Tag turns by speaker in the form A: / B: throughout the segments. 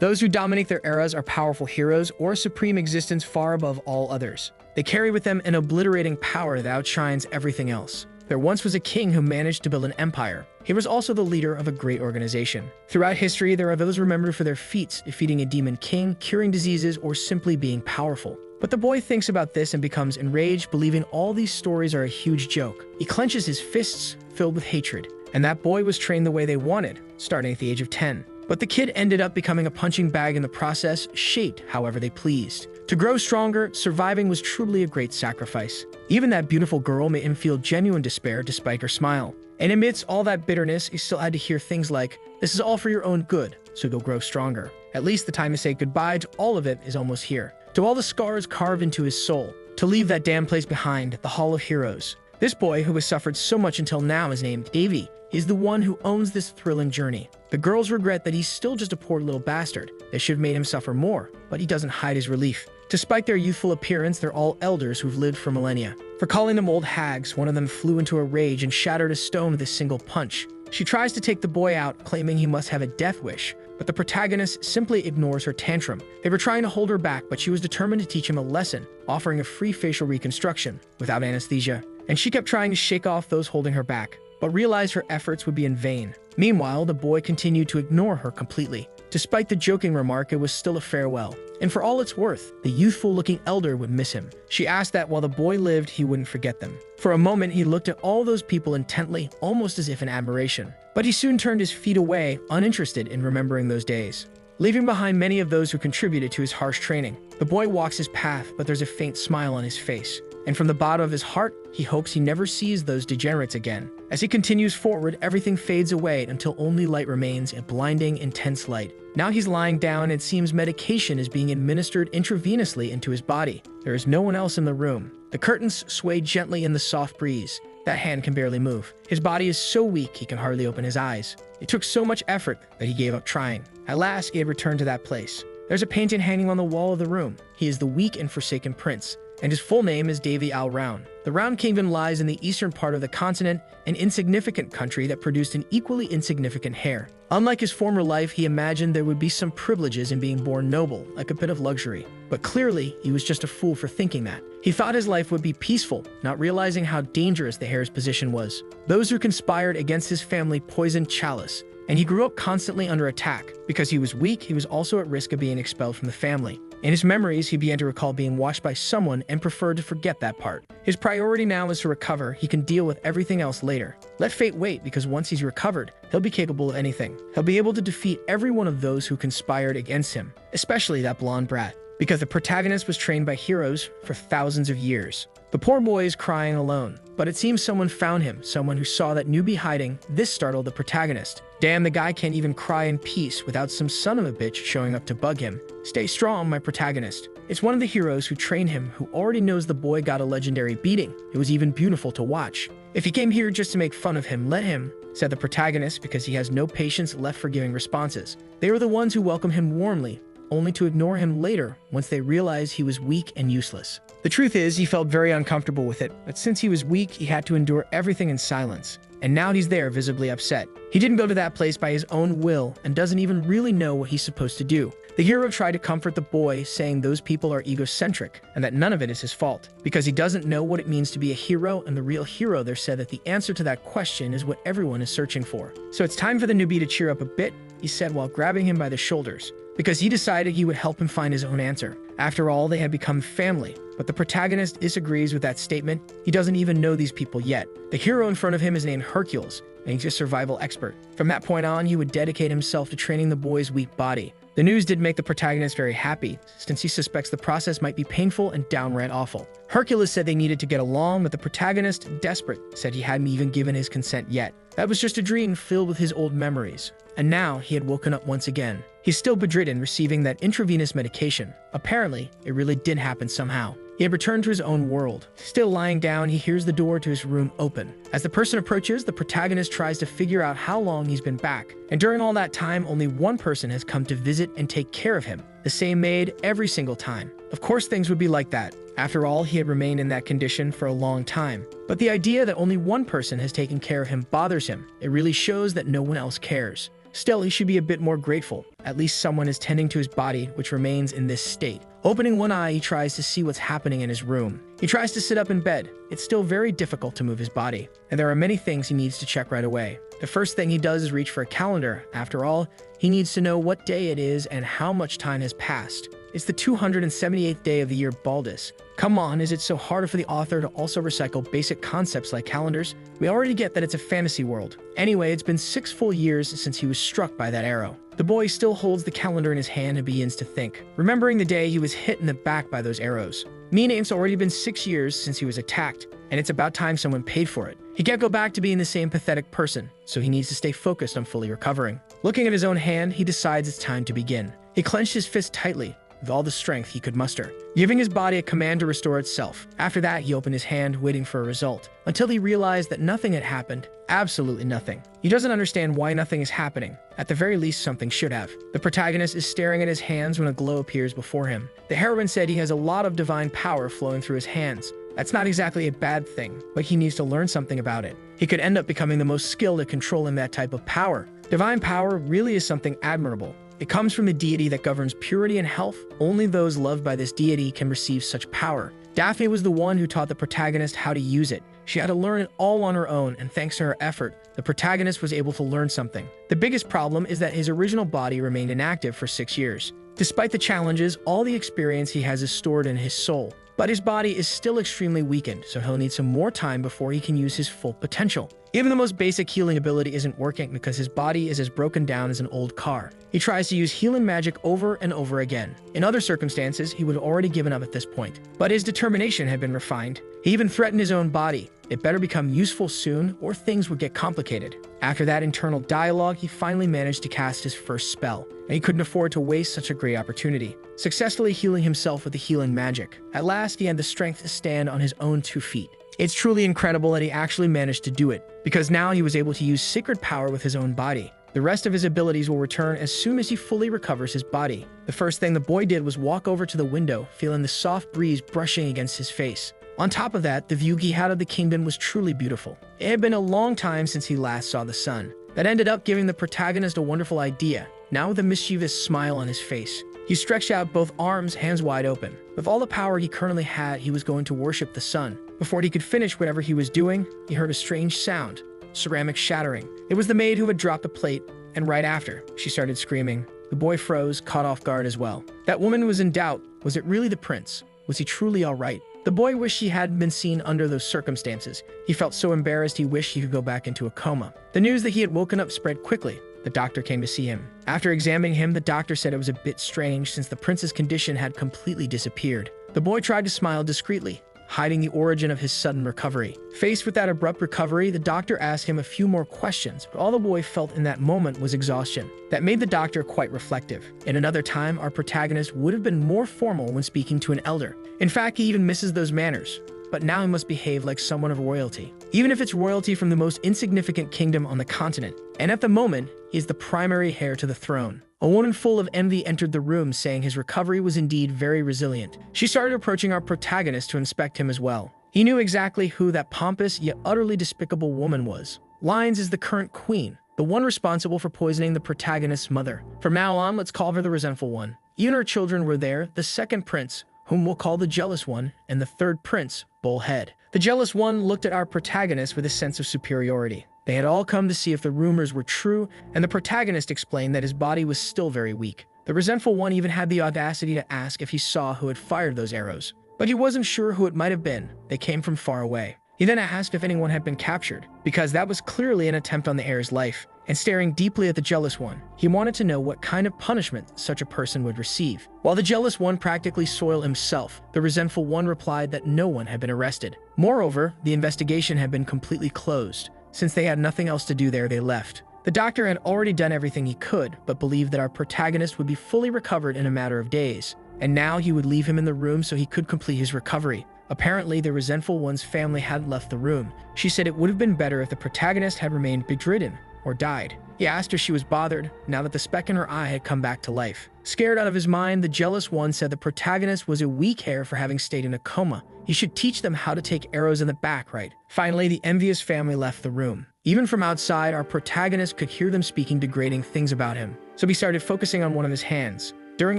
A: Those who dominate their eras are powerful heroes or a supreme existence far above all others. They carry with them an obliterating power that outshines everything else. There once was a king who managed to build an empire. He was also the leader of a great organization. Throughout history, there are those remembered for their feats, defeating a demon king, curing diseases, or simply being powerful. But the boy thinks about this and becomes enraged, believing all these stories are a huge joke. He clenches his fists, filled with hatred. And that boy was trained the way they wanted, starting at the age of 10. But the kid ended up becoming a punching bag in the process, shaped however they pleased. To grow stronger, surviving was truly a great sacrifice. Even that beautiful girl made him feel genuine despair despite her smile. And amidst all that bitterness, he still had to hear things like, "This is all for your own good, so you'll grow stronger." At least the time to say goodbye to all of it is almost here. To all the scars carved into his soul. To leave that damn place behind, the Hall of Heroes. This boy, who has suffered so much until now, is named Davy. He's the one who owns this thrilling journey. The girls regret that he's still just a poor little bastard. They should have made him suffer more, but he doesn't hide his relief. Despite their youthful appearance, they're all elders who've lived for millennia. For calling them old hags, one of them flew into a rage and shattered a stone with a single punch. She tries to take the boy out, claiming he must have a death wish, but the protagonist simply ignores her tantrum. They were trying to hold her back, but she was determined to teach him a lesson, offering a free facial reconstruction without anesthesia. And she kept trying to shake off those holding her back, but realized her efforts would be in vain. Meanwhile, the boy continued to ignore her completely. Despite the joking remark, it was still a farewell. And for all it's worth, the youthful-looking elder would miss him. She asked that while the boy lived, he wouldn't forget them. For a moment, he looked at all those people intently, almost as if in admiration. But he soon turned his feet away, uninterested in remembering those days. Leaving behind many of those who contributed to his harsh training, the boy walks his path, but there's a faint smile on his face. And from the bottom of his heart, he hopes he never sees those degenerates again. As he continues forward, everything fades away until only light remains, a blinding, intense light. Now he's lying down, and it seems medication is being administered intravenously into his body. There is no one else in the room. The curtains sway gently in the soft breeze. That hand can barely move. His body is so weak he can hardly open his eyes. It took so much effort that he gave up trying. At last, he had returned to that place. There's a painting hanging on the wall of the room. He is the weak and forsaken prince, and his full name is Davy Al Round. The Round Kingdom lies in the eastern part of the continent, an insignificant country that produced an equally insignificant heir. Unlike his former life, he imagined there would be some privileges in being born noble, like a bit of luxury. But clearly, he was just a fool for thinking that. He thought his life would be peaceful, not realizing how dangerous the heir's position was. Those who conspired against his family poisoned Chalice, and he grew up constantly under attack. Because he was weak, he was also at risk of being expelled from the family. In his memories, he began to recall being watched by someone and preferred to forget that part. His priority now is to recover. He can deal with everything else later. Let fate wait, because once he's recovered, he'll be capable of anything. He'll be able to defeat every one of those who conspired against him, especially that blonde brat. Because the protagonist was trained by heroes for thousands of years. The poor boy is crying alone, but it seems someone found him, someone who saw that newbie hiding. This startled the protagonist. Damn, the guy can't even cry in peace without some son of a bitch showing up to bug him. Stay strong, my protagonist. It's one of the heroes who trained him who already knows the boy got a legendary beating. It was even beautiful to watch. If he came here just to make fun of him, let him, said the protagonist, because he has no patience left for giving responses. They were the ones who welcomed him warmly, only to ignore him later once they realized he was weak and useless. The truth is, he felt very uncomfortable with it, but since he was weak, he had to endure everything in silence. And now he's there, visibly upset. He didn't go to that place by his own will and doesn't even really know what he's supposed to do. The hero tried to comfort the boy, saying those people are egocentric and that none of it is his fault, because he doesn't know what it means to be a hero, and the real hero there said that the answer to that question is what everyone is searching for. So it's time for the newbie to cheer up a bit, he said while grabbing him by the shoulders, because he decided he would help him find his own answer. After all, they had become family. But the protagonist disagrees with that statement. He doesn't even know these people yet. The hero in front of him is named Hercules, and he's a survival expert. From that point on, he would dedicate himself to training the boy's weak body. The news did make the protagonist very happy, since he suspects the process might be painful and downright awful. Hercules said they needed to get along, but the protagonist, desperate, said he hadn't even given his consent yet. That was just a dream filled with his old memories. And now he had woken up once again. He's still bedridden, receiving that intravenous medication. Apparently, it really did happen somehow. He had returned to his own world. Still lying down, he hears the door to his room open. As the person approaches, the protagonist tries to figure out how long he's been back. And during all that time, only one person has come to visit and take care of him. The same maid every single time. Of course, things would be like that. After all, he had remained in that condition for a long time. But the idea that only one person has taken care of him bothers him. It really shows that no one else cares. Still, he should be a bit more grateful. At least someone is tending to his body, which remains in this state. Opening one eye, he tries to see what's happening in his room. He tries to sit up in bed. It's still very difficult to move his body, and there are many things he needs to check right away. The first thing he does is reach for a calendar. After all, he needs to know what day it is and how much time has passed. It's the 278th day of the year Baldus. Come on, is it so hard for the author to also recycle basic concepts like calendars? We already get that it's a fantasy world. Anyway, it's been 6 full years since he was struck by that arrow. The boy still holds the calendar in his hand and begins to think, remembering the day he was hit in the back by those arrows. Meaning it's already been 6 years since he was attacked, and it's about time someone paid for it. He can't go back to being the same pathetic person, so he needs to stay focused on fully recovering. Looking at his own hand, he decides it's time to begin. He clenched his fist tightly, with all the strength he could muster, giving his body a command to restore itself. After that, he opened his hand, waiting for a result, until he realized that nothing had happened. Absolutely nothing. He doesn't understand why nothing is happening. At the very least, something should have. The protagonist is staring at his hands when a glow appears before him. The heroine said he has a lot of divine power flowing through his hands. That's not exactly a bad thing, but he needs to learn something about it. He could end up becoming the most skilled at controlling that type of power. Divine power really is something admirable. It comes from the deity that governs purity and health. Only those loved by this deity can receive such power. Daphne was the one who taught the protagonist how to use it. She had to learn it all on her own, and thanks to her effort, the protagonist was able to learn something. The biggest problem is that his original body remained inactive for 6 years. Despite the challenges, all the experience he has is stored in his soul. But his body is still extremely weakened, so he'll need some more time before he can use his full potential. Even the most basic healing ability isn't working because his body is as broken down as an old car. He tries to use healing magic over and over again. In other circumstances, he would have already given up at this point. But his determination had been refined. He even threatened his own body. It better become useful soon, or things would get complicated. After that internal dialogue, he finally managed to cast his first spell, and he couldn't afford to waste such a great opportunity, successfully healing himself with the healing magic. At last, he had the strength to stand on his own 2 feet. It's truly incredible that he actually managed to do it, because now he was able to use sacred power with his own body. The rest of his abilities will return as soon as he fully recovers his body. The first thing the boy did was walk over to the window, feeling the soft breeze brushing against his face. On top of that, the view he had of the kingdom was truly beautiful. It had been a long time since he last saw the sun. That ended up giving the protagonist a wonderful idea, now with a mischievous smile on his face. He stretched out both arms, hands wide open. With all the power he currently had, he was going to worship the sun. Before he could finish whatever he was doing, he heard a strange sound, ceramic shattering. It was the maid who had dropped the plate, and right after, she started screaming. The boy froze, caught off guard as well. That woman was in doubt. Was it really the prince? Was he truly all right? The boy wished he hadn't been seen under those circumstances. He felt so embarrassed he wished he could go back into a coma. The news that he had woken up spread quickly. The doctor came to see him. After examining him, the doctor said it was a bit strange since the prince's condition had completely disappeared. The boy tried to smile discreetly, hiding the origin of his sudden recovery. Faced with that abrupt recovery, the doctor asked him a few more questions, but all the boy felt in that moment was exhaustion. That made the doctor quite reflective. In another time, our protagonist would have been more formal when speaking to an elder. In fact, he even misses those manners. But now he must behave like someone of royalty, even if it's royalty from the most insignificant kingdom on the continent. And at the moment, he is the primary heir to the throne. A woman full of envy entered the room, saying his recovery was indeed very resilient. She started approaching our protagonist to inspect him as well. He knew exactly who that pompous yet utterly despicable woman was. Lyons is the current queen, the one responsible for poisoning the protagonist's mother. From now on, let's call her the resentful one. Even her children were there, the second prince, whom we'll call the jealous one, and the third prince, Bullhead. The jealous one looked at our protagonist with a sense of superiority. They had all come to see if the rumors were true, and the protagonist explained that his body was still very weak. The resentful one even had the audacity to ask if he saw who had fired those arrows. But he wasn't sure who it might have been. They came from far away. He then asked if anyone had been captured, because that was clearly an attempt on the heir's life. And staring deeply at the jealous one, he wanted to know what kind of punishment such a person would receive. While the jealous one practically soiled himself, the resentful one replied that no one had been arrested. Moreover, the investigation had been completely closed. Since they had nothing else to do there, they left. The doctor had already done everything he could, but believed that our protagonist would be fully recovered in a matter of days. And now he would leave him in the room so he could complete his recovery. Apparently, the resentful one's family had left the room. She said it would have been better if the protagonist had remained bedridden or died. He asked her if she was bothered, now that the speck in her eye had come back to life. Scared out of his mind, the jealous one said the protagonist was a weak heir for having stayed in a coma. He should teach them how to take arrows in the back, right? Finally, the envious family left the room. Even from outside, our protagonist could hear them speaking degrading things about him. So he started focusing on one of his hands. During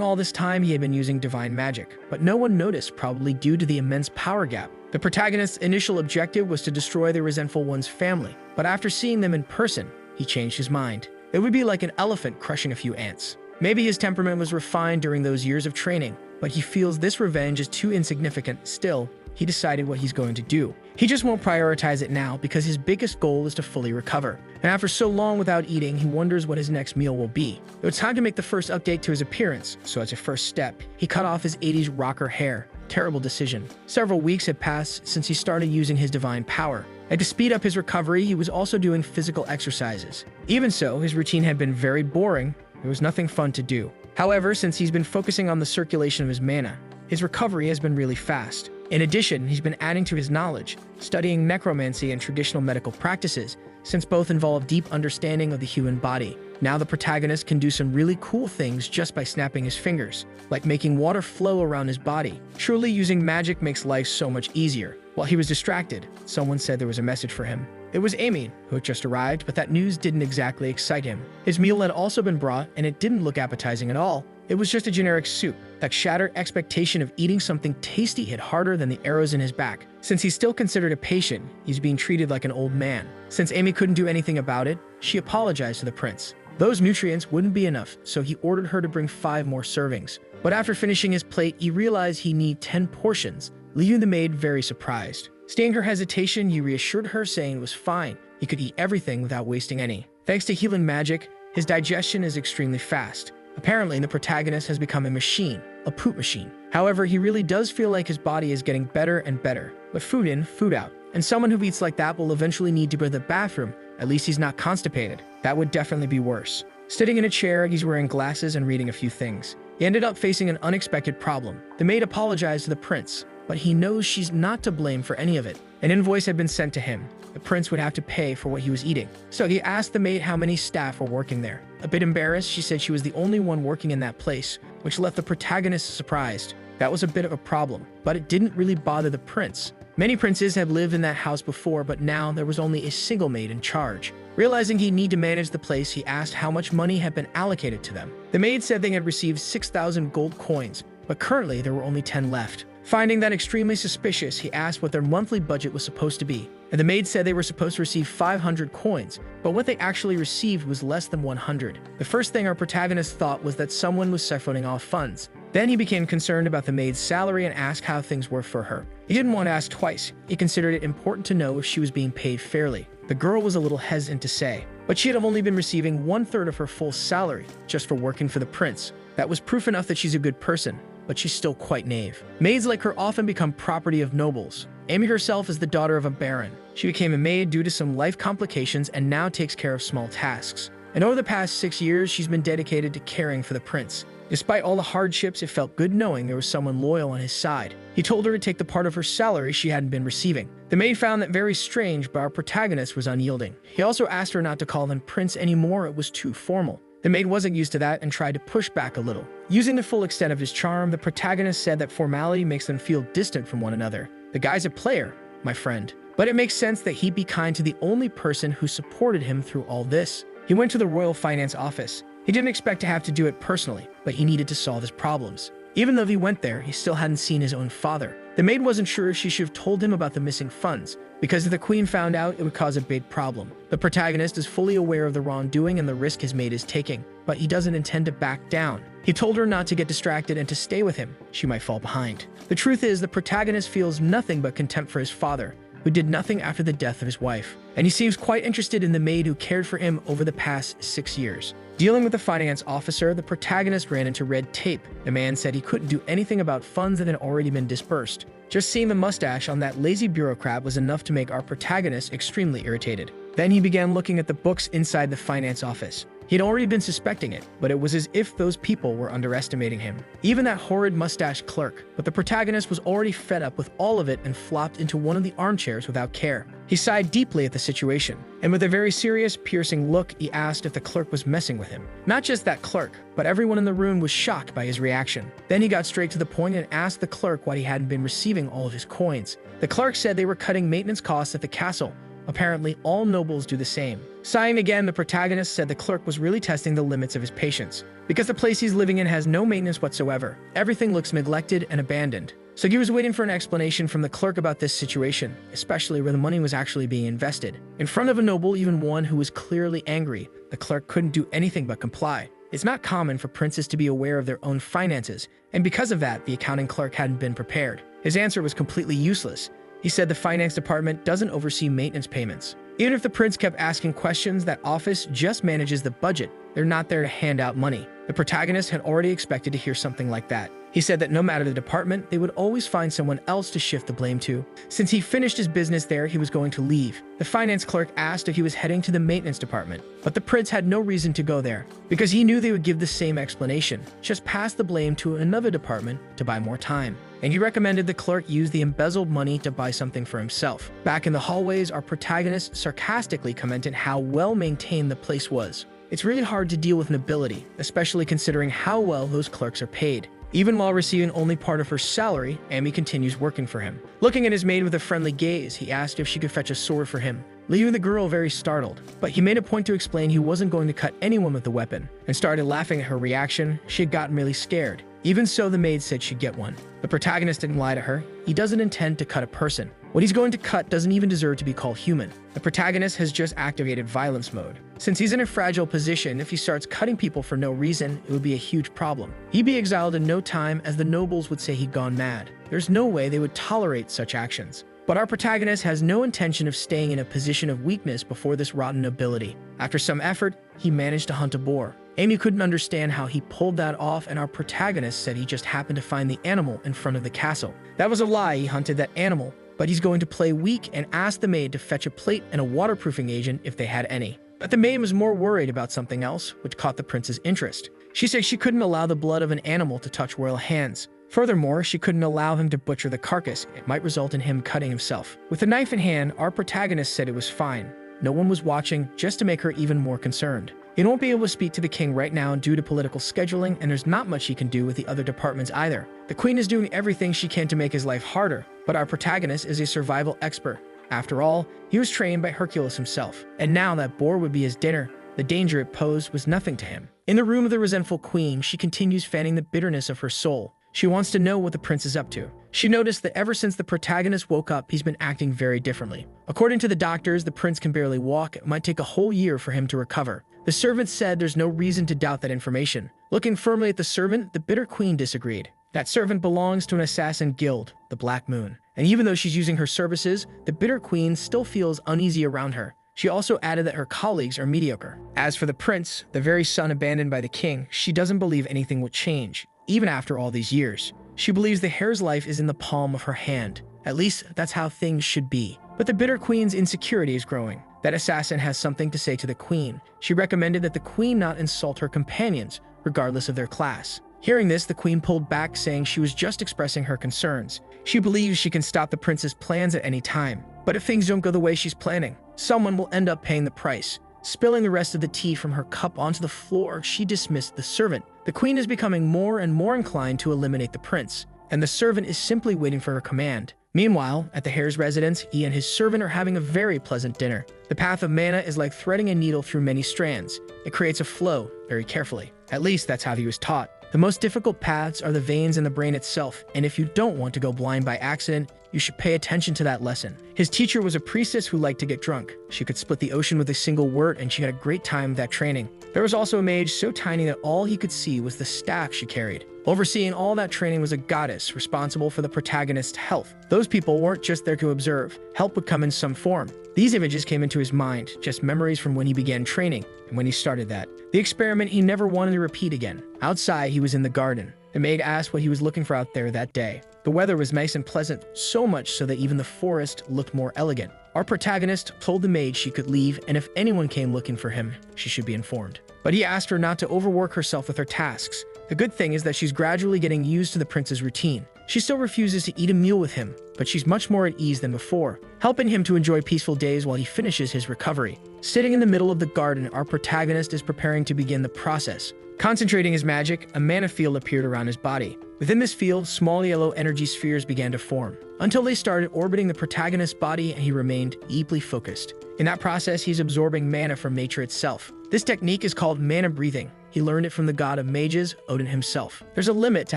A: all this time, he had been using divine magic, but no one noticed, probably due to the immense power gap. The protagonist's initial objective was to destroy the resentful one's family, but after seeing them in person, he changed his mind. It would be like an elephant crushing a few ants. Maybe his temperament was refined during those years of training, but he feels this revenge is too insignificant. Still, he decided what he's going to do. He just won't prioritize it now because his biggest goal is to fully recover. And after so long without eating, he wonders what his next meal will be. It was time to make the first update to his appearance, so as a first step, he cut off his 80s rocker hair. Terrible decision. Several weeks had passed since he started using his divine power. And to speed up his recovery, he was also doing physical exercises. Even so, his routine had been very boring. There was nothing fun to do. However, since he's been focusing on the circulation of his mana, his recovery has been really fast. In addition, he's been adding to his knowledge, studying necromancy and traditional medical practices, since both involve deep understanding of the human body. Now the protagonist can do some really cool things just by snapping his fingers, like making water flow around his body. Truly, using magic makes life so much easier. While he was distracted, someone said there was a message for him. It was Amy, who had just arrived, but that news didn't exactly excite him. His meal had also been brought, and it didn't look appetizing at all. It was just a generic soup. That shattered expectation of eating something tasty hit harder than the arrows in his back. Since he's still considered a patient, he's being treated like an old man. Since Amy couldn't do anything about it, she apologized to the prince. Those nutrients wouldn't be enough, so he ordered her to bring 5 more servings. But after finishing his plate, he realized he needed 10 portions, leaving the maid very surprised. Seeing her hesitation, he reassured her, saying it was fine. He could eat everything without wasting any. Thanks to healing magic, his digestion is extremely fast. Apparently, the protagonist has become a machine, a poop machine. However, he really does feel like his body is getting better and better. But food in, food out. And someone who eats like that will eventually need to go to the bathroom. At least he's not constipated. That would definitely be worse. Sitting in a chair, he's wearing glasses and reading a few things. He ended up facing an unexpected problem. The maid apologized to the prince, but he knows she's not to blame for any of it. An invoice had been sent to him. The prince would have to pay for what he was eating. So he asked the maid how many staff were working there. A bit embarrassed, she said she was the only one working in that place, which left the protagonist surprised. That was a bit of a problem, but it didn't really bother the prince. Many princes had lived in that house before, but now there was only a single maid in charge. Realizing he'd need to manage the place, he asked how much money had been allocated to them. The maid said they had received 6,000 gold coins, but currently there were only 10 left. Finding that extremely suspicious, he asked what their monthly budget was supposed to be, and the maid said they were supposed to receive 500 coins, but what they actually received was less than 100. The first thing our protagonist thought was that someone was siphoning off funds. Then he became concerned about the maid's salary and asked how things were for her. He didn't want to ask twice. He considered it important to know if she was being paid fairly. The girl was a little hesitant to say, but she had only been receiving 1/3 of her full salary just for working for the prince. That was proof enough that she's a good person, but she's still quite naive. Maids like her often become property of nobles. Amy herself is the daughter of a baron. She became a maid due to some life complications and now takes care of small tasks. And over the past 6 years, she's been dedicated to caring for the prince. Despite all the hardships, it felt good knowing there was someone loyal on his side. He told her to take the part of her salary she hadn't been receiving. The maid found that very strange, but our protagonist was unyielding. He also asked her not to call him prince anymore, it was too formal. The maid wasn't used to that and tried to push back a little. Using the full extent of his charm, the protagonist said that formality makes them feel distant from one another. The guy's a player, my friend. But it makes sense that he'd be kind to the only person who supported him through all this. He went to the royal finance office. He didn't expect to have to do it personally, but he needed to solve his problems. Even though he went there, he still hadn't seen his own father. The maid wasn't sure if she should have told him about the missing funds, because if the queen found out, it would cause a big problem. The protagonist is fully aware of the wrongdoing and the risk his maid is taking, but he doesn't intend to back down. He told her not to get distracted and to stay with him. She might fall behind. The truth is, the protagonist feels nothing but contempt for his father, who did nothing after the death of his wife. And he seems quite interested in the maid who cared for him over the past 6 years. Dealing with the finance officer, the protagonist ran into red tape. The man said he couldn't do anything about funds that had already been dispersed. Just seeing the mustache on that lazy bureaucrat was enough to make our protagonist extremely irritated. Then he began looking at the books inside the finance office. He'd already been suspecting it, but it was as if those people were underestimating him. Even that horrid mustached clerk. But the protagonist was already fed up with all of it and flopped into one of the armchairs without care. He sighed deeply at the situation, and with a very serious, piercing look, he asked if the clerk was messing with him. Not just that clerk, but everyone in the room was shocked by his reaction. Then he got straight to the point and asked the clerk why he hadn't been receiving all of his coins. The clerk said they were cutting maintenance costs at the castle, Apparently, all nobles do the same. Sighing again, the protagonist said the clerk was really testing the limits of his patience. Because the place he's living in has no maintenance whatsoever, everything looks neglected and abandoned. So he was waiting for an explanation from the clerk about this situation, especially where the money was actually being invested. In front of a noble, even one who was clearly angry, the clerk couldn't do anything but comply. It's not common for princes to be aware of their own finances, and because of that, the accounting clerk hadn't been prepared. His answer was completely useless. He said the finance department doesn't oversee maintenance payments. Even if the prince kept asking questions, that office just manages the budget. They're not there to hand out money. The protagonist had already expected to hear something like that. He said that no matter the department, they would always find someone else to shift the blame to. Since he finished his business there, he was going to leave. The finance clerk asked if he was heading to the maintenance department, but the prince had no reason to go there, because he knew they would give the same explanation, just pass the blame to another department to buy more time. And he recommended the clerk use the embezzled money to buy something for himself. Back in the hallways, our protagonist sarcastically commented how well maintained the place was. It's really hard to deal with nobility, especially considering how well those clerks are paid. Even while receiving only part of her salary, Amy continues working for him. Looking at his maid with a friendly gaze, he asked if she could fetch a sword for him, leaving the girl very startled. But he made a point to explain he wasn't going to cut anyone with the weapon, and started laughing at her reaction. She had gotten really scared. Even so, the maid said she'd get one. The protagonist didn't lie to her. He doesn't intend to cut a person. What he's going to cut doesn't even deserve to be called human. The protagonist has just activated violence mode. Since he's in a fragile position, if he starts cutting people for no reason, it would be a huge problem. He'd be exiled in no time, as the nobles would say he'd gone mad. There's no way they would tolerate such actions. But our protagonist has no intention of staying in a position of weakness before this rotten nobility. After some effort, he managed to hunt a boar. Amy couldn't understand how he pulled that off, and our protagonist said he just happened to find the animal in front of the castle. That was a lie. He hunted that animal, but he's going to play weak and ask the maid to fetch a plate and a waterproofing agent if they had any. But the maid was more worried about something else, which caught the prince's interest. She said she couldn't allow the blood of an animal to touch royal hands. Furthermore, she couldn't allow him to butcher the carcass. It might result in him cutting himself. With a knife in hand, our protagonist said it was fine. No one was watching, just to make her even more concerned. He won't be able to speak to the king right now due to political scheduling, and there's not much he can do with the other departments either. The queen is doing everything she can to make his life harder, but our protagonist is a survival expert. After all, he was trained by Hercules himself, and now that boar would be his dinner. The danger it posed was nothing to him. In the room of the resentful queen, she continues fanning the bitterness of her soul. She wants to know what the prince is up to. She noticed that ever since the protagonist woke up, he's been acting very differently. According to the doctors, the prince can barely walk. It might take a whole year for him to recover. The servant said there's no reason to doubt that information. Looking firmly at the servant, the bitter queen disagreed. That servant belongs to an assassin guild, the Black Moon. And even though she's using her services, the bitter queen still feels uneasy around her. She also added that her colleagues are mediocre. As for the prince, the very son abandoned by the king, she doesn't believe anything will change, even after all these years. She believes the heir's life is in the palm of her hand. At least, that's how things should be. But the bitter queen's insecurity is growing. That assassin has something to say to the queen. She recommended that the queen not insult her companions, regardless of their class. Hearing this, the queen pulled back, saying she was just expressing her concerns. She believes she can stop the prince's plans at any time. But if things don't go the way she's planning, someone will end up paying the price. Spilling the rest of the tea from her cup onto the floor, she dismissed the servant. The queen is becoming more and more inclined to eliminate the prince, and the servant is simply waiting for her command. Meanwhile, at the heir's residence, he and his servant are having a very pleasant dinner. The path of mana is like threading a needle through many strands. It creates a flow very carefully. At least that's how he was taught. The most difficult paths are the veins in the brain itself, and if you don't want to go blind by accident, you should pay attention to that lesson. His teacher was a priestess who liked to get drunk. She could split the ocean with a single word, and she had a great time with that training. There was also a mage so tiny that all he could see was the staff she carried. Overseeing all that training was a goddess responsible for the protagonist's health. Those people weren't just there to observe. Help would come in some form. These images came into his mind, just memories from when he began training and when he started that. The experiment he never wanted to repeat again. Outside, he was in the garden. The maid asked what he was looking for out there that day. The weather was nice and pleasant, so much so that even the forest looked more elegant. Our protagonist told the maid she could leave, and if anyone came looking for him, she should be informed. But he asked her not to overwork herself with her tasks. The good thing is that she's gradually getting used to the prince's routine. She still refuses to eat a meal with him, but she's much more at ease than before, helping him to enjoy peaceful days while he finishes his recovery. Sitting in the middle of the garden, our protagonist is preparing to begin the process. Concentrating his magic, a mana field appeared around his body. Within this field, small yellow energy spheres began to form, until they started orbiting the protagonist's body and he remained deeply focused. In that process, he's absorbing mana from nature itself. This technique is called mana breathing. He learned it from the god of mages, Odin himself. There's a limit to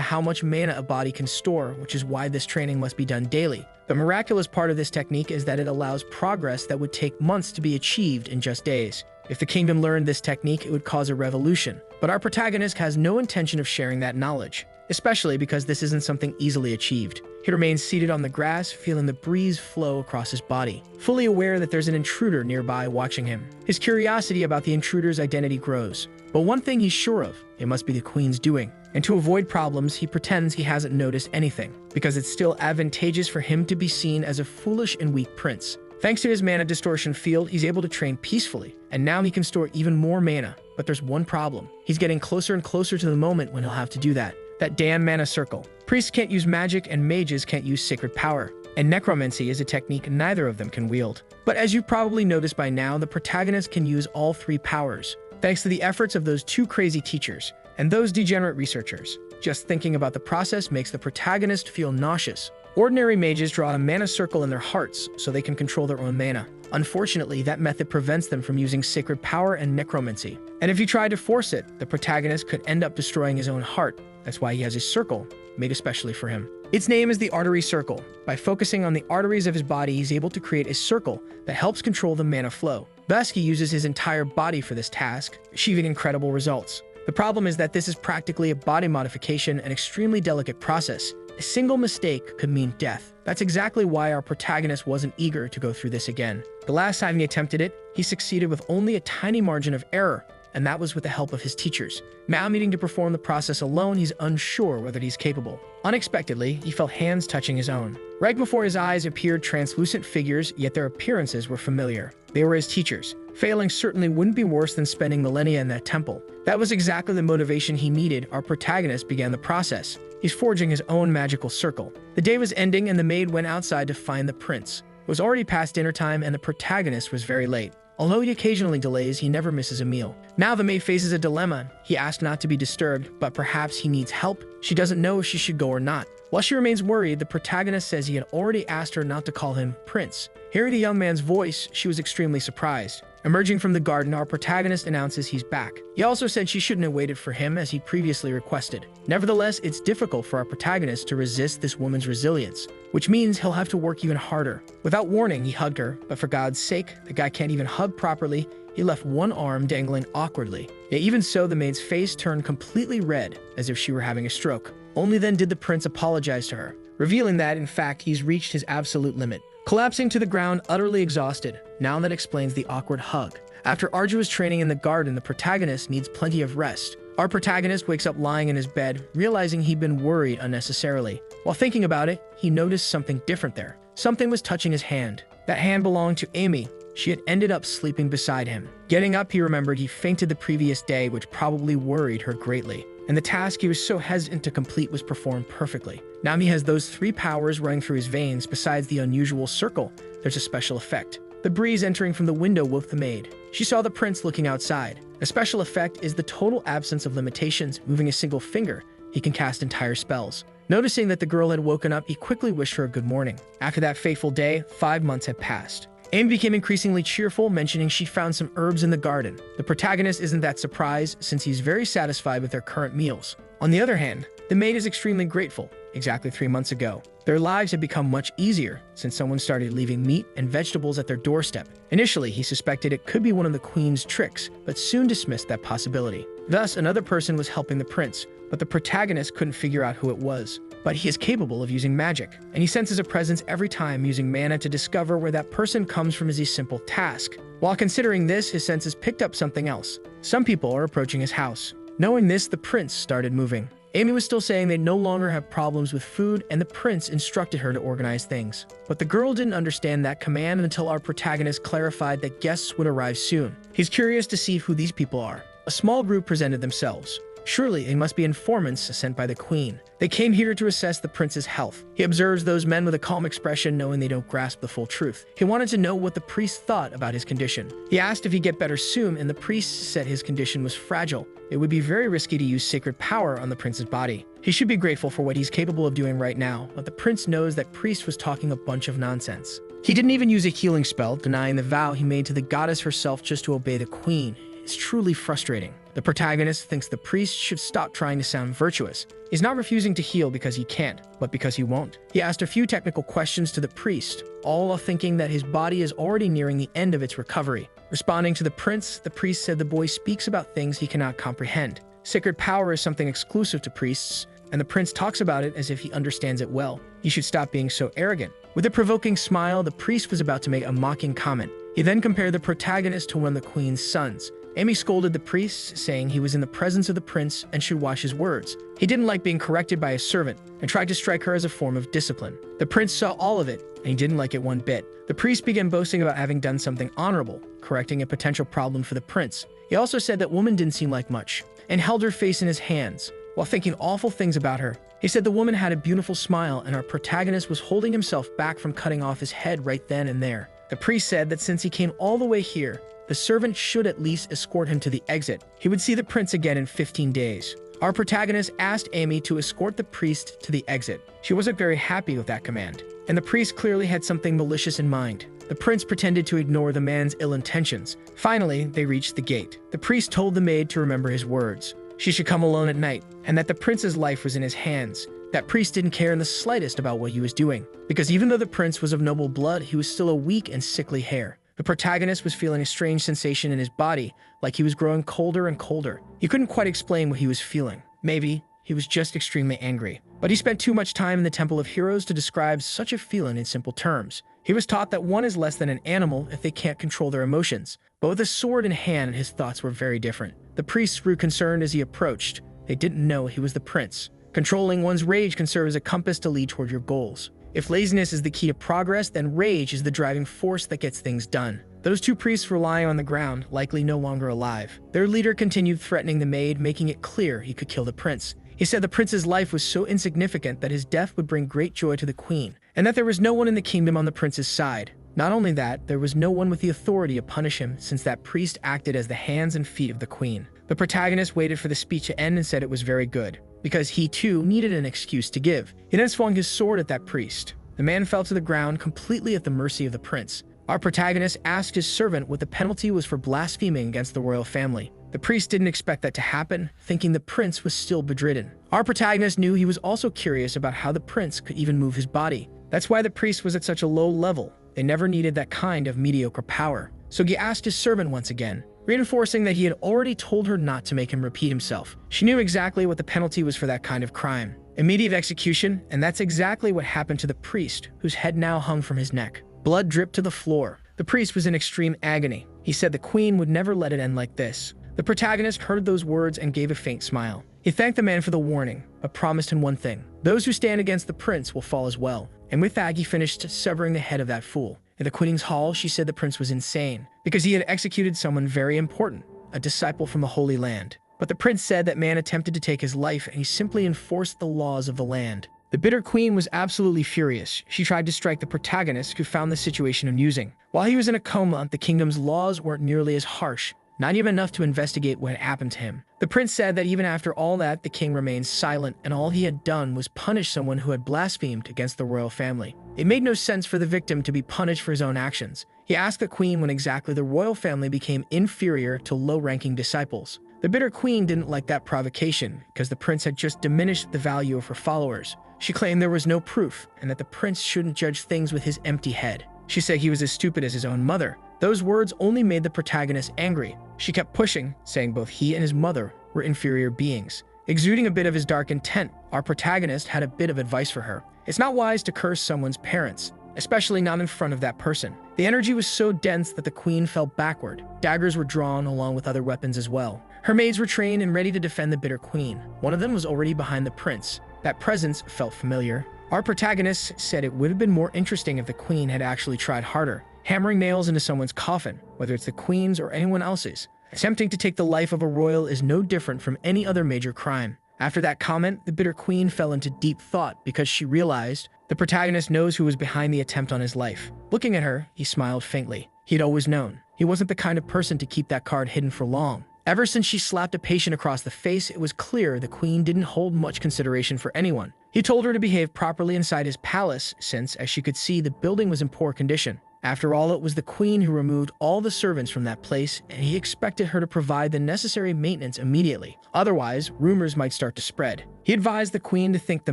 A: how much mana a body can store, which is why this training must be done daily. The miraculous part of this technique is that it allows progress that would take months to be achieved in just days. If the kingdom learned this technique, it would cause a revolution. But our protagonist has no intention of sharing that knowledge, especially because this isn't something easily achieved. He remains seated on the grass, feeling the breeze flow across his body, fully aware that there's an intruder nearby watching him. His curiosity about the intruder's identity grows. But one thing he's sure of, it must be the queen's doing. And to avoid problems, he pretends he hasn't noticed anything, because it's still advantageous for him to be seen as a foolish and weak prince. Thanks to his mana distortion field, he's able to train peacefully, and now he can store even more mana. But there's one problem. He's getting closer and closer to the moment when he'll have to do that. That damn mana circle. Priests can't use magic and mages can't use sacred power. And necromancy is a technique neither of them can wield. But as you've probably noticed by now, the protagonist can use all three powers, thanks to the efforts of those two crazy teachers and those degenerate researchers. Just thinking about the process makes the protagonist feel nauseous. Ordinary mages draw a mana circle in their hearts so they can control their own mana. Unfortunately, that method prevents them from using sacred power and necromancy. And if you try to force it, the protagonist could end up destroying his own heart. That's why he has a circle made especially for him. Its name is the artery circle. By focusing on the arteries of his body, he's able to create a circle that helps control the mana flow. Thus, he uses his entire body for this task, achieving incredible results. The problem is that this is practically a body modification, an extremely delicate process. A single mistake could mean death. That's exactly why our protagonist wasn't eager to go through this again. The last time he attempted it, he succeeded with only a tiny margin of error, and that was with the help of his teachers. Now needing to perform the process alone, he's unsure whether he's capable. Unexpectedly, he felt hands touching his own. Right before his eyes appeared translucent figures, yet their appearances were familiar. They were his teachers. Failing certainly wouldn't be worse than spending millennia in that temple. That was exactly the motivation he needed. Our protagonist began the process. He's forging his own magical circle. The day was ending and the maid went outside to find the prince. It was already past dinner time and the protagonist was very late. Although he occasionally delays, he never misses a meal. Now the maid faces a dilemma. He asked not to be disturbed, but perhaps he needs help. She doesn't know if she should go or not. While she remains worried, the protagonist says he had already asked her not to call him prince. Hearing the young man's voice, she was extremely surprised. Emerging from the garden, our protagonist announces he's back. He also said she shouldn't have waited for him as he previously requested. Nevertheless, it's difficult for our protagonist to resist this woman's resilience, which means he'll have to work even harder. Without warning, he hugged her, but for God's sake, the guy can't even hug properly. He left one arm dangling awkwardly. Yet even so, the maid's face turned completely red, as if she were having a stroke. Only then did the prince apologize to her, revealing that, in fact, he's reached his absolute limit. Collapsing to the ground, utterly exhausted. Now that explains the awkward hug. After arduous training in the garden, the protagonist needs plenty of rest. Our protagonist wakes up lying in his bed, realizing he'd been worried unnecessarily. While thinking about it, he noticed something different there. Something was touching his hand. That hand belonged to Amy. She had ended up sleeping beside him. Getting up, he remembered he fainted the previous day, which probably worried her greatly. And the task he was so hesitant to complete was performed perfectly. Now he has those three powers running through his veins. Besides the unusual circle, there's a special effect. The breeze entering from the window woke the maid. She saw the prince looking outside. A special effect is the total absence of limitations. Moving a single finger, he can cast entire spells. Noticing that the girl had woken up, he quickly wished her a good morning. After that fateful day, 5 months had passed. Amy became increasingly cheerful, mentioning she found some herbs in the garden. The protagonist isn't that surprised, since he's very satisfied with their current meals. On the other hand, the maid is extremely grateful. Exactly 3 months ago, their lives had become much easier since someone started leaving meat and vegetables at their doorstep. Initially, he suspected it could be one of the queen's tricks, but soon dismissed that possibility. Thus, another person was helping the prince, but the protagonist couldn't figure out who it was. But he is capable of using magic, and he senses a presence every time. Using mana to discover where that person comes from is a simple task. While considering this, his senses picked up something else. Some people are approaching his house. Knowing this, the prince started moving. Amy was still saying they no longer have problems with food, and the prince instructed her to organize things. But the girl didn't understand that command until our protagonist clarified that guests would arrive soon. He's curious to see who these people are. A small group presented themselves. Surely they must be informants sent by the queen. They came here to assess the prince's health. He observes those men with a calm expression, knowing they don't grasp the full truth. He wanted to know what the priest thought about his condition. He asked if he'd get better soon, and the priest said his condition was fragile. It would be very risky to use sacred power on the prince's body. He should be grateful for what he's capable of doing right now, but the prince knows that priest was talking a bunch of nonsense. He didn't even use a healing spell, denying the vow he made to the goddess herself just to obey the queen. It's truly frustrating. The protagonist thinks the priest should stop trying to sound virtuous. He's not refusing to heal because he can't, but because he won't. He asked a few technical questions to the priest, all while thinking that his body is already nearing the end of its recovery. Responding to the priest said the boy speaks about things he cannot comprehend. Sacred power is something exclusive to priests, and the prince talks about it as if he understands it well. He should stop being so arrogant. With a provoking smile, the priest was about to make a mocking comment. He then compared the protagonist to one of the queen's sons. Amy scolded the priest, saying he was in the presence of the prince and should watch his words. He didn't like being corrected by a servant and tried to strike her as a form of discipline. The prince saw all of it, and he didn't like it one bit. The priest began boasting about having done something honorable, correcting a potential problem for the prince. He also said that woman didn't seem like much, and held her face in his hands, while thinking awful things about her. He said the woman had a beautiful smile, and our protagonist was holding himself back from cutting off his head right then and there. The priest said that since he came all the way here, the servant should at least escort him to the exit. He would see the prince again in 15 days. Our protagonist asked Amy to escort the priest to the exit. She wasn't very happy with that command, and the priest clearly had something malicious in mind. The prince pretended to ignore the man's ill intentions. Finally, they reached the gate. The priest told the maid to remember his words. She should come alone at night, and that the prince's life was in his hands. That priest didn't care in the slightest about what he was doing, because even though the prince was of noble blood, he was still a weak and sickly hare. The protagonist was feeling a strange sensation in his body, like he was growing colder and colder. He couldn't quite explain what he was feeling. Maybe he was just extremely angry. But he spent too much time in the Temple of Heroes to describe such a feeling in simple terms. He was taught that one is less than an animal if they can't control their emotions. But with a sword in hand, his thoughts were very different. The priests grew concerned as he approached. They didn't know he was the prince. Controlling one's rage can serve as a compass to lead toward your goals. If laziness is the key to progress, then rage is the driving force that gets things done. Those two priests were lying on the ground, likely no longer alive. Their leader continued threatening the maid, making it clear he could kill the prince. He said the prince's life was so insignificant that his death would bring great joy to the queen, and that there was no one in the kingdom on the prince's side. Not only that, there was no one with the authority to punish him, since that priest acted as the hands and feet of the queen. The protagonist waited for the speech to end and said it was very good, because he too needed an excuse to give. He then swung his sword at that priest. The man fell to the ground, completely at the mercy of the prince. Our protagonist asked his servant what the penalty was for blaspheming against the royal family. The priest didn't expect that to happen, thinking the prince was still bedridden. Our protagonist knew he was also curious about how the prince could even move his body. That's why the priest was at such a low level. They never needed that kind of mediocre power. So he asked his servant once again, reinforcing that he had already told her not to make him repeat himself. She knew exactly what the penalty was for that kind of crime. Immediate execution, and that's exactly what happened to the priest, whose head now hung from his neck. Blood dripped to the floor. The priest was in extreme agony. He said the queen would never let it end like this. The protagonist heard those words and gave a faint smile. He thanked the man for the warning, but promised him one thing. Those who stand against the prince will fall as well. And with that, he finished severing the head of that fool. In the queen's hall, she said the prince was insane, because he had executed someone very important, a disciple from the Holy Land. But the prince said that man attempted to take his life, and he simply enforced the laws of the land. The bitter queen was absolutely furious. She tried to strike the protagonist, who found the situation amusing. While he was in a coma, the kingdom's laws weren't nearly as harsh, not even enough to investigate what had happened to him. The prince said that even after all that, the king remained silent, and all he had done was punish someone who had blasphemed against the royal family. It made no sense for the victim to be punished for his own actions. He asked the queen when exactly the royal family became inferior to low-ranking disciples. The bitter queen didn't like that provocation, because the prince had just diminished the value of her followers. She claimed there was no proof, and that the prince shouldn't judge things with his empty head. She said he was as stupid as his own mother. Those words only made the protagonist angry. She kept pushing, saying both he and his mother were inferior beings. Exuding a bit of his dark intent, our protagonist had a bit of advice for her. It's not wise to curse someone's parents, especially not in front of that person. The energy was so dense that the queen fell backward. Daggers were drawn along with other weapons as well. Her maids were trained and ready to defend the bitter queen. One of them was already behind the prince. That presence felt familiar. Our protagonist said it would have been more interesting if the queen had actually tried harder, hammering nails into someone's coffin, whether it's the queen's or anyone else's. Attempting to take the life of a royal is no different from any other major crime. After that comment, the bitter queen fell into deep thought because she realized the protagonist knows who was behind the attempt on his life. Looking at her, he smiled faintly. He'd always known. He wasn't the kind of person to keep that card hidden for long. Ever since she slapped a patient across the face, it was clear the queen didn't hold much consideration for anyone. He told her to behave properly inside his palace since, as she could see, the building was in poor condition. After all, it was the queen who removed all the servants from that place, and he expected her to provide the necessary maintenance immediately. Otherwise, rumors might start to spread. He advised the queen to think the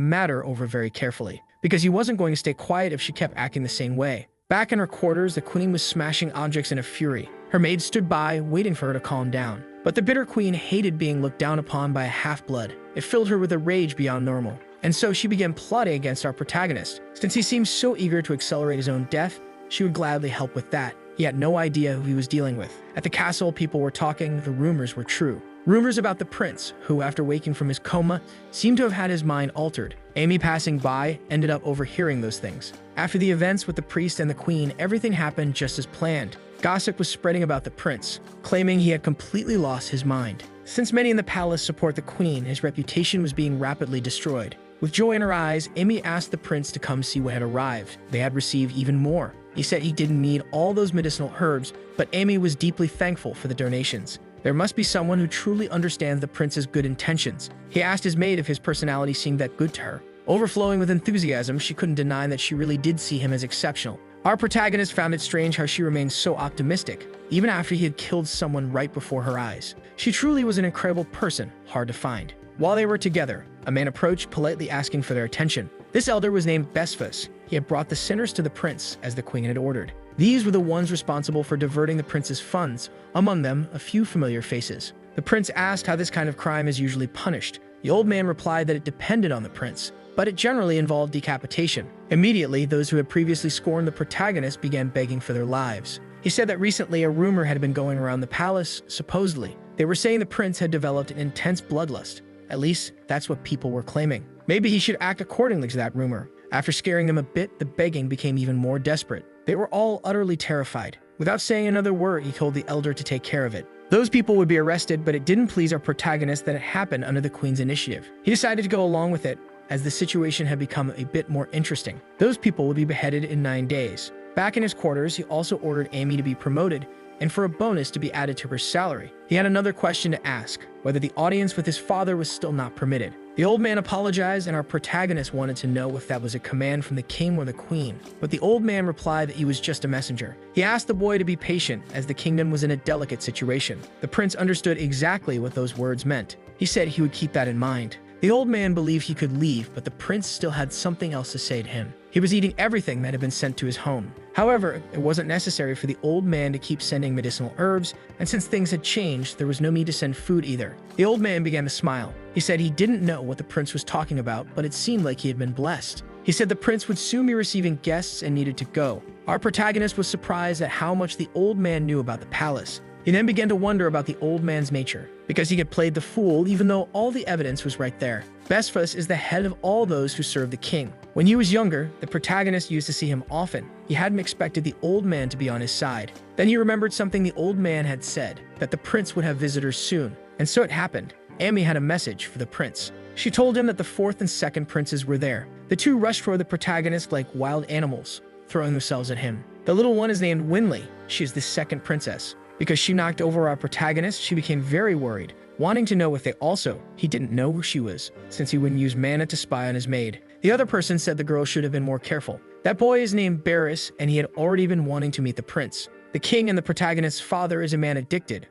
A: matter over very carefully, because he wasn't going to stay quiet if she kept acting the same way. Back in her quarters, the queen was smashing objects in a fury. Her maid stood by, waiting for her to calm down. But the bitter queen hated being looked down upon by a half-blood. It filled her with a rage beyond normal. And so she began plotting against our protagonist. Since he seemed so eager to accelerate his own death, she would gladly help with that. He had no idea who he was dealing with. At the castle, people were talking. The rumors were true. Rumors about the prince, who, after waking from his coma, seemed to have had his mind altered. Amy, passing by, ended up overhearing those things. After the events with the priest and the queen, everything happened just as planned. Gossip was spreading about the prince, claiming he had completely lost his mind. Since many in the palace support the queen, his reputation was being rapidly destroyed. With joy in her eyes, Amy asked the prince to come see what had arrived. They had received even more. He said he didn't need all those medicinal herbs, but Amy was deeply thankful for the donations. There must be someone who truly understands the prince's good intentions. He asked his maid if his personality seemed that good to her. Overflowing with enthusiasm, she couldn't deny that she really did see him as exceptional. Our protagonist found it strange how she remained so optimistic, even after he had killed someone right before her eyes. She truly was an incredible person, hard to find. While they were together, a man approached, politely asking for their attention. This elder was named Besphus. He had brought the sinners to the prince, as the queen had ordered. These were the ones responsible for diverting the prince's funds, among them a few familiar faces. The prince asked how this kind of crime is usually punished. The old man replied that it depended on the prince, but it generally involved decapitation. Immediately, those who had previously scorned the protagonist began begging for their lives. He said that recently a rumor had been going around the palace, supposedly. They were saying the prince had developed an intense bloodlust. At least, that's what people were claiming. Maybe he should act accordingly to that rumor. After scaring them a bit, the begging became even more desperate. They were all utterly terrified. Without saying another word, he told the elder to take care of it. Those people would be arrested, but it didn't please our protagonist that it happened under the queen's initiative. He decided to go along with it, as the situation had become a bit more interesting. Those people would be beheaded in 9 days. Back in his quarters, he also ordered Amy to be promoted, and for a bonus to be added to her salary. He had another question to ask, whether the audience with his father was still not permitted. The old man apologized, and our protagonist wanted to know if that was a command from the king or the queen, but the old man replied that he was just a messenger. He asked the boy to be patient, as the kingdom was in a delicate situation. The prince understood exactly what those words meant. He said he would keep that in mind. The old man believed he could leave, but the prince still had something else to say to him. He was eating everything that had been sent to his home. However, it wasn't necessary for the old man to keep sending medicinal herbs, and since things had changed, there was no need to send food either. The old man began to smile. He said he didn't know what the prince was talking about, but it seemed like he had been blessed. He said the prince would soon be receiving guests and needed to go. Our protagonist was surprised at how much the old man knew about the palace. He then began to wonder about the old man's nature, because he had played the fool even though all the evidence was right there. Besphus is the head of all those who serve the king. When he was younger, the protagonist used to see him often. He hadn't expected the old man to be on his side. Then he remembered something the old man had said, that the prince would have visitors soon. And so it happened. Amy had a message for the prince. She told him that the fourth and second princes were there. The two rushed toward the protagonist like wild animals, throwing themselves at him. The little one is named Winley. She is the second princess. Because she knocked over our protagonist, she became very worried, wanting to know if he didn't know who she was, since he wouldn't use mana to spy on his maid. The other person said the girl should have been more careful. That boy is named Barris, and he had already been wanting to meet the prince. The king and the protagonist's father is a man addicted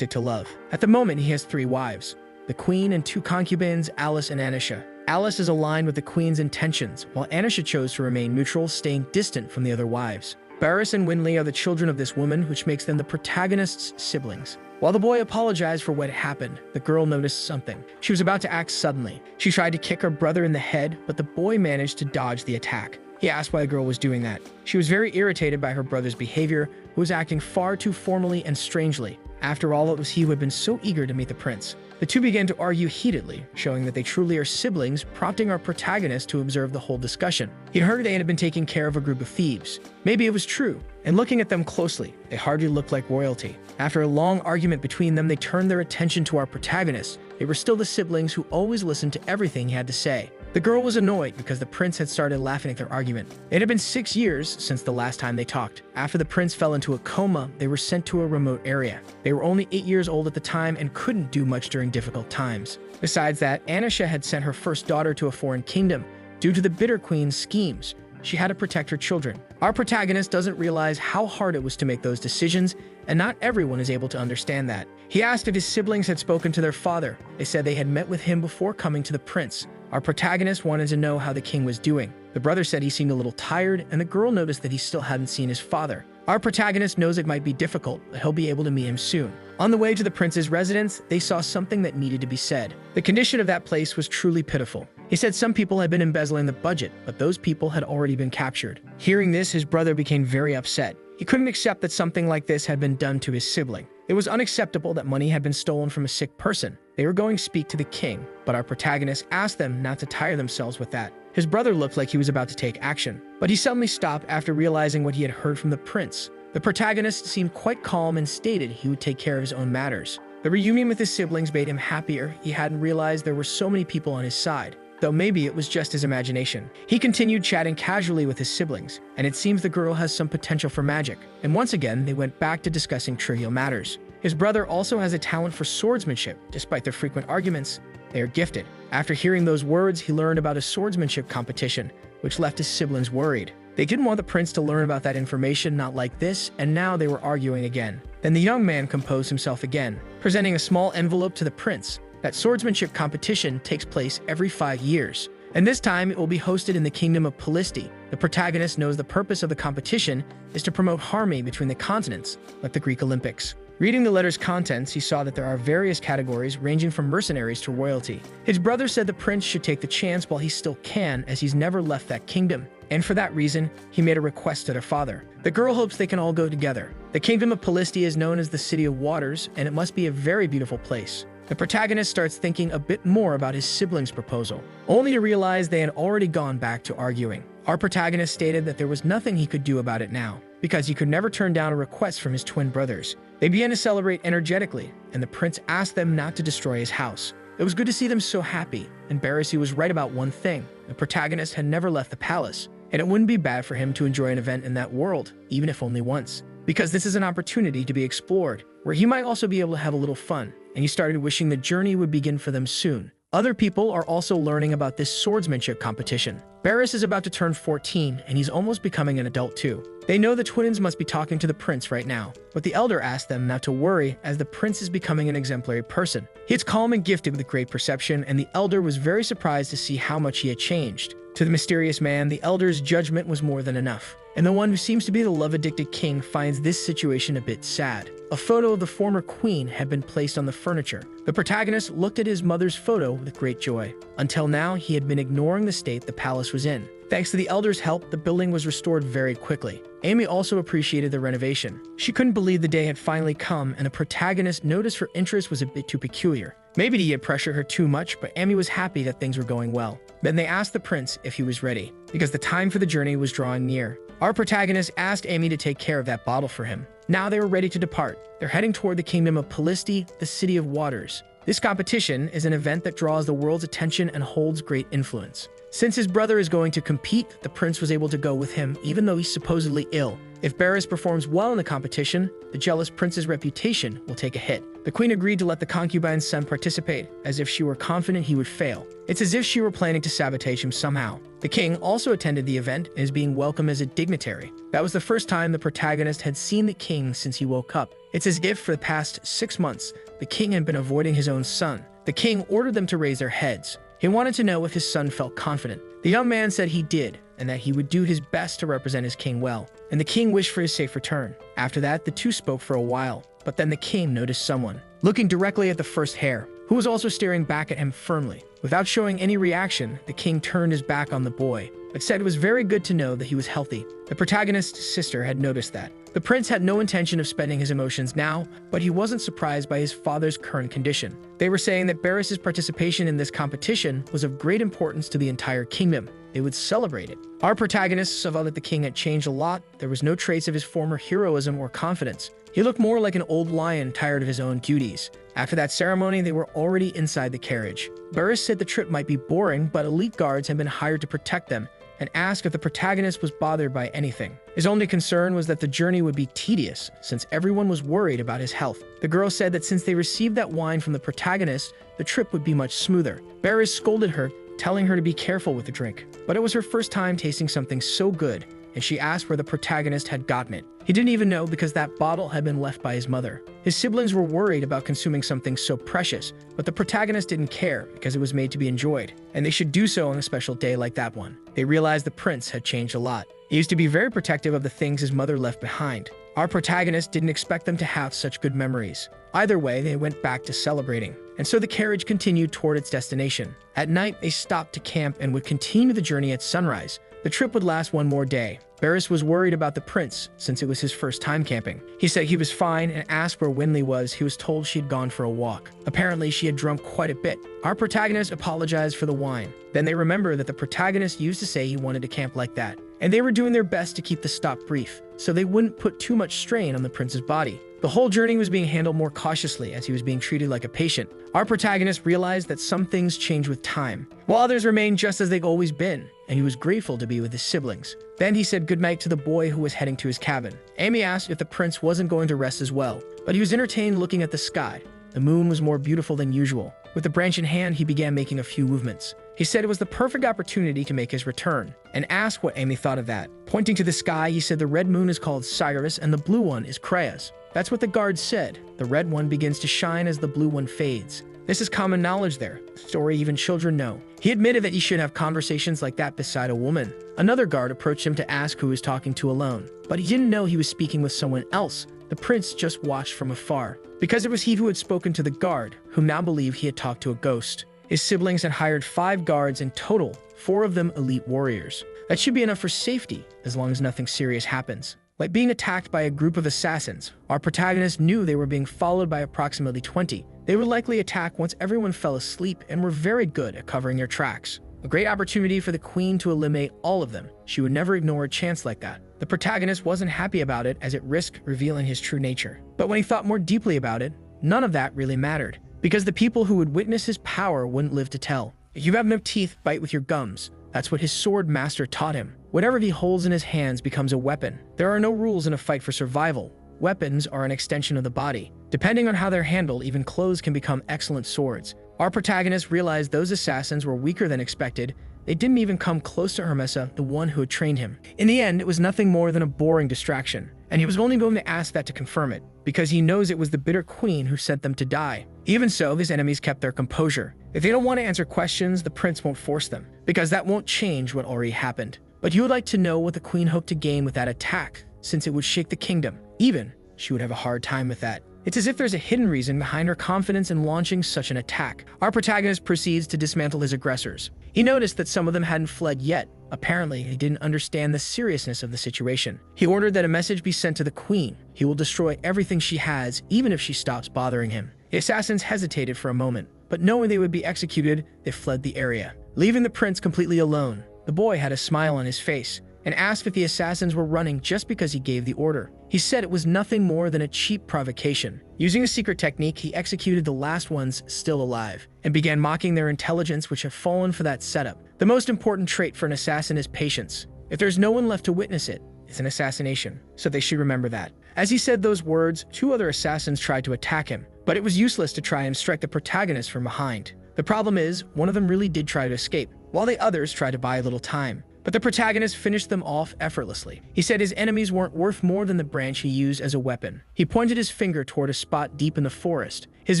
A: to love. At the moment, he has 3 wives, the queen and 2 concubines, Alice and Anisha. Alice is aligned with the queen's intentions, while Anisha chose to remain neutral, staying distant from the other wives. Barris and Winley are the children of this woman, which makes them the protagonist's siblings. While the boy apologized for what happened, the girl noticed something. She was about to act suddenly. She tried to kick her brother in the head, but the boy managed to dodge the attack. He asked why the girl was doing that. She was very irritated by her brother's behavior, who was acting far too formally and strangely. After all, it was he who had been so eager to meet the prince. The two began to argue heatedly, showing that they truly are siblings, prompting our protagonist to observe the whole discussion. He'd heard they had been taking care of a group of thieves. Maybe it was true, and looking at them closely, they hardly looked like royalty. After a long argument between them, they turned their attention to our protagonist. They were still the siblings who always listened to everything he had to say. The girl was annoyed because the prince had started laughing at their argument. It had been 6 years since the last time they talked. After the prince fell into a coma, they were sent to a remote area. They were only 8 years old at the time and couldn't do much during difficult times. Besides that, Anisha had sent her first daughter to a foreign kingdom. Due to the Bitter Queen's schemes, she had to protect her children. Our protagonist doesn't realize how hard it was to make those decisions, and not everyone is able to understand that. He asked if his siblings had spoken to their father. They said they had met with him before coming to the prince. Our protagonist wanted to know how the king was doing. The brother said he seemed a little tired, and the girl noticed that he still hadn't seen his father. Our protagonist knows it might be difficult, but he'll be able to meet him soon. On the way to the prince's residence, they saw something that needed to be said. The condition of that place was truly pitiful. He said some people had been embezzling the budget, but those people had already been captured. Hearing this, his brother became very upset. He couldn't accept that something like this had been done to his sibling. It was unacceptable that money had been stolen from a sick person. They were going to speak to the king, but our protagonist asked them not to tire themselves with that. His brother looked like he was about to take action, but he suddenly stopped after realizing what he had heard from the prince. The protagonist seemed quite calm and stated he would take care of his own matters. The reunion with his siblings made him happier. He hadn't realized there were so many people on his side, though maybe it was just his imagination. He continued chatting casually with his siblings, and it seems the girl has some potential for magic. And once again, they went back to discussing trivial matters. His brother also has a talent for swordsmanship. Despite their frequent arguments, they are gifted. After hearing those words, he learned about a swordsmanship competition, which left his siblings worried. They didn't want the prince to learn about that information, not like this, and now they were arguing again. Then the young man composed himself again, presenting a small envelope to the prince. That swordsmanship competition takes place every 5 years, and this time it will be hosted in the kingdom of Polisti. The protagonist knows the purpose of the competition is to promote harmony between the continents, like the Greek Olympics. Reading the letter's contents, he saw that there are various categories ranging from mercenaries to royalty. His brother said the prince should take the chance while he still can, as he's never left that kingdom. And for that reason, he made a request to their father. The girl hopes they can all go together. The kingdom of Polisti is known as the City of Waters, and it must be a very beautiful place. The protagonist starts thinking a bit more about his siblings' proposal, only to realize they had already gone back to arguing. Our protagonist stated that there was nothing he could do about it now, because he could never turn down a request from his twin brothers. They began to celebrate energetically, and the prince asked them not to destroy his house. It was good to see them so happy, and Barassi was right about one thing. The protagonist had never left the palace, and it wouldn't be bad for him to enjoy an event in that world, even if only once, because this is an opportunity to be explored, where he might also be able to have a little fun, and he started wishing the journey would begin for them soon. Other people are also learning about this swordsmanship competition. Barris is about to turn 14, and he's almost becoming an adult too. They know the twins must be talking to the prince right now, but the elder asked them not to worry as the prince is becoming an exemplary person. He is calm and gifted with great perception, and the elder was very surprised to see how much he had changed. To the mysterious man, the elder's judgment was more than enough, and the one who seems to be the love-addicted king finds this situation a bit sad. A photo of the former queen had been placed on the furniture. The protagonist looked at his mother's photo with great joy. Until now, he had been ignoring the state the palace was in. Thanks to the elder's help, the building was restored very quickly. Amy also appreciated the renovation. She couldn't believe the day had finally come, and the protagonist noticed her interest was a bit too peculiar. Maybe he had pressured her too much, but Amy was happy that things were going well. Then they asked the prince if he was ready, because the time for the journey was drawing near. Our protagonist asked Amy to take care of that bottle for him. Now they were ready to depart. They're heading toward the kingdom of Polisti, the City of Waters. This competition is an event that draws the world's attention and holds great influence. Since his brother is going to compete, the prince was able to go with him, even though he's supposedly ill. If Barris performs well in the competition, the jealous prince's reputation will take a hit. The queen agreed to let the concubine's son participate, as if she were confident he would fail. It's as if she were planning to sabotage him somehow. The king also attended the event and is being welcomed as a dignitary. That was the first time the protagonist had seen the king since he woke up. It's as if for the past 6 months, the king had been avoiding his own son. The king ordered them to raise their heads. He wanted to know if his son felt confident. The young man said he did, and that he would do his best to represent his king well, and the king wished for his safe return. After that, the two spoke for a while, but then the king noticed someone, looking directly at the first heir, who was also staring back at him firmly. Without showing any reaction, the king turned his back on the boy, but said it was very good to know that he was healthy. The protagonist's sister had noticed that. The prince had no intention of spending his emotions now, but he wasn't surprised by his father's current condition. They were saying that Barris's participation in this competition was of great importance to the entire kingdom. They would celebrate it. Our protagonist saw that the king had changed a lot. There was no trace of his former heroism or confidence. He looked more like an old lion tired of his own duties. After that ceremony, they were already inside the carriage. Barris said the trip might be boring, but elite guards had been hired to protect them, and asked if the protagonist was bothered by anything. His only concern was that the journey would be tedious, since everyone was worried about his health. The girl said that since they received that wine from the protagonist, the trip would be much smoother. Barris scolded her, telling her to be careful with the drink. But it was her first time tasting something so good, and she asked where the protagonist had gotten it. He didn't even know because that bottle had been left by his mother. His siblings were worried about consuming something so precious, but the protagonist didn't care because it was made to be enjoyed, and they should do so on a special day like that one. They realized the prince had changed a lot. He used to be very protective of the things his mother left behind. Our protagonist didn't expect them to have such good memories. Either way, they went back to celebrating, and so the carriage continued toward its destination. At night, they stopped to camp and would continue the journey at sunrise. The trip would last one more day. Barris was worried about the prince, since it was his first time camping. He said he was fine and asked where Winley was. He was told she had gone for a walk. Apparently, she had drunk quite a bit. Our protagonist apologized for the wine. Then they remember that the protagonist used to say he wanted to camp like that, and they were doing their best to keep the stop brief, so they wouldn't put too much strain on the prince's body. The whole journey was being handled more cautiously as he was being treated like a patient. Our protagonist realized that some things change with time, while others remained just as they've always been, and he was grateful to be with his siblings. Then he said goodnight to the boy who was heading to his cabin. Amy asked if the prince wasn't going to rest as well, but he was entertained looking at the sky. The moon was more beautiful than usual. With the branch in hand, he began making a few movements. He said it was the perfect opportunity to make his return, and asked what Amy thought of that. Pointing to the sky, he said the red moon is called Cyrus and the blue one is Creas. That's what the guard said. The red one begins to shine as the blue one fades. This is common knowledge there. The story even children know. He admitted that he should have conversations like that beside a woman. Another guard approached him to ask who he was talking to alone, but he didn't know he was speaking with someone else. The prince just watched from afar, because it was he who had spoken to the guard, who now believed he had talked to a ghost. His siblings had hired 5 guards in total, 4 of them elite warriors. That should be enough for safety, as long as nothing serious happens. Like being attacked by a group of assassins, our protagonist knew they were being followed by approximately 20. They would likely attack once everyone fell asleep and were very good at covering their tracks. A great opportunity for the queen to eliminate all of them. She would never ignore a chance like that. The protagonist wasn't happy about it as it risked revealing his true nature. But when he thought more deeply about it, none of that really mattered, because the people who would witness his power wouldn't live to tell. If you have no teeth, bite with your gums. That's what his sword master taught him. Whatever he holds in his hands becomes a weapon. There are no rules in a fight for survival. Weapons are an extension of the body. Depending on how they're handled, even clothes can become excellent swords. Our protagonist realized those assassins were weaker than expected. They didn't even come close to Hermessa, the one who had trained him. In the end, it was nothing more than a boring distraction, and he was only going to ask that to confirm it, because he knows it was the bitter queen who sent them to die. Even so, his enemies kept their composure. If they don't want to answer questions, the prince won't force them, because that won't change what already happened. But he would like to know what the queen hoped to gain with that attack, since it would shake the kingdom. Even, she would have a hard time with that. It's as if there's a hidden reason behind her confidence in launching such an attack. Our protagonist proceeds to dismantle his aggressors. He noticed that some of them hadn't fled yet. Apparently, he didn't understand the seriousness of the situation. He ordered that a message be sent to the queen. He will destroy everything she has, even if she stops bothering him. The assassins hesitated for a moment, but knowing they would be executed, they fled the area, leaving the prince completely alone. The boy had a smile on his face and asked if the assassins were running just because he gave the order. He said it was nothing more than a cheap provocation. Using a secret technique, he executed the last ones still alive and began mocking their intelligence, which had fallen for that setup. The most important trait for an assassin is patience. If there's no one left to witness it, it's an assassination, so they should remember that. As he said those words, 2 other assassins tried to attack him, but it was useless to try and strike the protagonist from behind. The problem is, one of them really did try to escape, while the others tried to buy a little time. But the protagonist finished them off effortlessly. He said his enemies weren't worth more than the branch he used as a weapon. He pointed his finger toward a spot deep in the forest. His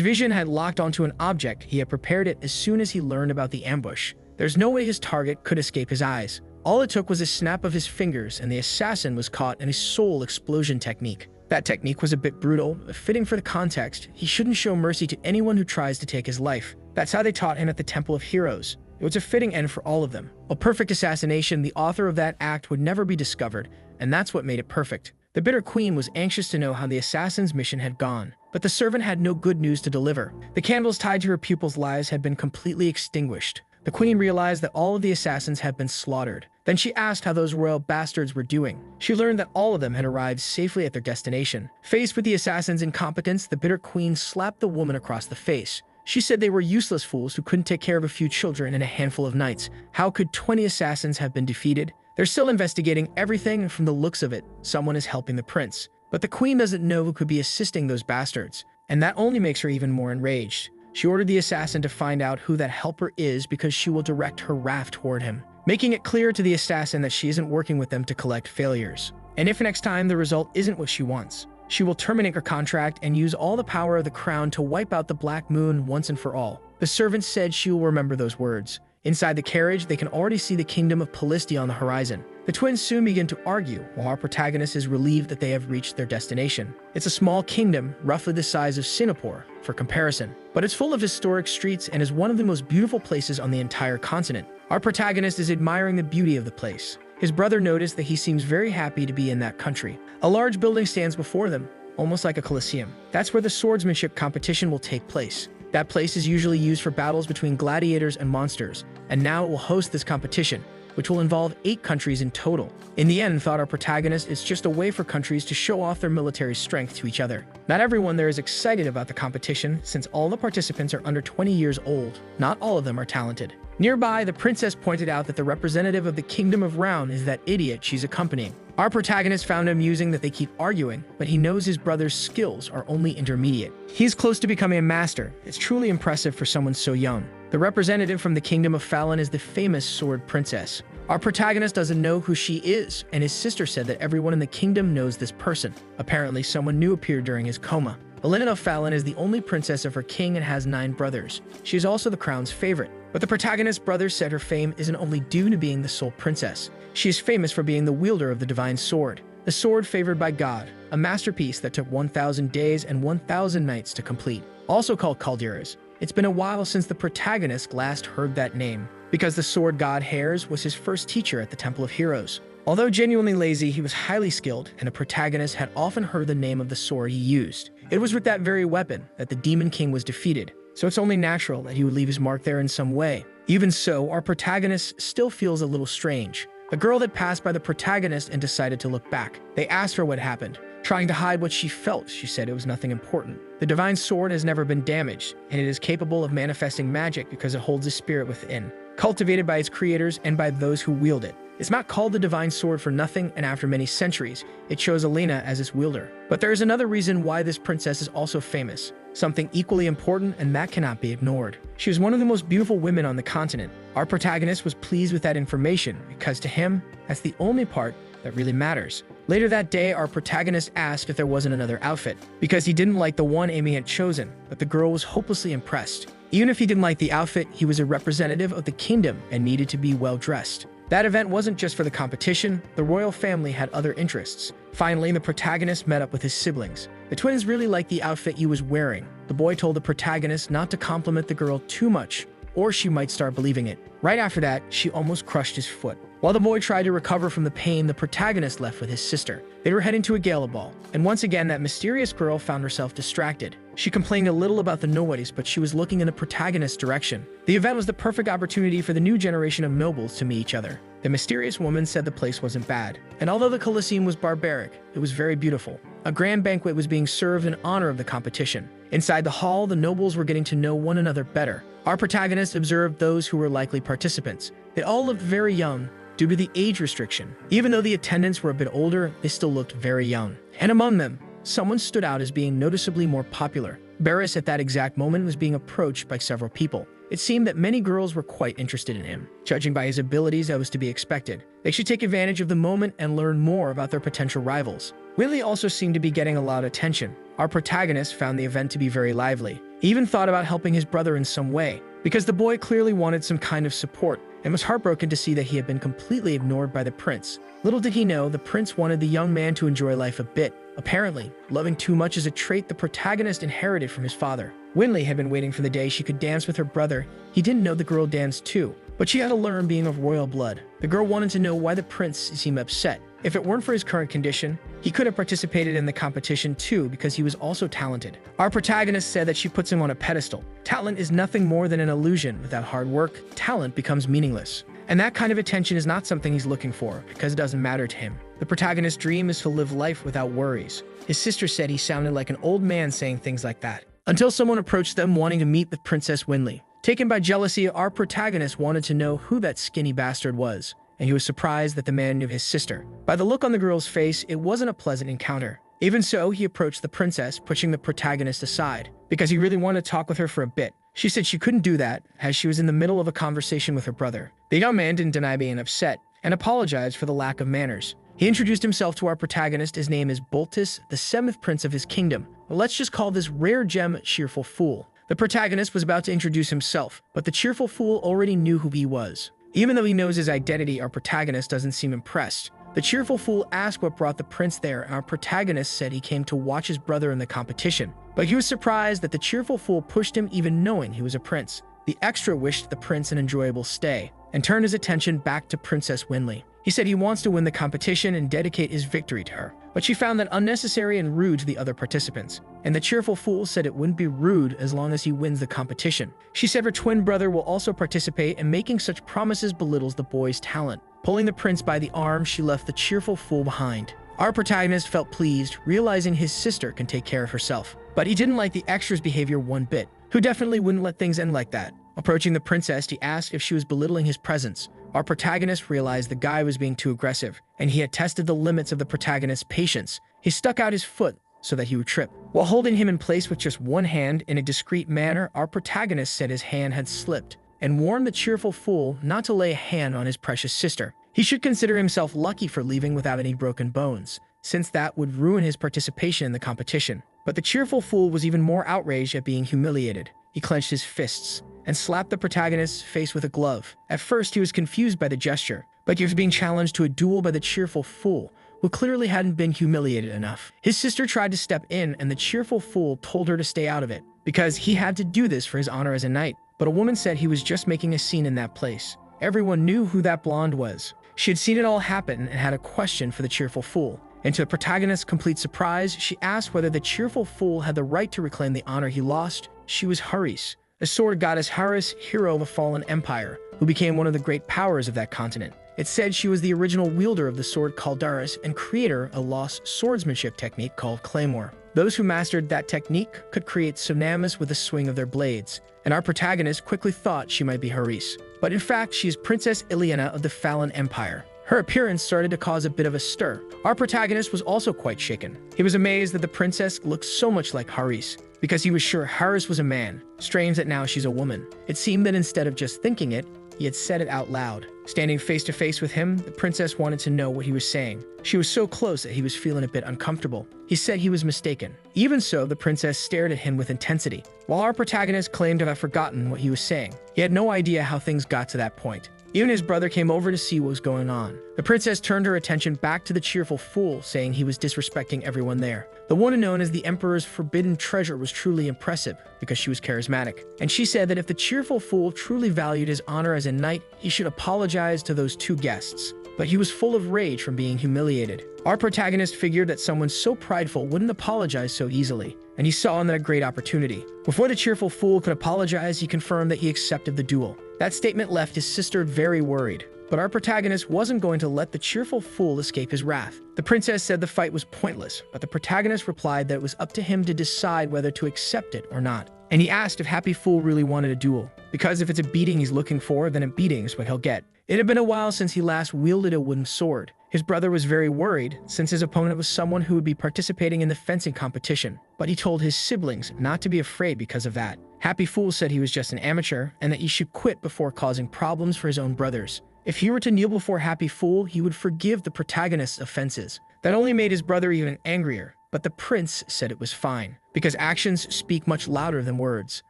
A: vision had locked onto an object. He had prepared it as soon as he learned about the ambush. There's no way his target could escape his eyes. All it took was a snap of his fingers, and the assassin was caught in a soul explosion technique. That technique was a bit brutal, but fitting for the context. He shouldn't show mercy to anyone who tries to take his life. That's how they taught him at the Temple of Heroes. It was a fitting end for all of them. A perfect assassination. The author of that act would never be discovered, and that's what made it perfect. The bitter queen was anxious to know how the assassin's mission had gone, but the servant had no good news to deliver. The candles tied to her pupils' lives had been completely extinguished. The queen realized that all of the assassins had been slaughtered. Then she asked how those royal bastards were doing. She learned that all of them had arrived safely at their destination. Faced with the assassin's incompetence, the bitter queen slapped the woman across the face. She said they were useless fools who couldn't take care of a few children in a handful of nights. How could 20 assassins have been defeated? They're still investigating everything, and from the looks of it, someone is helping the prince. But the queen doesn't know who could be assisting those bastards, and that only makes her even more enraged. She ordered the assassin to find out who that helper is because she will direct her wrath toward him, making it clear to the assassin that she isn't working with them to collect failures. And if next time the result isn't what she wants, she will terminate her contract and use all the power of the crown to wipe out the Black Moon once and for all. The servant said she will remember those words. Inside the carriage, they can already see the kingdom of Palestia on the horizon. The twins soon begin to argue, while our protagonist is relieved that they have reached their destination. It's a small kingdom, roughly the size of Singapore, for comparison, but it's full of historic streets and is one of the most beautiful places on the entire continent. Our protagonist is admiring the beauty of the place. His brother noticed that he seems very happy to be in that country. A large building stands before them, almost like a coliseum. That's where the swordsmanship competition will take place. That place is usually used for battles between gladiators and monsters, and now it will host this competition, which will involve 8 countries in total. In the end, thought our protagonist, it's just a way for countries to show off their military strength to each other. Not everyone there is excited about the competition, since all the participants are under 20 years old. Not all of them are talented. Nearby, the princess pointed out that the representative of the Kingdom of Round is that idiot she's accompanying. Our protagonist found it amusing that they keep arguing, but he knows his brother's skills are only intermediate. He's close to becoming a master. It's truly impressive for someone so young. The representative from the Kingdom of Fallon is the famous sword princess. Our protagonist doesn't know who she is, and his sister said that everyone in the kingdom knows this person. Apparently, someone new appeared during his coma. Belinda of Fallon is the only princess of her king and has 9 brothers. She is also the crown's favorite. But the protagonist's brother said her fame isn't only due to being the sole princess. She is famous for being the wielder of the divine sword, the sword favored by God, a masterpiece that took 1,000 days and 1,000 nights to complete. Also called calderas. It's been a while since the protagonist last heard that name, because the sword god Hares was his first teacher at the Temple of Heroes. Although genuinely lazy, he was highly skilled, and the protagonist had often heard the name of the sword he used. It was with that very weapon that the Demon King was defeated, so it's only natural that he would leave his mark there in some way. Even so, our protagonist still feels a little strange. The girl had passed by the protagonist and decided to look back. They asked her what happened. Trying to hide what she felt, she said it was nothing important. The divine sword has never been damaged, and it is capable of manifesting magic because it holds a spirit within, cultivated by its creators and by those who wield it. It's not called the divine sword for nothing, and after many centuries, it chose Elena as its wielder. But there is another reason why this princess is also famous. Something equally important, and that cannot be ignored. She was one of the most beautiful women on the continent. Our protagonist was pleased with that information, because to him, that's the only part that really matters. Later that day, our protagonist asked if there wasn't another outfit, because he didn't like the one Amy had chosen, but the girl was hopelessly impressed. Even if he didn't like the outfit, he was a representative of the kingdom and needed to be well dressed. That event wasn't just for the competition, the royal family had other interests. Finally, the protagonist met up with his siblings. The twins really liked the outfit he was wearing. The boy told the protagonist not to compliment the girl too much, or she might start believing it. Right after that, she almost crushed his foot. While the boy tried to recover from the pain, the protagonist left with his sister. They were heading to a gala ball, and once again that mysterious girl found herself distracted. She complained a little about the noise, but she was looking in the protagonist's direction. The event was the perfect opportunity for the new generation of nobles to meet each other. The mysterious woman said the place wasn't bad, and although the Colosseum was barbaric, it was very beautiful. A grand banquet was being served in honor of the competition. Inside the hall, the nobles were getting to know one another better. Our protagonist observed those who were likely participants. They all looked very young, due to the age restriction. Even though the attendants were a bit older, they still looked very young. And among them, someone stood out as being noticeably more popular. Barris at that exact moment was being approached by several people. It seemed that many girls were quite interested in him. Judging by his abilities, that was to be expected. They should take advantage of the moment and learn more about their potential rivals. Willie also seemed to be getting a lot of attention. Our protagonist found the event to be very lively. He even thought about helping his brother in some way, because the boy clearly wanted some kind of support, and was heartbroken to see that he had been completely ignored by the prince. Little did he know, the prince wanted the young man to enjoy life a bit. Apparently, loving too much is a trait the protagonist inherited from his father. Winley had been waiting for the day she could dance with her brother. He didn't know the girl danced too, but she had to learn being of royal blood. The girl wanted to know why the prince seemed upset. If it weren't for his current condition, he could have participated in the competition too because he was also talented. Our protagonist said that she puts him on a pedestal. Talent is nothing more than an illusion. Without hard work, talent becomes meaningless. And that kind of attention is not something he's looking for because it doesn't matter to him. The protagonist's dream is to live life without worries. His sister said he sounded like an old man saying things like that, until someone approached them wanting to meet with Princess Winley. Taken by jealousy, our protagonist wanted to know who that skinny bastard was, and he was surprised that the man knew his sister. By the look on the girl's face, it wasn't a pleasant encounter. Even so, he approached the princess, pushing the protagonist aside, because he really wanted to talk with her for a bit. She said she couldn't do that, as she was in the middle of a conversation with her brother. The young man didn't deny being upset, and apologized for the lack of manners. He introduced himself to our protagonist. His name is Boltus, the 7th prince of his kingdom. Let's just call this rare gem Cheerful Fool. The protagonist was about to introduce himself, but the Cheerful Fool already knew who he was. Even though he knows his identity, our protagonist doesn't seem impressed. The Cheerful Fool asked what brought the prince there, and our protagonist said he came to watch his brother in the competition. But he was surprised that the Cheerful Fool pushed him even knowing he was a prince. The extra wished the prince an enjoyable stay, and turned his attention back to Princess Winley. He said he wants to win the competition and dedicate his victory to her, but she found that unnecessary and rude to the other participants. And the Cheerful Fool said it wouldn't be rude as long as he wins the competition. She said her twin brother will also participate, and making such promises belittles the boy's talent. Pulling the prince by the arm, she left the Cheerful Fool behind. Our protagonist felt pleased, realizing his sister can take care of herself. But he didn't like the extra's behavior one bit, who definitely wouldn't let things end like that. Approaching the princess, he asked if she was belittling his presence. Our protagonist realized the guy was being too aggressive, and he had tested the limits of the protagonist's patience. He stuck out his foot so that he would trip. While holding him in place with just one hand in a discreet manner, our protagonist said his hand had slipped, and warned the Cheerful Fool not to lay a hand on his precious sister. He should consider himself lucky for leaving without any broken bones, since that would ruin his participation in the competition. But the Cheerful Fool was even more outraged at being humiliated. He clenched his fists and slapped the protagonist's face with a glove. At first, he was confused by the gesture, but he was being challenged to a duel by the Cheerful Fool, who clearly hadn't been humiliated enough. His sister tried to step in, and the Cheerful Fool told her to stay out of it, because he had to do this for his honor as a knight. But a woman said he was just making a scene in that place. Everyone knew who that blonde was. She had seen it all happen and had a question for the Cheerful Fool. And to the protagonist's complete surprise, she asked whether the Cheerful Fool had the right to reclaim the honor he lost. She was Haris, a sword goddess Haris, hero of a fallen empire, who became one of the great powers of that continent. It said she was the original wielder of the sword Caldaris and creator of a lost swordsmanship technique called Claymore. Those who mastered that technique could create tsunamis with the swing of their blades, and our protagonist quickly thought she might be Haris. But in fact, she is Princess Ileana of the Fallen Empire. Her appearance started to cause a bit of a stir. Our protagonist was also quite shaken. He was amazed that the princess looked so much like Haris, because he was sure Haris was a man. Strange that now she's a woman. It seemed that instead of just thinking it, he had said it out loud. Standing face to face with him, the princess wanted to know what he was saying. She was so close that he was feeling a bit uncomfortable. He said he was mistaken. Even so, the princess stared at him with intensity, while our protagonist claimed to have forgotten what he was saying. He had no idea how things got to that point. Even his brother came over to see what was going on. The princess turned her attention back to the Cheerful Fool, saying he was disrespecting everyone there. The one known as the Emperor's Forbidden Treasure was truly impressive because she was charismatic. And she said that if the Cheerful Fool truly valued his honor as a knight, he should apologize to those two guests. But he was full of rage from being humiliated. Our protagonist figured that someone so prideful wouldn't apologize so easily, and he saw in that a great opportunity. Before the Cheerful Fool could apologize, he confirmed that he accepted the duel. That statement left his sister very worried, but our protagonist wasn't going to let the Cheerful Fool escape his wrath. The princess said the fight was pointless, but the protagonist replied that it was up to him to decide whether to accept it or not. And he asked if Happy Fool really wanted a duel, because if it's a beating he's looking for, then a beating is what he'll get. It had been a while since he last wielded a wooden sword. His brother was very worried, since his opponent was someone who would be participating in the fencing competition, but he told his siblings not to be afraid because of that. Happy Fool said he was just an amateur, and that he should quit before causing problems for his own brothers. If he were to kneel before Happy Fool, he would forgive the protagonist's offenses. That only made his brother even angrier, but the prince said it was fine, because actions speak much louder than words,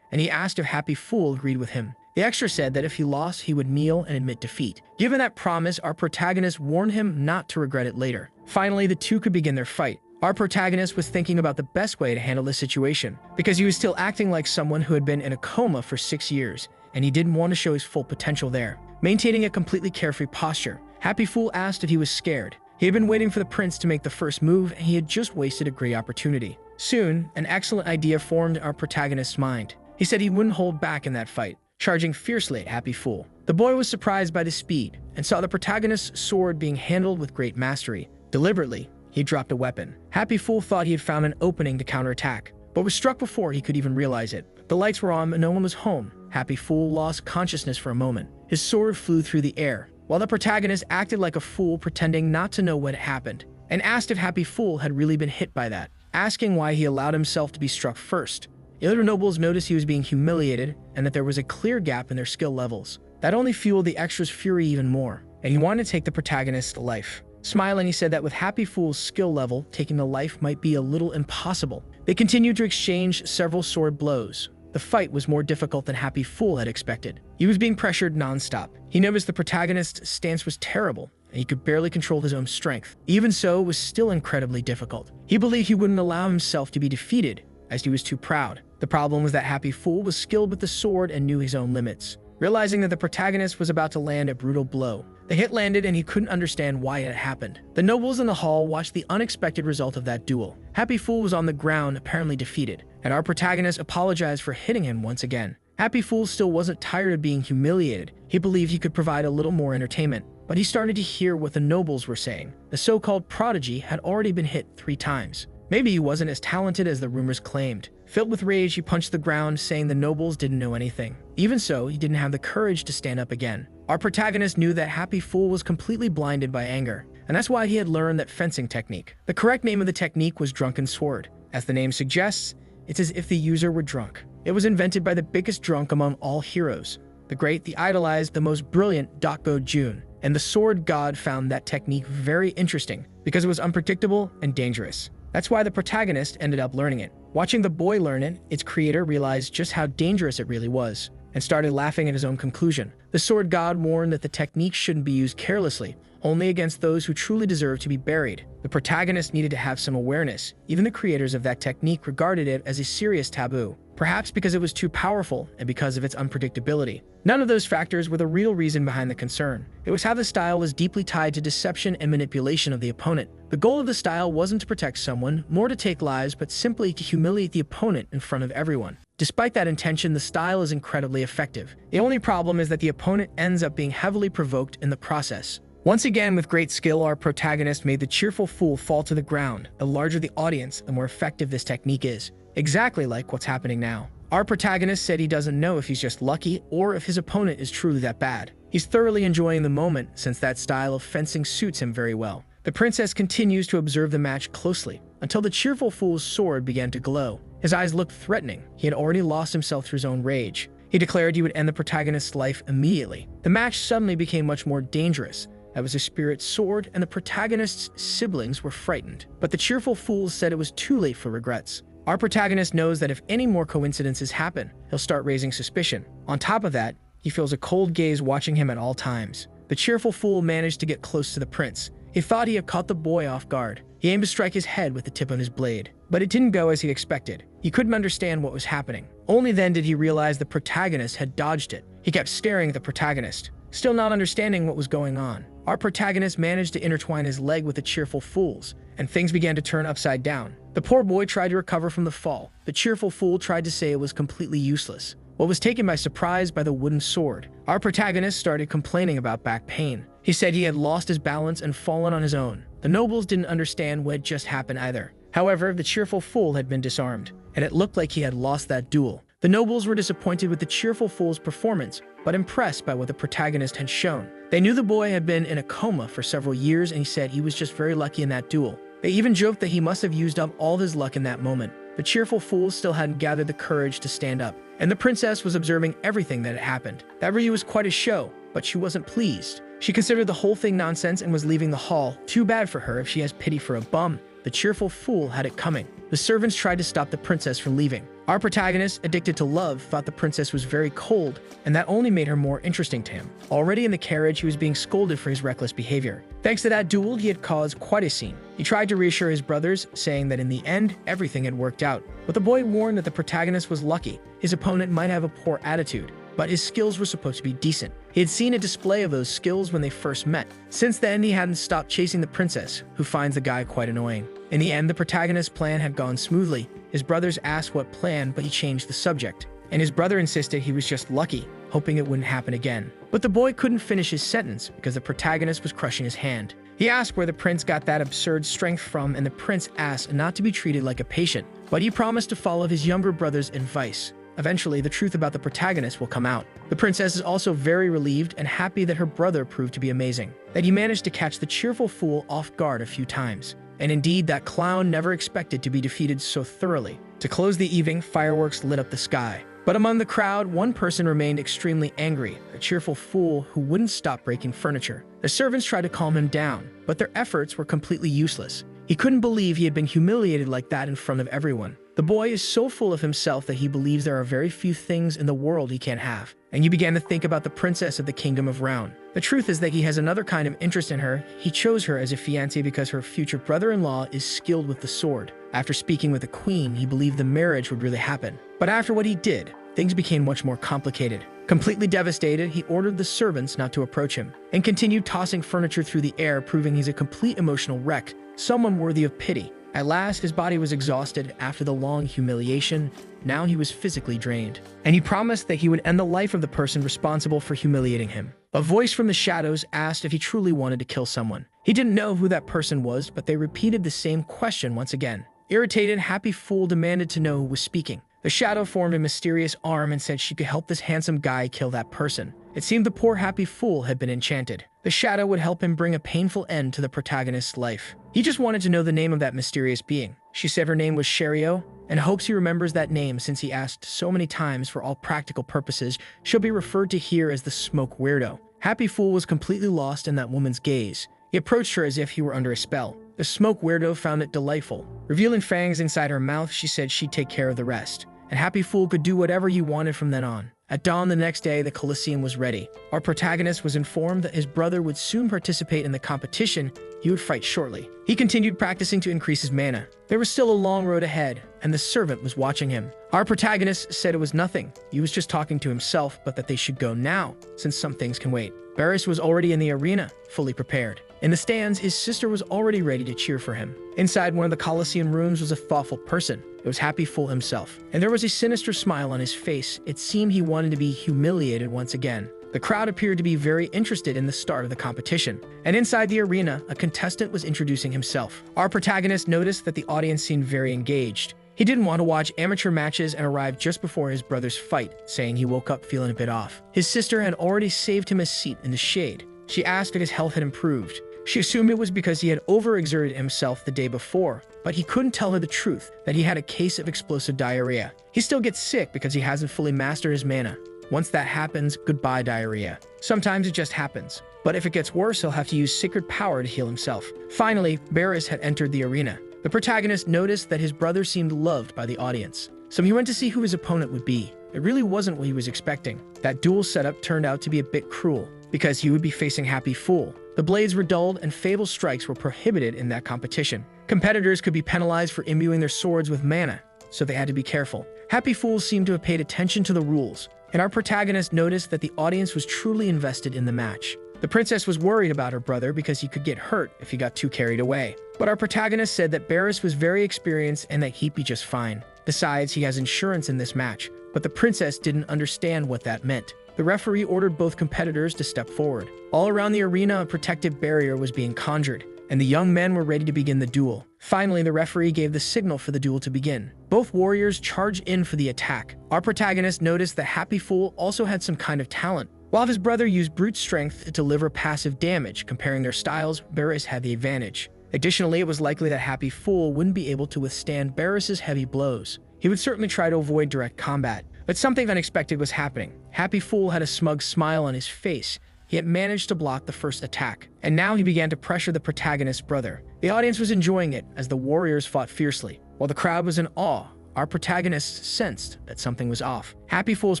A: and he asked if Happy Fool agreed with him. The extra said that if he lost, he would kneel and admit defeat. Given that promise, our protagonist warned him not to regret it later. Finally, the two could begin their fight. Our protagonist was thinking about the best way to handle this situation, because he was still acting like someone who had been in a coma for 6 years, and he didn't want to show his full potential there. Maintaining a completely carefree posture, Happy Fool asked if he was scared, He had been waiting for the prince to make the first move, and he had just wasted a great opportunity. Soon, an excellent idea formed our protagonist's mind. He said he wouldn't hold back in that fight, charging fiercely at Happy Fool. The boy was surprised by the speed and saw the protagonist's sword being handled with great mastery. Deliberately, he dropped a weapon. Happy Fool thought he had found an opening to counterattack, but was struck before he could even realize it. The lights were on, but no one was home. Happy Fool lost consciousness for a moment. His sword flew through the air, while the protagonist acted like a fool, pretending not to know what had happened, and asked if Happy Fool had really been hit by that, asking why he allowed himself to be struck first. The other nobles noticed he was being humiliated and that there was a clear gap in their skill levels. That only fueled the extra's fury even more, and he wanted to take the protagonist's life. Smiling, he said that with Happy Fool's skill level, taking the life might be a little impossible. They continued to exchange several sword blows. The fight was more difficult than Happy Fool had expected. He was being pressured non-stop. He noticed the protagonist's stance was terrible, and he could barely control his own strength. Even so, it was still incredibly difficult. He believed he wouldn't allow himself to be defeated, as he was too proud. The problem was that Happy Fool was skilled with the sword and knew his own limits. Realizing that the protagonist was about to land a brutal blow, the hit landed and he couldn't understand why it had happened. The nobles in the hall watched the unexpected result of that duel. Happy Fool was on the ground, apparently defeated, and our protagonist apologized for hitting him once again. Happy Fool still wasn't tired of being humiliated. He believed he could provide a little more entertainment, but he started to hear what the nobles were saying. The so-called prodigy had already been hit 3 times. Maybe he wasn't as talented as the rumors claimed. Filled with rage, he punched the ground, saying the nobles didn't know anything. Even so, he didn't have the courage to stand up again. Our protagonist knew that Happy Fool was completely blinded by anger, and that's why he had learned that fencing technique. The correct name of the technique was Drunken Sword. As the name suggests, it's as if the user were drunk. It was invented by the biggest drunk among all heroes, the great, the idolized, the most brilliant Dokgo Jun. And the sword god found that technique very interesting because it was unpredictable and dangerous. That's why the protagonist ended up learning it. Watching the boy learn it, its creator realized just how dangerous it really was and started laughing at his own conclusion. The sword god warned that the technique shouldn't be used carelessly, only against those who truly deserve to be buried. The protagonist needed to have some awareness. Even the creators of that technique regarded it as a serious taboo, perhaps because it was too powerful and because of its unpredictability. None of those factors were the real reason behind the concern. It was how the style was deeply tied to deception and manipulation of the opponent. The goal of the style wasn't to protect someone, nor to take lives, but simply to humiliate the opponent in front of everyone. Despite that intention, the style is incredibly effective. The only problem is that the opponent ends up being heavily provoked in the process. Once again, with great skill, our protagonist made the cheerful fool fall to the ground. The larger the audience, the more effective this technique is. Exactly like what's happening now. Our protagonist said he doesn't know if he's just lucky or if his opponent is truly that bad. He's thoroughly enjoying the moment since that style of fencing suits him very well. The princess continues to observe the match closely until the cheerful fool's sword began to glow. His eyes looked threatening. He had already lost himself through his own rage. He declared he would end the protagonist's life immediately. The match suddenly became much more dangerous. That was a spirit sword, and the protagonist's siblings were frightened. But the cheerful fool said it was too late for regrets. Our protagonist knows that if any more coincidences happen, he'll start raising suspicion. On top of that, he feels a cold gaze watching him at all times. The cheerful fool managed to get close to the prince. He thought he had caught the boy off guard. He aimed to strike his head with the tip of his blade, but it didn't go as he expected. He couldn't understand what was happening. Only then did he realize the protagonist had dodged it. He kept staring at the protagonist, still not understanding what was going on. Our protagonist managed to intertwine his leg with the cheerful fool's, and things began to turn upside down. The poor boy tried to recover from the fall. The cheerful fool tried to say it was completely useless, but was taken by surprise by the wooden sword. Our protagonist started complaining about back pain. He said he had lost his balance and fallen on his own. The nobles didn't understand what had just happened either. However, the cheerful fool had been disarmed, and it looked like he had lost that duel. The nobles were disappointed with the cheerful fool's performance, but impressed by what the protagonist had shown. They knew the boy had been in a coma for several years, and he said he was just very lucky in that duel. They even joked that he must have used up all his luck in that moment. The cheerful fool still hadn't gathered the courage to stand up, and the princess was observing everything that had happened. That really was quite a show, but she wasn't pleased. She considered the whole thing nonsense and was leaving the hall. Too bad for her if she has pity for a bum. The cheerful fool had it coming. The servants tried to stop the princess from leaving. Our protagonist, addicted to love, thought the princess was very cold, and that only made her more interesting to him. Already in the carriage, he was being scolded for his reckless behavior. Thanks to that duel, he had caused quite a scene. He tried to reassure his brothers, saying that in the end, everything had worked out. But the boy warned that the protagonist was lucky. His opponent might have a poor attitude. but his skills were supposed to be decent. He had seen a display of those skills when they first met. Since then, he hadn't stopped chasing the princess, who finds the guy quite annoying. In the end, the protagonist's plan had gone smoothly. His brothers asked what plan, but he changed the subject. And his brother insisted he was just lucky, hoping it wouldn't happen again. But the boy couldn't finish his sentence because the protagonist was crushing his hand. He asked where the prince got that absurd strength from, and the prince asked not to be treated like a patient, but he promised to follow his younger brother's advice. Eventually, the truth about the protagonist will come out. The princess is also very relieved and happy that her brother proved to be amazing, that he managed to catch the cheerful fool off guard a few times. And indeed, that clown never expected to be defeated so thoroughly. To close the evening, fireworks lit up the sky. But among the crowd, one person remained extremely angry, a cheerful fool who wouldn't stop breaking furniture. The servants tried to calm him down, but their efforts were completely useless. He couldn't believe he had been humiliated like that in front of everyone. The boy is so full of himself that he believes there are very few things in the world he can't have. And you began to think about the princess of the kingdom of Round. The truth is that he has another kind of interest in her. He chose her as a fiancé because her future brother-in-law is skilled with the sword. After speaking with the queen, he believed the marriage would really happen. But after what he did, things became much more complicated. Completely devastated, he ordered the servants not to approach him, and continued tossing furniture through the air, proving he's a complete emotional wreck, someone worthy of pity. At last, his body was exhausted after the long humiliation. Now he was physically drained, and he promised that he would end the life of the person responsible for humiliating him. A voice from the shadows asked if he truly wanted to kill someone. He didn't know who that person was, but they repeated the same question once again. Irritated, Happy Fool demanded to know who was speaking. The shadow formed a mysterious arm and said she could help this handsome guy kill that person. It seemed the poor Happy Fool had been enchanted. The shadow would help him bring a painful end to the protagonist's life. He just wanted to know the name of that mysterious being. She said her name was Sherio, and hopes he remembers that name since he asked so many times. For all practical purposes, she'll be referred to here as the Smoke Weirdo. Happy Fool was completely lost in that woman's gaze. He approached her as if he were under a spell. The Smoke Weirdo found it delightful. Revealing fangs inside her mouth, she said she'd take care of the rest, and Happy Fool could do whatever he wanted from then on. At dawn the next day, the Colosseum was ready. Our protagonist was informed that his brother would soon participate in the competition. He would fight shortly. He continued practicing to increase his mana. There was still a long road ahead, and the servant was watching him. Our protagonist said it was nothing. He was just talking to himself, but that they should go now, since some things can wait. Barris was already in the arena, fully prepared. In the stands, his sister was already ready to cheer for him. Inside one of the Colosseum rooms was a thoughtful person. It was Happy Fool himself, and there was a sinister smile on his face. It seemed he wanted to be humiliated once again. The crowd appeared to be very interested in the start of the competition, and inside the arena, a contestant was introducing himself. Our protagonist noticed that the audience seemed very engaged. He didn't want to watch amateur matches and arrived just before his brother's fight, saying he woke up feeling a bit off. His sister had already saved him a seat in the shade. She asked if his health had improved. She assumed it was because he had overexerted himself the day before, but he couldn't tell her the truth, that he had a case of explosive diarrhea. He still gets sick because he hasn't fully mastered his mana. Once that happens, goodbye diarrhea. Sometimes it just happens, but if it gets worse, he'll have to use sacred power to heal himself. Finally, Barris had entered the arena. The protagonist noticed that his brother seemed loved by the audience, so he went to see who his opponent would be. It really wasn't what he was expecting. That duel setup turned out to be a bit cruel, because he would be facing Happy Fool. The blades were dulled and fatal strikes were prohibited in that competition. Competitors could be penalized for imbuing their swords with mana, so they had to be careful. Happy Fool seemed to have paid attention to the rules, and our protagonist noticed that the audience was truly invested in the match. The princess was worried about her brother because he could get hurt if he got too carried away. But our protagonist said that Barris was very experienced and that he'd be just fine. Besides, he has insurance in this match, but the princess didn't understand what that meant. The referee ordered both competitors to step forward. All around the arena, a protective barrier was being conjured, and the young men were ready to begin the duel. Finally, the referee gave the signal for the duel to begin. Both warriors charged in for the attack. Our protagonist noticed that Happy Fool also had some kind of talent. While his brother used brute strength to deliver passive damage, comparing their styles, Barris had the advantage. Additionally, it was likely that Happy Fool wouldn't be able to withstand Barris's heavy blows. He would certainly try to avoid direct combat, but something unexpected was happening. Happy Fool had a smug smile on his face. He had managed to block the first attack, and now he began to pressure the protagonist's brother. The audience was enjoying it as the warriors fought fiercely. While the crowd was in awe, our protagonist sensed that something was off. Happy Fool's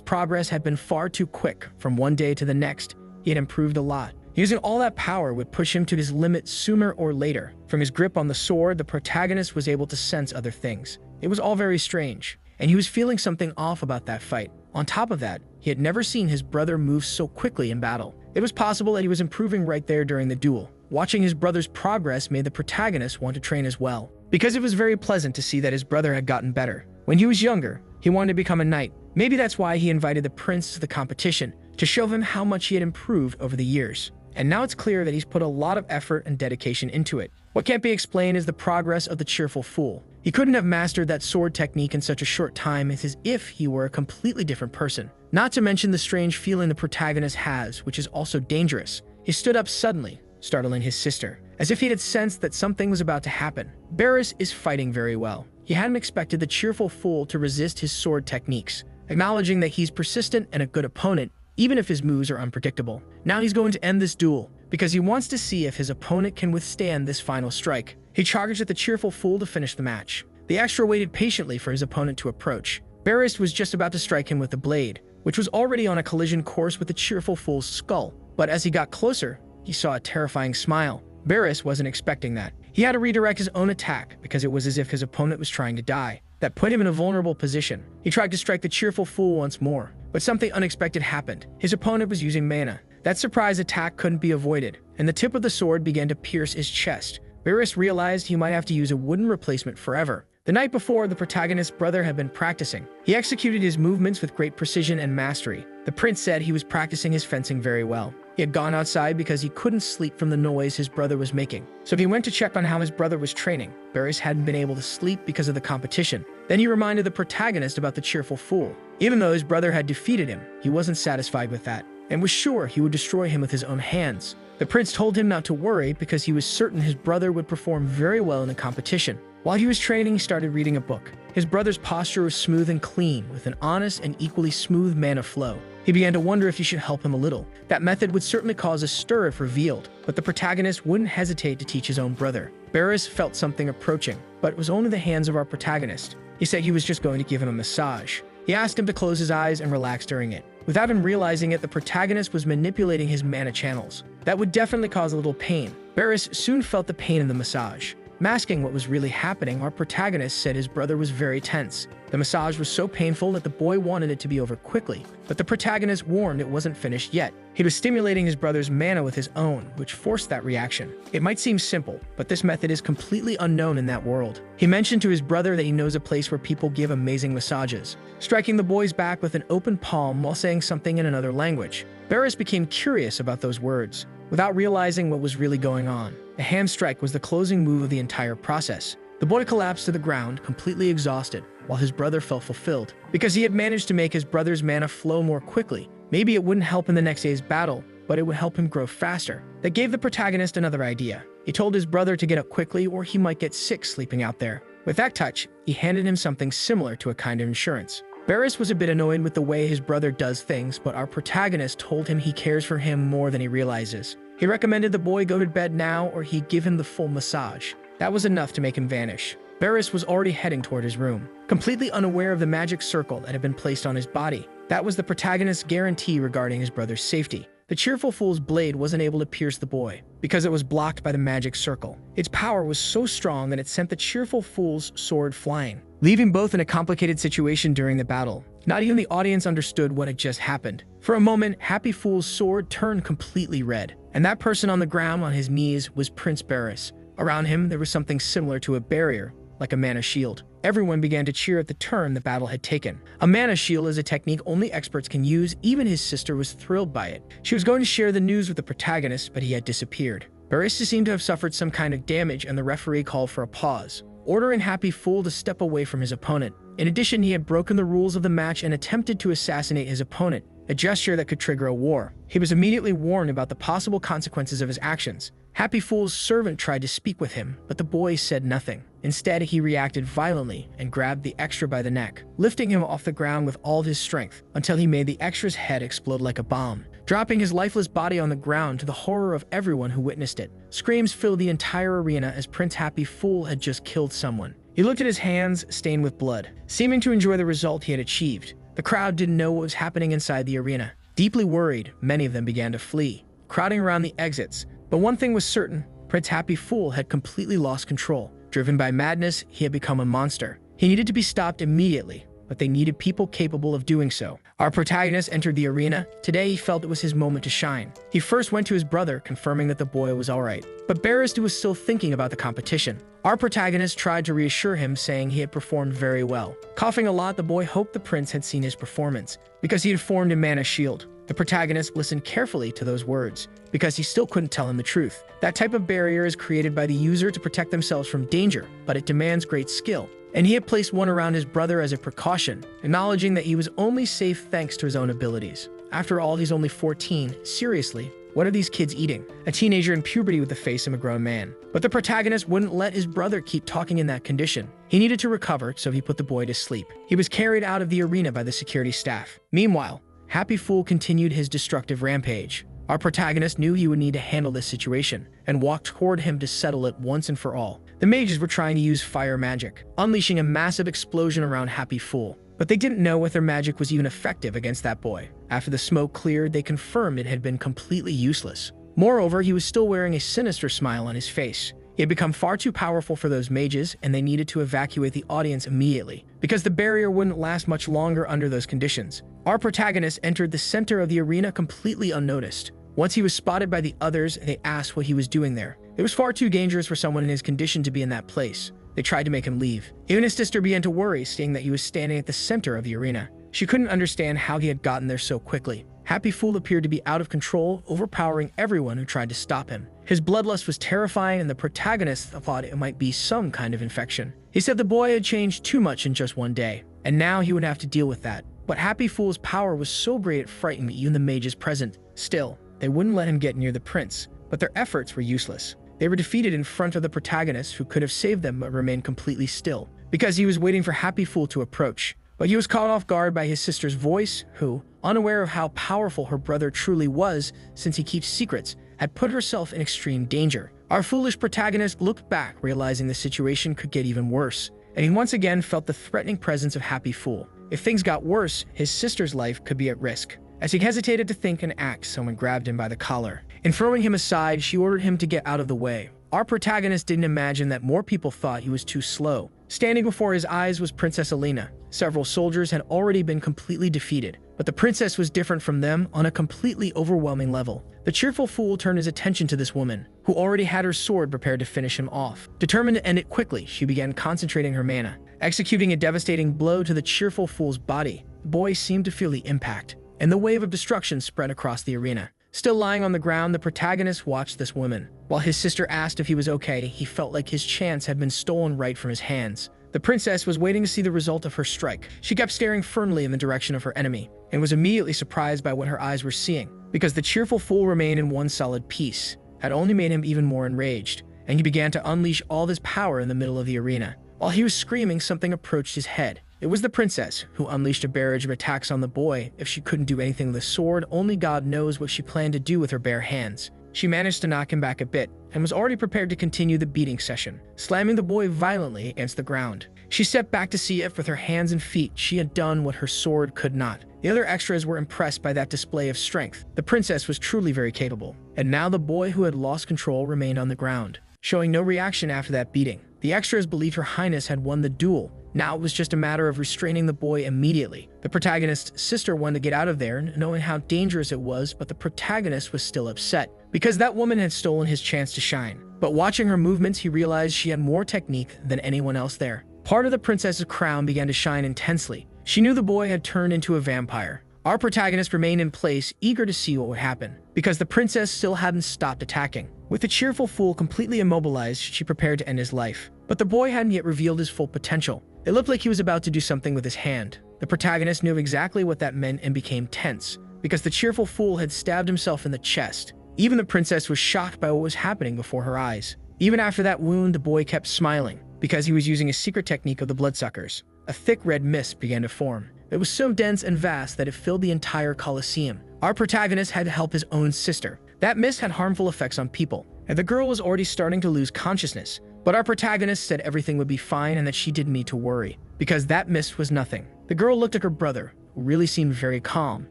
A: progress had been far too quick. From one day to the next, he had improved a lot. Using all that power would push him to his limit sooner or later. From his grip on the sword, the protagonist was able to sense other things. It was all very strange, and he was feeling something off about that fight. On top of that, he had never seen his brother move so quickly in battle. It was possible that he was improving right there during the duel. Watching his brother's progress made the protagonist want to train as well, because it was very pleasant to see that his brother had gotten better. When he was younger, he wanted to become a knight. Maybe that's why he invited the prince to the competition, to show him how much he had improved over the years. And now it's clear that he's put a lot of effort and dedication into it. What can't be explained is the progress of the cheerful fool. He couldn't have mastered that sword technique in such a short time as if he were a completely different person. Not to mention the strange feeling the protagonist has, which is also dangerous. He stood up suddenly, startling his sister, as if he had sensed that something was about to happen. Barris is fighting very well. He hadn't expected the cheerful fool to resist his sword techniques, acknowledging that he's persistent and a good opponent, even if his moves are unpredictable. Now he's going to end this duel, because he wants to see if his opponent can withstand this final strike. He charged at the cheerful fool to finish the match. The extra waited patiently for his opponent to approach. Barris was just about to strike him with the blade, which was already on a collision course with the cheerful fool's skull. But as he got closer, he saw a terrifying smile. Barris wasn't expecting that. He had to redirect his own attack because it was as if his opponent was trying to die. That put him in a vulnerable position. He tried to strike the cheerful fool once more, but something unexpected happened. His opponent was using mana. That surprise attack couldn't be avoided, and the tip of the sword began to pierce his chest. Barris realized he might have to use a wooden replacement forever. The night before, the protagonist's brother had been practicing. He executed his movements with great precision and mastery. The prince said he was practicing his fencing very well. He had gone outside because he couldn't sleep from the noise his brother was making. So he went to check on how his brother was training. Barris hadn't been able to sleep because of the competition. Then he reminded the protagonist about the cheerful fool. Even though his brother had defeated him, he wasn't satisfied with that, and was sure he would destroy him with his own hands. The prince told him not to worry because he was certain his brother would perform very well in the competition. While he was training, he started reading a book. His brother's posture was smooth and clean, with an honest and equally smooth mana flow. He began to wonder if he should help him a little. That method would certainly cause a stir if revealed, but the protagonist wouldn't hesitate to teach his own brother. Barris felt something approaching, but it was only the hands of our protagonist. He said he was just going to give him a massage. He asked him to close his eyes and relax during it. Without him realizing it, the protagonist was manipulating his mana channels. That would definitely cause a little pain. Barris soon felt the pain in the massage. Masking what was really happening, our protagonist said his brother was very tense. The massage was so painful that the boy wanted it to be over quickly, but the protagonist warned it wasn't finished yet. He was stimulating his brother's mana with his own, which forced that reaction. It might seem simple, but this method is completely unknown in that world. He mentioned to his brother that he knows a place where people give amazing massages, striking the boy's back with an open palm while saying something in another language. Barris became curious about those words, without realizing what was really going on. A hand strike was the closing move of the entire process. The boy collapsed to the ground, completely exhausted, while his brother felt fulfilled. Because he had managed to make his brother's mana flow more quickly. Maybe it wouldn't help in the next day's battle, but it would help him grow faster. That gave the protagonist another idea. He told his brother to get up quickly or he might get sick sleeping out there. With that touch, he handed him something similar to a kind of insurance. Barris was a bit annoyed with the way his brother does things, but our protagonist told him he cares for him more than he realizes. He recommended the boy go to bed now or he'd give him the full massage. That was enough to make him vanish. Barris was already heading toward his room, completely unaware of the magic circle that had been placed on his body. That was the protagonist's guarantee regarding his brother's safety. The cheerful fool's blade wasn't able to pierce the boy, because it was blocked by the magic circle. Its power was so strong that it sent the cheerful fool's sword flying, leaving both in a complicated situation during the battle. Not even the audience understood what had just happened. For a moment, Happy Fool's sword turned completely red, and that person on the ground on his knees was Prince Barris. Around him, there was something similar to a barrier, like a mana shield. Everyone began to cheer at the turn the battle had taken. A mana shield is a technique only experts can use. Even his sister was thrilled by it. She was going to share the news with the protagonist, but he had disappeared. Barris seemed to have suffered some kind of damage, and the referee called for a pause, ordering Happy Fool to step away from his opponent. In addition, he had broken the rules of the match and attempted to assassinate his opponent, a gesture that could trigger a war. He was immediately warned about the possible consequences of his actions. Happy Fool's servant tried to speak with him, but the boy said nothing. Instead, he reacted violently and grabbed the extra by the neck, lifting him off the ground with all his strength until he made the extra's head explode like a bomb, dropping his lifeless body on the ground to the horror of everyone who witnessed it. Screams filled the entire arena as Prince Happy Fool had just killed someone. He looked at his hands, stained with blood, seeming to enjoy the result he had achieved. The crowd didn't know what was happening inside the arena. Deeply worried, many of them began to flee, crowding around the exits. But one thing was certain, Prince Happy Fool had completely lost control. Driven by madness, he had become a monster. He needed to be stopped immediately. but they needed people capable of doing so. Our protagonist entered the arena. Today, he felt it was his moment to shine. He first went to his brother, confirming that the boy was alright. But Barrister was still thinking about the competition. Our protagonist tried to reassure him, saying he had performed very well. Coughing a lot, the boy hoped the prince had seen his performance, because he had formed a mana shield. The protagonist listened carefully to those words, because he still couldn't tell him the truth. That type of barrier is created by the user to protect themselves from danger, but it demands great skill. And he had placed one around his brother as a precaution, acknowledging that he was only safe thanks to his own abilities. After all, he's only 14. Seriously, what are these kids eating? A teenager in puberty with the face of a grown man. But the protagonist wouldn't let his brother keep talking in that condition. He needed to recover, so he put the boy to sleep. He was carried out of the arena by the security staff. Meanwhile, Happy Fool continued his destructive rampage. Our protagonist knew he would need to handle this situation, and walked toward him to settle it once and for all. The mages were trying to use fire magic, unleashing a massive explosion around Happy Fool. But they didn't know if their magic was even effective against that boy. After the smoke cleared, they confirmed it had been completely useless. Moreover, he was still wearing a sinister smile on his face. He had become far too powerful for those mages, and they needed to evacuate the audience immediately, because the barrier wouldn't last much longer under those conditions. Our protagonist entered the center of the arena completely unnoticed. Once he was spotted by the others, they asked what he was doing there. It was far too dangerous for someone in his condition to be in that place. They tried to make him leave. Even his sister began to worry, seeing that he was standing at the center of the arena. She couldn't understand how he had gotten there so quickly. Happy Fool appeared to be out of control, overpowering everyone who tried to stop him. His bloodlust was terrifying, and the protagonist thought it might be some kind of infection. He said the boy had changed too much in just one day, and now he would have to deal with that. But Happy Fool's power was so great it frightened even the mages present. Still, they wouldn't let him get near the prince, but their efforts were useless. They were defeated in front of the protagonist, who could have saved them but remained completely still, because he was waiting for Happy Fool to approach. But he was caught off guard by his sister's voice, who, unaware of how powerful her brother truly was since he keeps secrets, had put herself in extreme danger. Our foolish protagonist looked back, realizing the situation could get even worse, and he once again felt the threatening presence of Happy Fool. If things got worse, his sister's life could be at risk. As he hesitated to think and act, someone grabbed him by the collar. In throwing him aside, she ordered him to get out of the way. Our protagonist didn't imagine that more people thought he was too slow. Standing before his eyes was Princess Elena. Several soldiers had already been completely defeated, but the princess was different from them on a completely overwhelming level. The cheerful fool turned his attention to this woman, who already had her sword prepared to finish him off. Determined to end it quickly, she began concentrating her mana, executing a devastating blow to the cheerful fool's body. The boy seemed to feel the impact, and the wave of destruction spread across the arena. Still lying on the ground, the protagonist watched this woman. While his sister asked if he was okay, he felt like his chance had been stolen right from his hands. The princess was waiting to see the result of her strike. She kept staring firmly in the direction of her enemy, and was immediately surprised by what her eyes were seeing, because the cheerful fool remained in one solid piece, had only made him even more enraged, and he began to unleash all his power in the middle of the arena. While he was screaming, something approached his head. It was the princess, who unleashed a barrage of attacks on the boy. If she couldn't do anything with a sword, only God knows what she planned to do with her bare hands. She managed to knock him back a bit, and was already prepared to continue the beating session, slamming the boy violently against the ground. She stepped back to see if with her hands and feet she had done what her sword could not. The other extras were impressed by that display of strength. The princess was truly very capable, and now the boy who had lost control remained on the ground, showing no reaction after that beating. The extras believed Her Highness had won the duel. Now it was just a matter of restraining the boy immediately. The protagonist's sister wanted to get out of there, knowing how dangerous it was, but the protagonist was still upset, because that woman had stolen his chance to shine. But watching her movements, he realized she had more technique than anyone else there. Part of the princess's crown began to shine intensely. She knew the boy had turned into a vampire. Our protagonist remained in place, eager to see what would happen, because the princess still hadn't stopped attacking. With the cheerful fool completely immobilized, she prepared to end his life. But the boy hadn't yet revealed his full potential. It looked like he was about to do something with his hand. The protagonist knew exactly what that meant and became tense, because the cheerful fool had stabbed himself in the chest. Even the princess was shocked by what was happening before her eyes. Even after that wound, the boy kept smiling, because he was using a secret technique of the bloodsuckers. A thick red mist began to form. It was so dense and vast that it filled the entire Colosseum. Our protagonist had to help his own sister. That mist had harmful effects on people, and the girl was already starting to lose consciousness. But our protagonist said everything would be fine and that she didn't need to worry, because that mist was nothing. The girl looked at her brother, who really seemed very calm.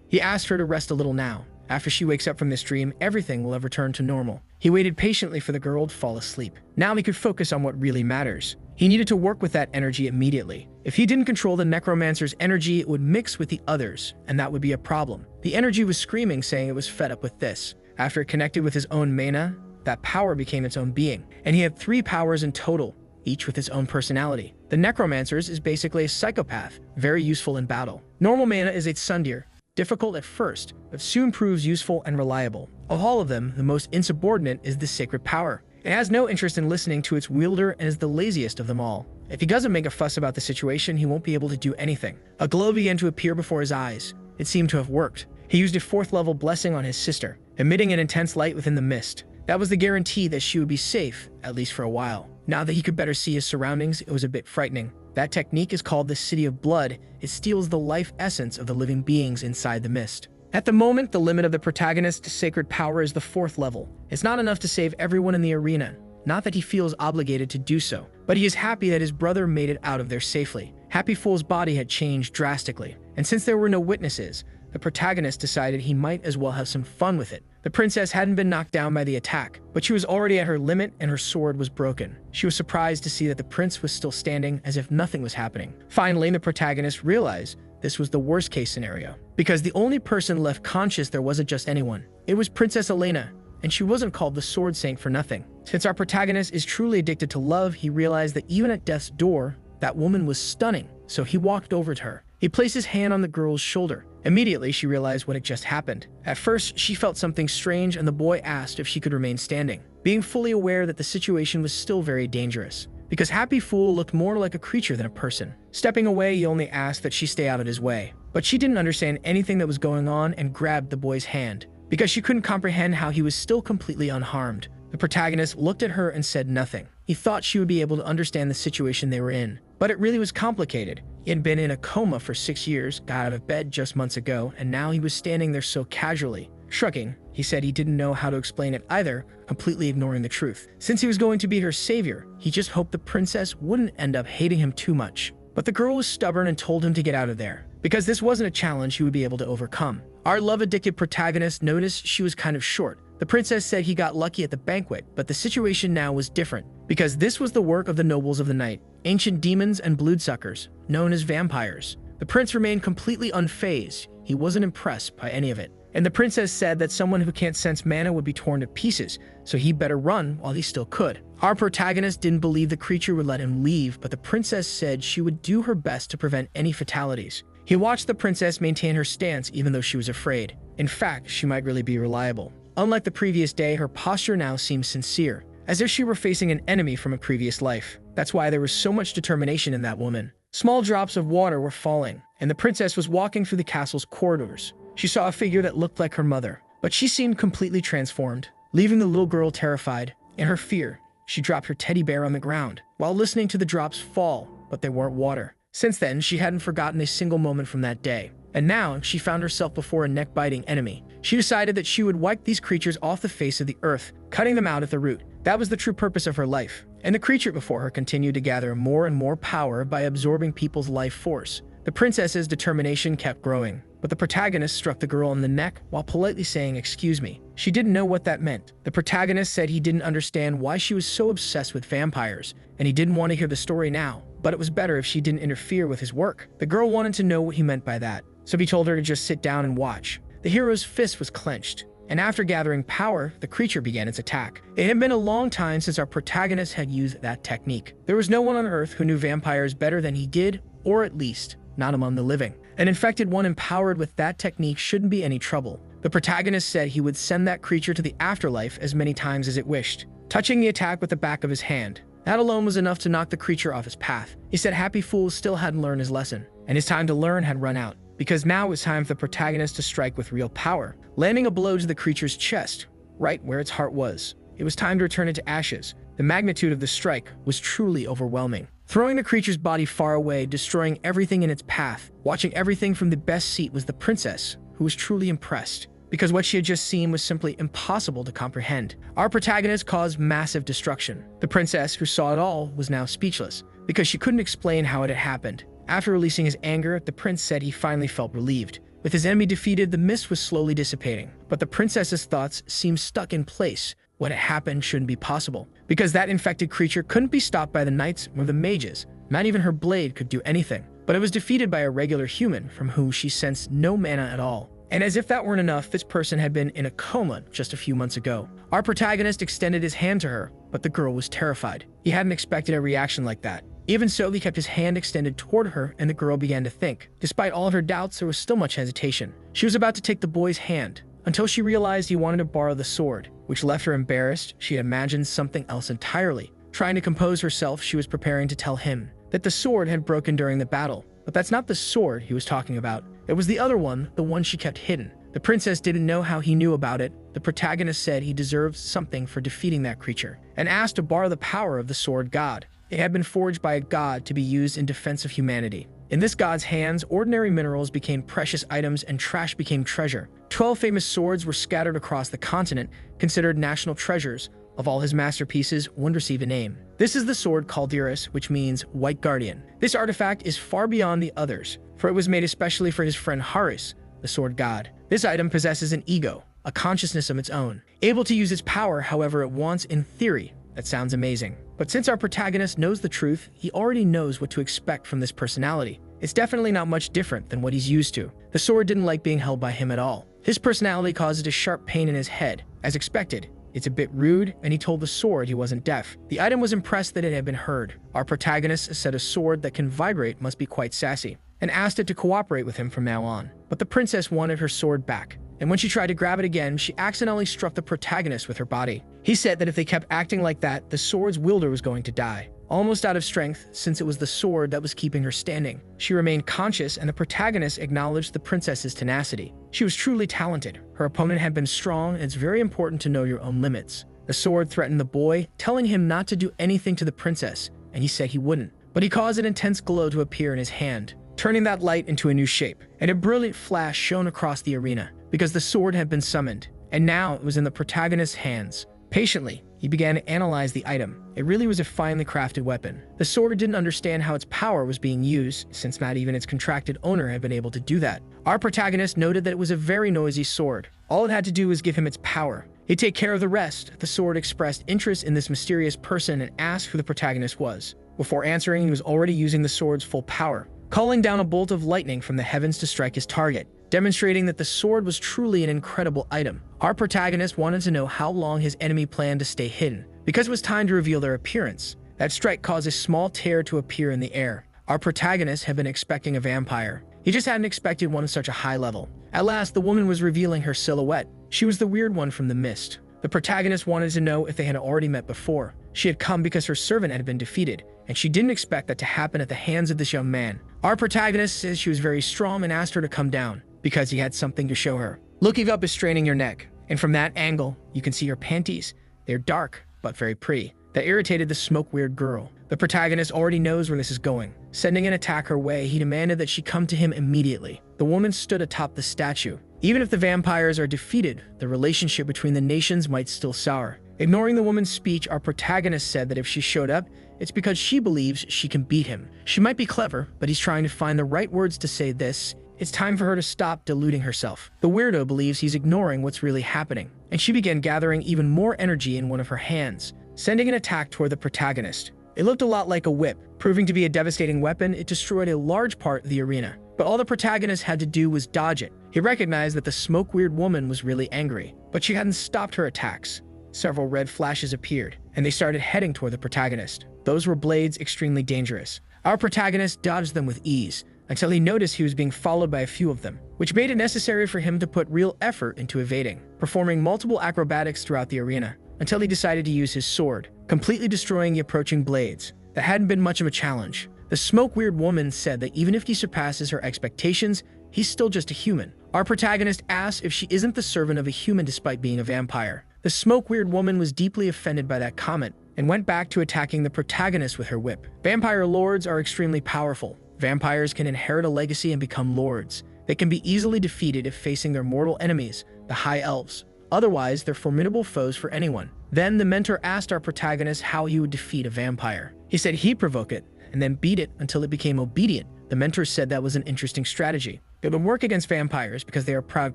A: He asked her to rest a little now. After she wakes up from this dream, everything will have returned to normal. He waited patiently for the girl to fall asleep. Now he could focus on what really matters. He needed to work with that energy immediately. If he didn't control the necromancer's energy, it would mix with the others, and that would be a problem. The energy was screaming, saying it was fed up with this. After it connected with his own mana, that power became its own being, and he had 3 powers in total, each with his own personality. The necromancer's is basically a psychopath, very useful in battle. Normal mana is a tsundere, difficult at first, but soon proves useful and reliable. Of all of them, the most insubordinate is the sacred power. It has no interest in listening to its wielder and is the laziest of them all. If he doesn't make a fuss about the situation, he won't be able to do anything. A glow began to appear before his eyes. It seemed to have worked. He used a 4th level blessing on his sister, emitting an intense light within the mist. That was the guarantee that she would be safe, at least for a while. Now that he could better see his surroundings, it was a bit frightening. That technique is called the City of Blood. It steals the life essence of the living beings inside the mist. At the moment, the limit of the protagonist's sacred power is the 4th level. It's not enough to save everyone in the arena. Not that he feels obligated to do so, but he is happy that his brother made it out of there safely. Happy Fool's body had changed drastically, and since there were no witnesses, the protagonist decided he might as well have some fun with it. The princess hadn't been knocked down by the attack, but she was already at her limit and her sword was broken. She was surprised to see that the prince was still standing as if nothing was happening. Finally, the protagonist realized this was the worst-case scenario, because the only person left conscious there wasn't just anyone. It was Princess Elena, and she wasn't called the Sword Saint for nothing. Since our protagonist is truly addicted to love, he realized that even at death's door, that woman was stunning, so he walked over to her. He placed his hand on the girl's shoulder. Immediately, she realized what had just happened. At first, she felt something strange and the boy asked if she could remain standing, being fully aware that the situation was still very dangerous, because Happy Fool looked more like a creature than a person. Stepping away, he only asked that she stay out of his way. But she didn't understand anything that was going on and grabbed the boy's hand, because she couldn't comprehend how he was still completely unharmed. The protagonist looked at her and said nothing. He thought she would be able to understand the situation they were in, but it really was complicated. He had been in a coma for 6 years, got out of bed just months ago, and now he was standing there so casually. Shrugging, he said he didn't know how to explain it either, completely ignoring the truth. Since he was going to be her savior, he just hoped the princess wouldn't end up hating him too much. But the girl was stubborn and told him to get out of there, because this wasn't a challenge he would be able to overcome. Our love-addicted protagonist noticed she was kind of short. The princess said he got lucky at the banquet, but the situation now was different, because this was the work of the nobles of the night, ancient demons and bloodsuckers, known as vampires. The prince remained completely unfazed. He wasn't impressed by any of it. And the princess said that someone who can't sense mana would be torn to pieces, so he better run while he still could. Our protagonist didn't believe the creature would let him leave, but the princess said she would do her best to prevent any fatalities. He watched the princess maintain her stance even though she was afraid. In fact, she might really be reliable. Unlike the previous day, her posture now seemed sincere, as if she were facing an enemy from a previous life. That's why there was so much determination in that woman. Small drops of water were falling, and the princess was walking through the castle's corridors. She saw a figure that looked like her mother, but she seemed completely transformed, leaving the little girl terrified. In her fear, she dropped her teddy bear on the ground, while listening to the drops fall, but they weren't water. Since then, she hadn't forgotten a single moment from that day, and now she found herself before a neck-biting enemy. She decided that she would wipe these creatures off the face of the earth, cutting them out at the root. That was the true purpose of her life, and the creature before her continued to gather more and more power by absorbing people's life force. The princess's determination kept growing, but the protagonist struck the girl on the neck while politely saying, "Excuse me." She didn't know what that meant. The protagonist said he didn't understand why she was so obsessed with vampires, and he didn't want to hear the story now, but it was better if she didn't interfere with his work. The girl wanted to know what he meant by that, so he told her to just sit down and watch. The hero's fist was clenched, and after gathering power, the creature began its attack. It had been a long time since our protagonist had used that technique. There was no one on Earth who knew vampires better than he did, or at least, not among the living. An infected one empowered with that technique shouldn't be any trouble. The protagonist said he would send that creature to the afterlife as many times as it wished, touching the attack with the back of his hand. That alone was enough to knock the creature off his path. He said Happy Fool still hadn't learned his lesson, and his time to learn had run out, because now it was time for the protagonist to strike with real power, landing a blow to the creature's chest, right where its heart was. It was time to return it to ashes. The magnitude of the strike was truly overwhelming, throwing the creature's body far away, destroying everything in its path. Watching everything from the best seat was the princess, who was truly impressed, because what she had just seen was simply impossible to comprehend. Our protagonist caused massive destruction. The princess, who saw it all, was now speechless, because she couldn't explain how it had happened. After releasing his anger, the prince said he finally felt relieved. With his enemy defeated, the mist was slowly dissipating, but the princess's thoughts seemed stuck in place, what had happened shouldn't be possible, because that infected creature couldn't be stopped by the knights or the mages. Not even her blade could do anything. But it was defeated by a regular human from whom she sensed no mana at all. And as if that weren't enough, this person had been in a coma just a few months ago. Our protagonist extended his hand to her, but the girl was terrified. He hadn't expected a reaction like that. Even so, he kept his hand extended toward her, and the girl began to think. Despite all of her doubts, there was still much hesitation. She was about to take the boy's hand, until she realized he wanted to borrow the sword, which left her embarrassed. She had imagined something else entirely. Trying to compose herself, she was preparing to tell him that the sword had broken during the battle. But that's not the sword he was talking about. It was the other one, the one she kept hidden. The princess didn't know how he knew about it. The protagonist said he deserved something for defeating that creature, and asked to borrow the power of the sword god. It had been forged by a god to be used in defense of humanity. In this god's hands, ordinary minerals became precious items and trash became treasure. 12 famous swords were scattered across the continent, considered national treasures. Of all his masterpieces, one received a name. This is the sword Calderas, which means White Guardian. This artifact is far beyond the others, for it was made especially for his friend Haris, the sword god. This item possesses an ego, a consciousness of its own, able to use its power however it wants. In theory, that sounds amazing. But since our protagonist knows the truth, he already knows what to expect from this personality. It's definitely not much different than what he's used to. The sword didn't like being held by him at all. His personality caused a sharp pain in his head. As expected, it's a bit rude, and he told the sword he wasn't deaf. The item was impressed that it had been heard. Our protagonist said a sword that can vibrate must be quite sassy, and asked it to cooperate with him from now on. But the princess wanted her sword back, and when she tried to grab it again, she accidentally struck the protagonist with her body. He said that if they kept acting like that, the sword's wielder was going to die. Almost out of strength, since it was the sword that was keeping her standing. She remained conscious, and the protagonist acknowledged the princess's tenacity. She was truly talented. Her opponent had been strong, and it's very important to know your own limits. The sword threatened the boy, telling him not to do anything to the princess, and he said he wouldn't. But he caused an intense glow to appear in his hand, turning that light into a new shape, and a brilliant flash shone across the arena, because the sword had been summoned, and now it was in the protagonist's hands. Patiently, he began to analyze the item. It really was a finely crafted weapon. The sword didn't understand how its power was being used, since not even its contracted owner had been able to do that. Our protagonist noted that it was a very noisy sword. All it had to do was give him its power. He'd take care of the rest. The sword expressed interest in this mysterious person and asked who the protagonist was. Before answering, he was already using the sword's full power, calling down a bolt of lightning from the heavens to strike his target, demonstrating that the sword was truly an incredible item. Our protagonist wanted to know how long his enemy planned to stay hidden, because it was time to reveal their appearance. That strike caused a small tear to appear in the air. Our protagonist had been expecting a vampire. He just hadn't expected one at such a high level. At last, the woman was revealing her silhouette. She was the weird one from the mist. The protagonist wanted to know if they had already met before. She had come because her servant had been defeated, and she didn't expect that to happen at the hands of this young man. Our protagonist says she was very strong and asked her to come down, because he had something to show her. Looking up is straining your neck, and from that angle, you can see her panties. They're dark, but very pretty. That irritated the smoke-weird girl. The protagonist already knows where this is going. Sending an attack her way, he demanded that she come to him immediately. The woman stood atop the statue. Even if the vampires are defeated, the relationship between the nations might still sour. Ignoring the woman's speech, our protagonist said that if she showed up, it's because she believes she can beat him. She might be clever, but he's trying to find the right words to say this. It's time for her to stop deluding herself. The weirdo believes he's ignoring what's really happening, and she began gathering even more energy in one of her hands, sending an attack toward the protagonist. It looked a lot like a whip. Proving to be a devastating weapon, it destroyed a large part of the arena. But all the protagonist had to do was dodge it. He recognized that the smoke-weird woman was really angry, but she hadn't stopped her attacks. Several red flashes appeared, and they started heading toward the protagonist. Those were blades extremely dangerous. Our protagonist dodged them with ease, until he noticed he was being followed by a few of them, which made it necessary for him to put real effort into evading, performing multiple acrobatics throughout the arena, until he decided to use his sword, completely destroying the approaching blades. That hadn't been much of a challenge. The smoke-weird woman said that even if he surpasses her expectations, he's still just a human. Our protagonist asks if she isn't the servant of a human despite being a vampire. The smoke-weird woman was deeply offended by that comment, and went back to attacking the protagonist with her whip. Vampire lords are extremely powerful. Vampires can inherit a legacy and become lords. They can be easily defeated if facing their mortal enemies, the High Elves. Otherwise, they're formidable foes for anyone. Then the mentor asked our protagonist how he would defeat a vampire. He said he'd provoke it, and then beat it until it became obedient. The mentor said that was an interesting strategy. They would work against vampires because they are proud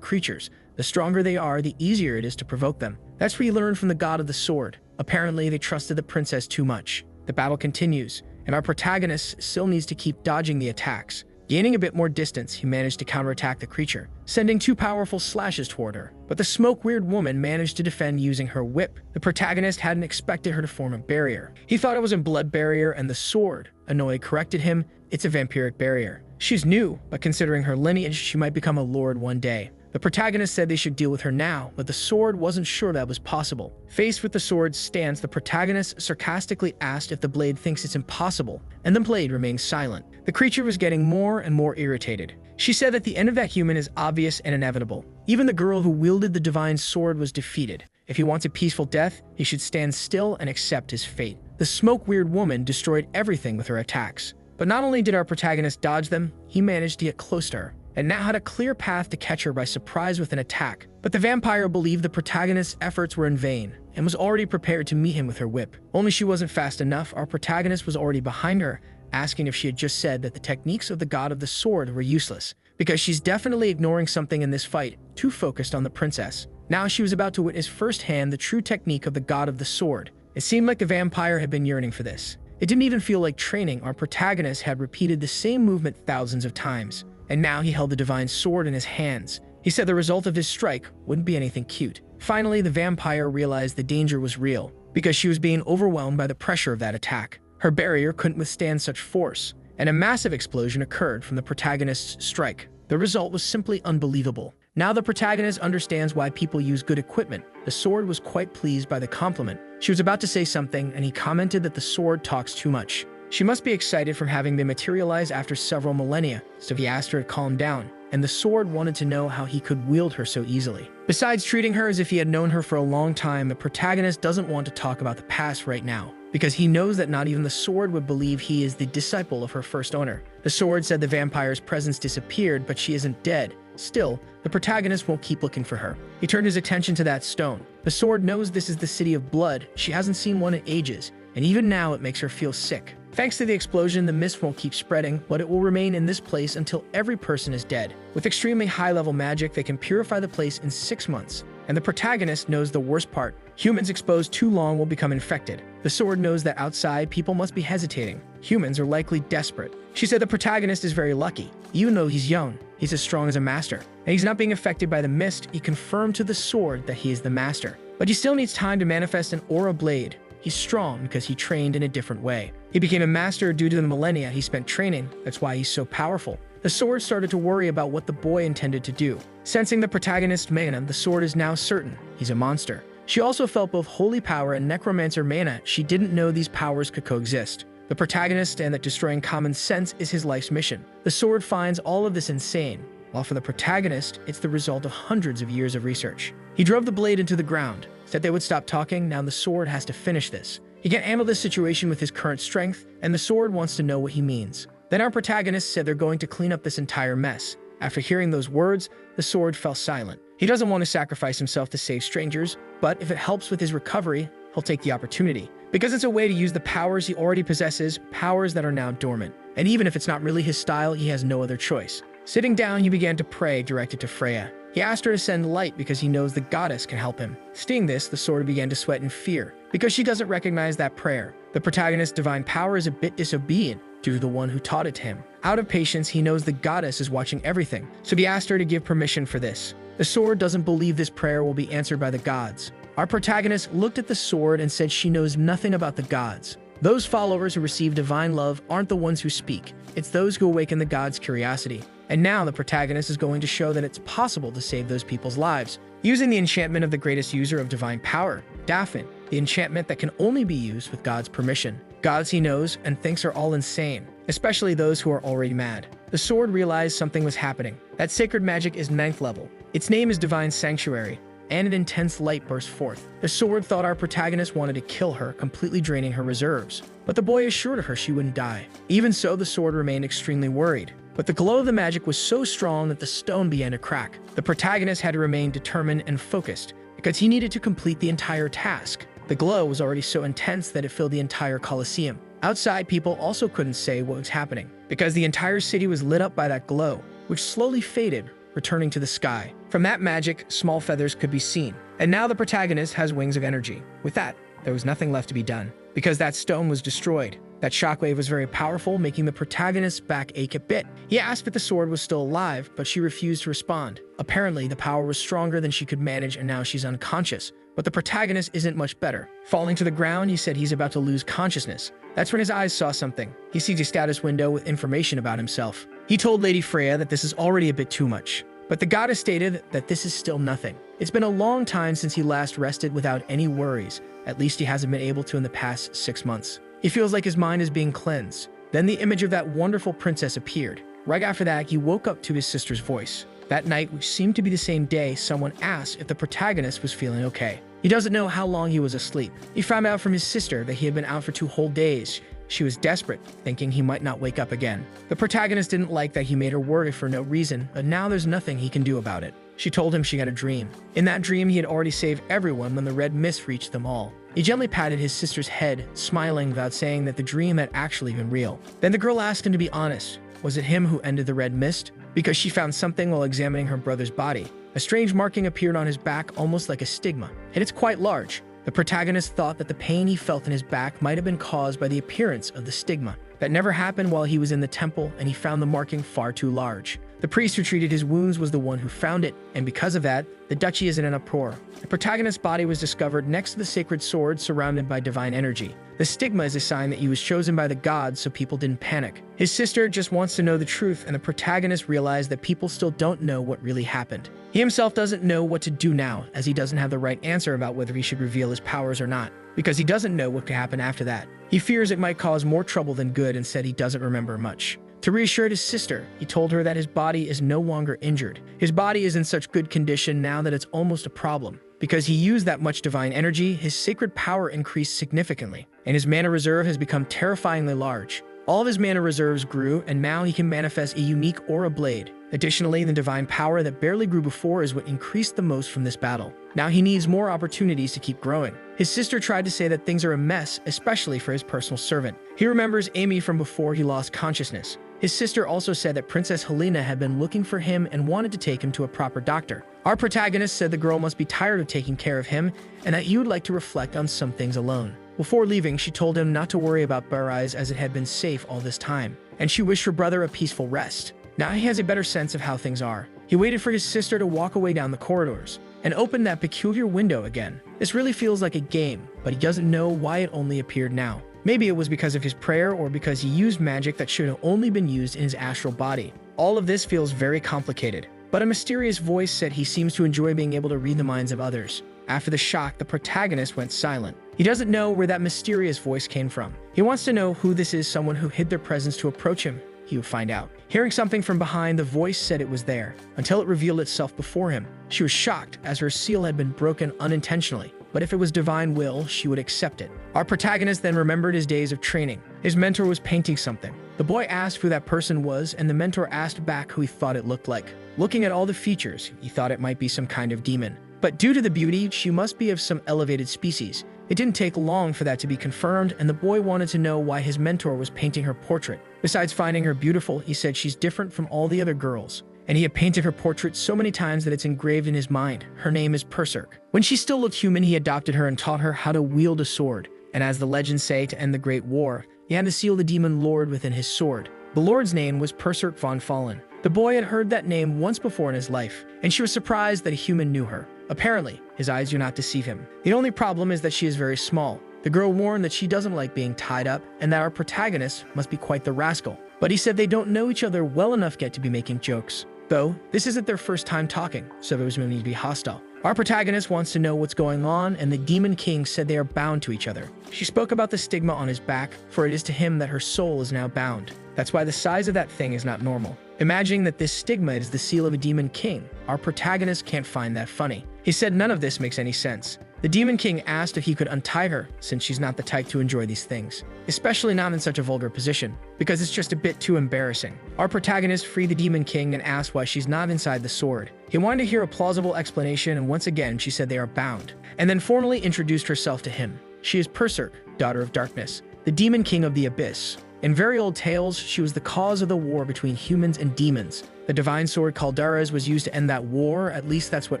A: creatures. The stronger they are, the easier it is to provoke them. That's where you learn from the god of the sword. Apparently, they trusted the princess too much. The battle continues, and our protagonist still needs to keep dodging the attacks. Gaining a bit more distance, he managed to counterattack the creature, sending 2 powerful slashes toward her. But the smoke-weird woman managed to defend using her whip. The protagonist hadn't expected her to form a barrier. He thought it was a blood barrier, and the sword, annoyed, corrected him. It's a vampiric barrier. She's new, but considering her lineage, she might become a lord one day. The protagonist said they should deal with her now, but the sword wasn't sure that was possible. Faced with the sword's stance, the protagonist sarcastically asked if the blade thinks it's impossible, and the blade remained silent. The creature was getting more and more irritated. She said that the end of that human is obvious and inevitable. Even the girl who wielded the divine sword was defeated. If he wants a peaceful death, he should stand still and accept his fate. The smoke-weird woman destroyed everything with her attacks. But not only did our protagonist dodge them, he managed to get close to her, and now had a clear path to catch her by surprise with an attack. But the vampire believed the protagonist's efforts were in vain, and was already prepared to meet him with her whip. Only she wasn't fast enough. Our protagonist was already behind her, asking if she had just said that the techniques of the god of the sword were useless, because she's definitely ignoring something in this fight, too focused on the princess. Now she was about to witness firsthand the true technique of the god of the sword. It seemed like the vampire had been yearning for this. It didn't even feel like training. Our protagonist had repeated the same movement thousands of times, and now he held the divine sword in his hands. He said the result of his strike wouldn't be anything cute. Finally, the vampire realized the danger was real, because she was being overwhelmed by the pressure of that attack. Her barrier couldn't withstand such force, and a massive explosion occurred from the protagonist's strike. The result was simply unbelievable. Now the protagonist understands why people use good equipment. The sword was quite pleased by the compliment. She was about to say something, and he commented that the sword talks too much. She must be excited from having been materialized after several millennia, so he asked her to calm down, and the sword wanted to know how he could wield her so easily. Besides treating her as if he had known her for a long time, the protagonist doesn't want to talk about the past right now, because he knows that not even the sword would believe he is the disciple of her first owner. The sword said the vampire's presence disappeared, but she isn't dead. Still, the protagonist won't keep looking for her. He turned his attention to that stone. The sword knows this is the city of blood. She hasn't seen one in ages, and even now it makes her feel sick. Thanks to the explosion, the mist won't keep spreading, but it will remain in this place until every person is dead. With extremely high-level magic, they can purify the place in 6 months. And the protagonist knows the worst part. Humans exposed too long will become infected. The sword knows that outside, people must be hesitating. Humans are likely desperate. She said the protagonist is very lucky. Even though he's young, he's as strong as a master. And he's not being affected by the mist. He confirmed to the sword that he is the master. But he still needs time to manifest an aura blade. He's strong because he trained in a different way. He became a master due to the millennia he spent training. That's why he's so powerful. The sword started to worry about what the boy intended to do. Sensing the protagonist's mana, the sword is now certain he's a monster. She also felt both holy power and necromancer mana. She didn't know these powers could coexist. The protagonist and that destroying common sense is his life's mission. The sword finds all of this insane, while for the protagonist, it's the result of hundreds of years of research. He drove the blade into the ground, said they would stop talking. Now the sword has to finish this. He can't handle this situation with his current strength, and the sword wants to know what he means. Then our protagonist said they're going to clean up this entire mess. After hearing those words, the sword fell silent. He doesn't want to sacrifice himself to save strangers, but if it helps with his recovery, he'll take the opportunity. Because it's a way to use the powers he already possesses, powers that are now dormant. And even if it's not really his style, he has no other choice. Sitting down, he began to pray, directed to Freya. He asked her to send light because he knows the goddess can help him. Seeing this, the sword began to sweat in fear, because she doesn't recognize that prayer. The protagonist's divine power is a bit disobedient due to the one who taught it to him. Out of patience, he knows the goddess is watching everything, so he asked her to give permission for this. The sword doesn't believe this prayer will be answered by the gods. Our protagonist looked at the sword and said she knows nothing about the gods. Those followers who receive divine love aren't the ones who speak. It's those who awaken the gods' curiosity. And now the protagonist is going to show that it's possible to save those people's lives, using the enchantment of the greatest user of divine power, Daphne, the enchantment that can only be used with God's permission. Gods he knows and thinks are all insane, especially those who are already mad. The sword realized something was happening. That sacred magic is 9th level. Its name is Divine Sanctuary, and an intense light burst forth. The sword thought our protagonist wanted to kill her, completely draining her reserves. But the boy assured her she wouldn't die. Even so, the sword remained extremely worried. But the glow of the magic was so strong that the stone began to crack. The protagonist had to remain determined and focused, because he needed to complete the entire task. The glow was already so intense that it filled the entire Colosseum. Outside, people also couldn't say what was happening, because the entire city was lit up by that glow. which slowly faded, returning to the sky. From that magic, small feathers could be seen. And now the protagonist has wings of energy. With that, there was nothing left to be done, because that stone was destroyed. That shockwave was very powerful, making the protagonist's back ache a bit. He asked if the sword was still alive, but she refused to respond. Apparently, the power was stronger than she could manage, and now she's unconscious. But the protagonist isn't much better. Falling to the ground, he said he's about to lose consciousness. That's when his eyes saw something. He sees a status window with information about himself. He told Lady Freya that this is already a bit too much. But the goddess stated that this is still nothing. It's been a long time since he last rested without any worries. At least he hasn't been able to in the past 6 months. He feels like his mind is being cleansed. Then the image of that wonderful princess appeared. Right after that, he woke up to his sister's voice. That night, which seemed to be the same day, someone asked if the protagonist was feeling okay. He doesn't know how long he was asleep. He found out from his sister that he had been out for 2 whole days. She was desperate, thinking he might not wake up again. The protagonist didn't like that he made her worry for no reason, but now there's nothing he can do about it. She told him she had a dream. In that dream, he had already saved everyone when the red mist reached them all. He gently patted his sister's head, smiling without saying that the dream had actually been real. Then the girl asked him to be honest. Was it him who ended the red mist? Because she found something while examining her brother's body. A strange marking appeared on his back, almost like a stigma, and it's quite large. The protagonist thought that the pain he felt in his back might have been caused by the appearance of the stigma. That never happened while he was in the temple, and he found the marking far too large. The priest who treated his wounds was the one who found it, and because of that, the duchy is in an uproar. The protagonist's body was discovered next to the sacred sword surrounded by divine energy. The stigma is a sign that he was chosen by the gods so people didn't panic. His sister just wants to know the truth, and the protagonist realized that people still don't know what really happened. He himself doesn't know what to do now, as he doesn't have the right answer about whether he should reveal his powers or not, because he doesn't know what could happen after that. He fears it might cause more trouble than good and said he doesn't remember much. To reassure his sister, he told her that his body is no longer injured. His body is in such good condition now that it's almost a problem. Because he used that much divine energy, his sacred power increased significantly, and his mana reserve has become terrifyingly large. All of his mana reserves grew, and now he can manifest a unique aura blade. Additionally, the divine power that barely grew before is what increased the most from this battle. Now he needs more opportunities to keep growing. His sister tried to say that things are a mess, especially for his personal servant. He remembers Amy from before he lost consciousness. His sister also said that Princess Helena had been looking for him and wanted to take him to a proper doctor. Our protagonist said the girl must be tired of taking care of him and that he would like to reflect on some things alone. Before leaving, she told him not to worry about Bureyes as it had been safe all this time, and she wished her brother a peaceful rest. Now he has a better sense of how things are. He waited for his sister to walk away down the corridors and opened that peculiar window again. This really feels like a game, but he doesn't know why it only appeared now. Maybe it was because of his prayer or because he used magic that should have only been used in his astral body. All of this feels very complicated, but a mysterious voice said he seems to enjoy being able to read the minds of others. After the shock, the protagonist went silent. He doesn't know where that mysterious voice came from. He wants to know who this is, someone who hid their presence to approach him. He would find out. Hearing something from behind, the voice said it was there, until it revealed itself before him. She was shocked, as her seal had been broken unintentionally. But if it was divine will, she would accept it. Our protagonist then remembered his days of training. His mentor was painting something. The boy asked who that person was, and the mentor asked back who he thought it looked like. Looking at all the features, he thought it might be some kind of demon. But due to the beauty, she must be of some elevated species. It didn't take long for that to be confirmed, and the boy wanted to know why his mentor was painting her portrait. Besides finding her beautiful, he said she's different from all the other girls. And he had painted her portrait so many times that it's engraved in his mind. Her name is Perserk. When she still looked human, he adopted her and taught her how to wield a sword. And as the legends say, to end the Great War, he had to seal the demon lord within his sword. The lord's name was Perserk von Fallen. The boy had heard that name once before in his life, and she was surprised that a human knew her. Apparently, his eyes do not deceive him. The only problem is that she is very small. The girl warned that she doesn't like being tied up, and that our protagonist must be quite the rascal. But he said they don't know each other well enough yet to be making jokes. Though, this isn't their first time talking, so there was no need to be hostile. Our protagonist wants to know what's going on, and the Demon King said they are bound to each other. She spoke about the stigma on his back, for it is to him that her soul is now bound. That's why the size of that thing is not normal. Imagining that this stigma is the seal of a Demon King, our protagonist can't find that funny. He said none of this makes any sense. The Demon King asked if he could untie her, since she's not the type to enjoy these things, especially not in such a vulgar position, because it's just a bit too embarrassing. Our protagonist freed the Demon King and asked why she's not inside the sword. He wanted to hear a plausible explanation, and once again she said they are bound, and then formally introduced herself to him. She is Perserk, daughter of darkness, the Demon King of the Abyss. In very old tales, she was the cause of the war between humans and demons. The divine sword Calderas was used to end that war, at least that's what